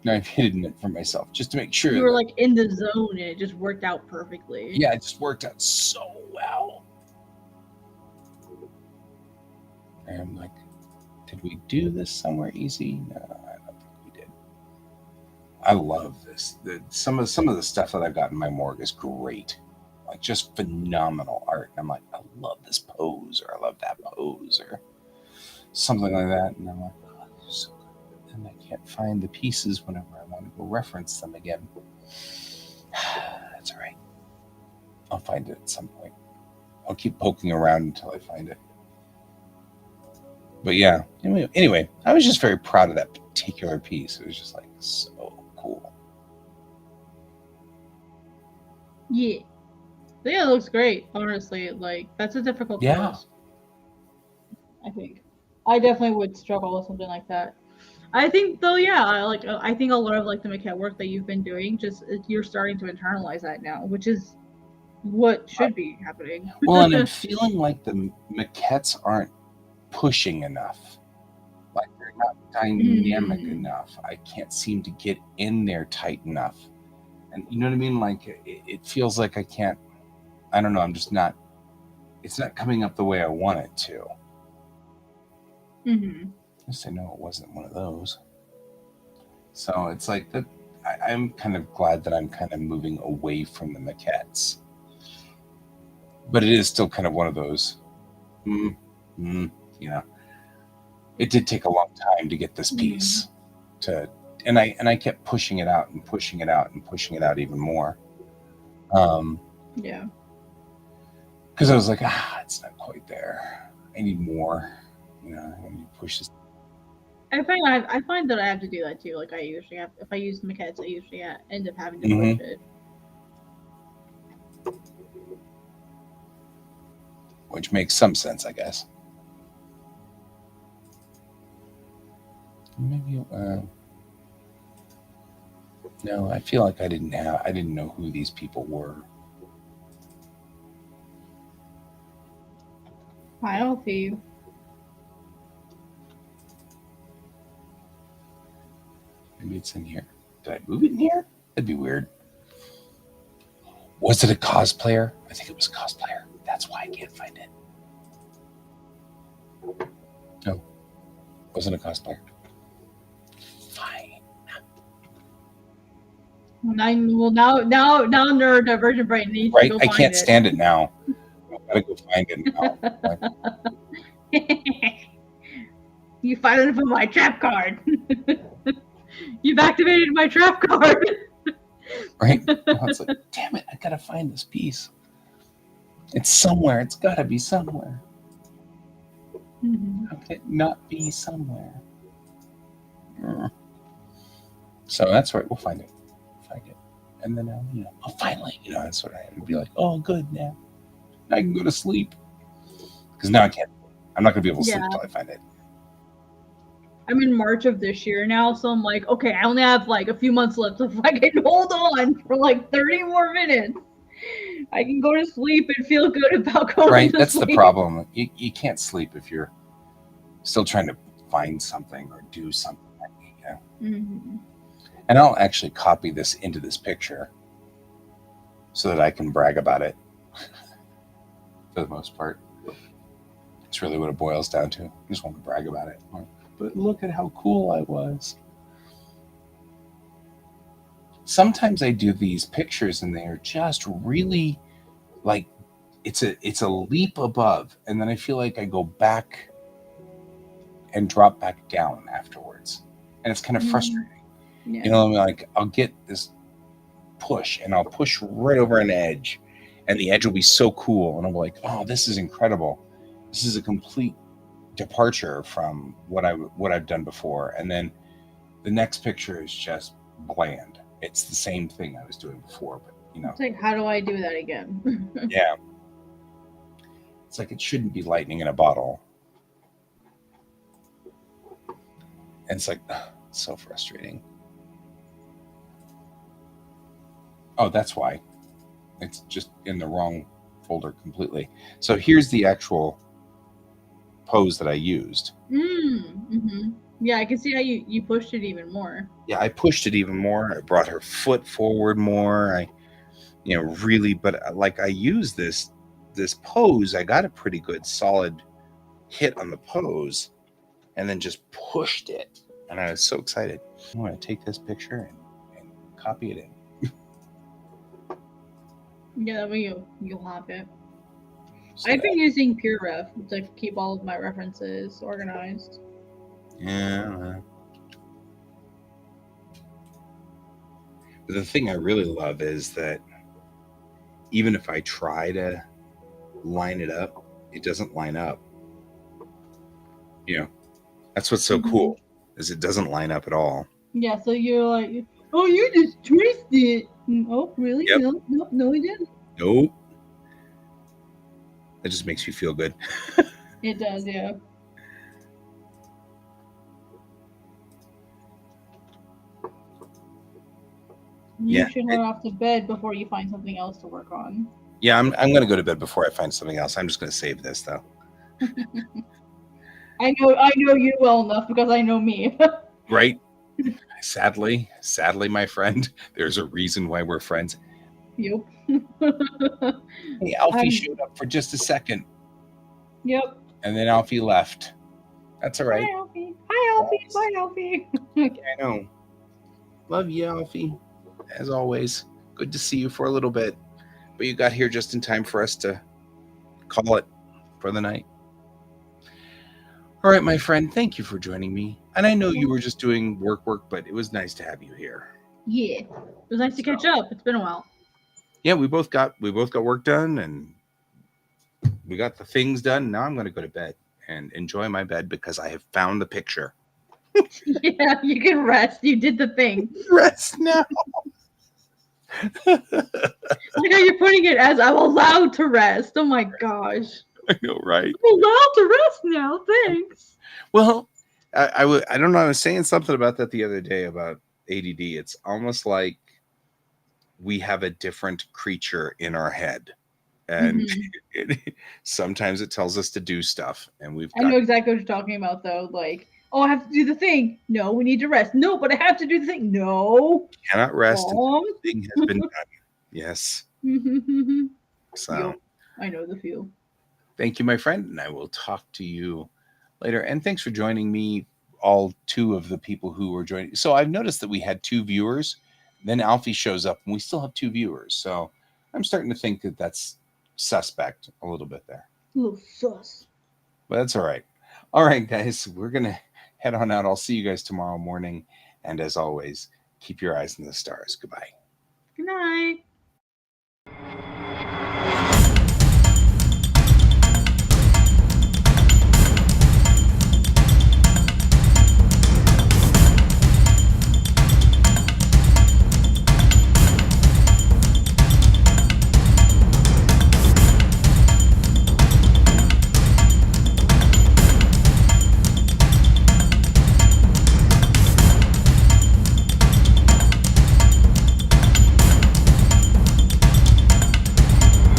No, I've hidden it for myself just to make sure. You were in the zone and it just worked out perfectly. Yeah, it just worked out so well. And I'm like, did we do this somewhere easy? No, I don't think we did. I love this. Some of the stuff that I've got in my morgue is great. Just phenomenal art. And I'm like, I love this pose, or I love that pose, or something like that. And I'm like, oh, so good. And I can't find the pieces whenever I want to go reference them again. That's all right. I'll find it at some point. I'll keep poking around until I find it. But yeah, anyway, I was just very proud of that particular piece. It was just so cool. Yeah. Yeah, it looks great, honestly. That's a difficult pose. I think. I definitely would struggle with something like that. I think, though, yeah, I think a lot of the maquette work that you've been doing, just you're starting to internalize that now, which is what should be happening. Well, and I'm feeling like the maquettes aren't pushing enough. They're not dynamic enough. I can't seem to get in there tight enough. And you know what I mean? It feels like I can't. I don't know. I'm just not. It's not coming up the way I want it to. Mm-hmm. Just I know it wasn't one of those. So it's that. I'm kind of glad that I'm kind of moving away from the maquettes. But it is still kind of one of those. It did take a long time to get this piece and I kept pushing it out and pushing it out and pushing it out even more. Yeah. Because I was like, it's not quite there. I need more. When you push this. I find that I have to do that too. I usually have, if I use maquettes, I usually end up having to push it. which makes some sense, I guess. Maybe no, I feel like I didn't know who these people were. Hi, Alfie. Maybe it's in here. Did I move it in here? That'd be weird. Was it a cosplayer? I think it was a cosplayer. That's why I can't find it. No, wasn't a cosplayer. Fine. Now neurodivergent brain needs Right? to go I find can't it. stand it now. I gotta go find it now. You filed for my trap card. You've activated my trap card. Right? It's like, damn it, I gotta find this piece. It's somewhere. It's gotta be somewhere. Mhm. How can it not be somewhere? So that's right. We'll find it. And then, finally, that's what I would be like. Oh, good. Now I can go to sleep. Because now I can't. I'm not going to be able to sleep until I find it. I'm in March of this year now, so I'm like, okay, I only have like a few months left. So if I can hold on for like 30 more minutes, I can go to sleep and feel good about going right? to That's sleep. the problem. You can't sleep if you're still trying to find something or do something. Mm-hmm. And I'll actually copy this into this picture so that I can brag about it. For the most part, it's really what it boils down to. I just want to brag about it. But look at how cool I was. Sometimes I do these pictures and they are just really like it's a leap above, and then I feel like I go back and drop back down afterwards, and it's kind of frustrating. Yeah. Like I'll get this push and I'll push right over an edge, and the edge will be so cool, and I'm like, oh, this is incredible. This is a complete departure from what I've done before, and then the next picture is just bland. It's the same thing I was doing before, but It's like, how do I do that again? yeah, it's like it shouldn't be lightning in a bottle, and it's like so frustrating. Oh, that's why it's just in the wrong folder completely. So here's the actual pose that I used. Mm-hmm. Yeah, I can see how you pushed it even more. Yeah, I pushed it even more. I brought her foot forward more. I really, but like I used this pose. I got a pretty good solid hit on the pose, and then just pushed it, and I was so excited. I'm going to take this picture and copy it in. Yeah, that way you'll have it. So I've been using PureRef to keep all of my references organized. yeah. But the thing I really love is that even if I try to line it up, it doesn't line up. That's what's so cool, is it doesn't line up at all. Yeah, so you're like, oh, you just traced it. Oh, really? Yep. No, I didn't. Nope. That just makes you feel good. It does, yeah. You should head off to bed before you find something else to work on. Yeah, I'm going to go to bed before I find something else. I'm just going to save this, though. I know you well enough because I know me. Right? Sadly, my friend, there's a reason why we're friends. Yep. Hey, Alfie showed up for just a second. Yep. And then Alfie left. That's all right. Hi, Alfie. Hi, Alfie. Bye, Alfie. I know. Love you, Alfie. As always. Good to see you for a little bit. But you got here just in time for us to call it for the night. All right, my friend. Thank you for joining me. And I know you were just doing work, but it was nice to have you here. Yeah. It was nice to catch up. It's been a while. Yeah, we both got work done, and we got the things done. Now I'm going to go to bed and enjoy my bed because I have found the picture. Yeah, you can rest. You did the thing. Rest now. Look how you're putting it as I'm allowed to rest. Oh my gosh. I know, right? I'm allowed to rest now. Thanks. Well, I don't know. I was saying something about that the other day about ADD. It's almost like we have a different creature in our head, and sometimes it tells us to do stuff, and we've I got know exactly what you're talking about, though. Like, oh, I have to do the thing. No, we need to rest. No, but I have to do the thing. No. cannot rest until Mom. the thing has been done. Yes. So Feel. I know the feel. thank you, my friend, and I will talk to you later. And thanks for joining me, all two of the people who were joining. So I've noticed that we had 2 viewers. Then Alfie shows up, and we still have 2 viewers. So I'm starting to think that that's suspect a little bit there. A little sus. But that's all right. All right, guys, we're going to head on out. I'll see you guys tomorrow morning. And as always, keep your eyes on the stars. Goodbye. Good night.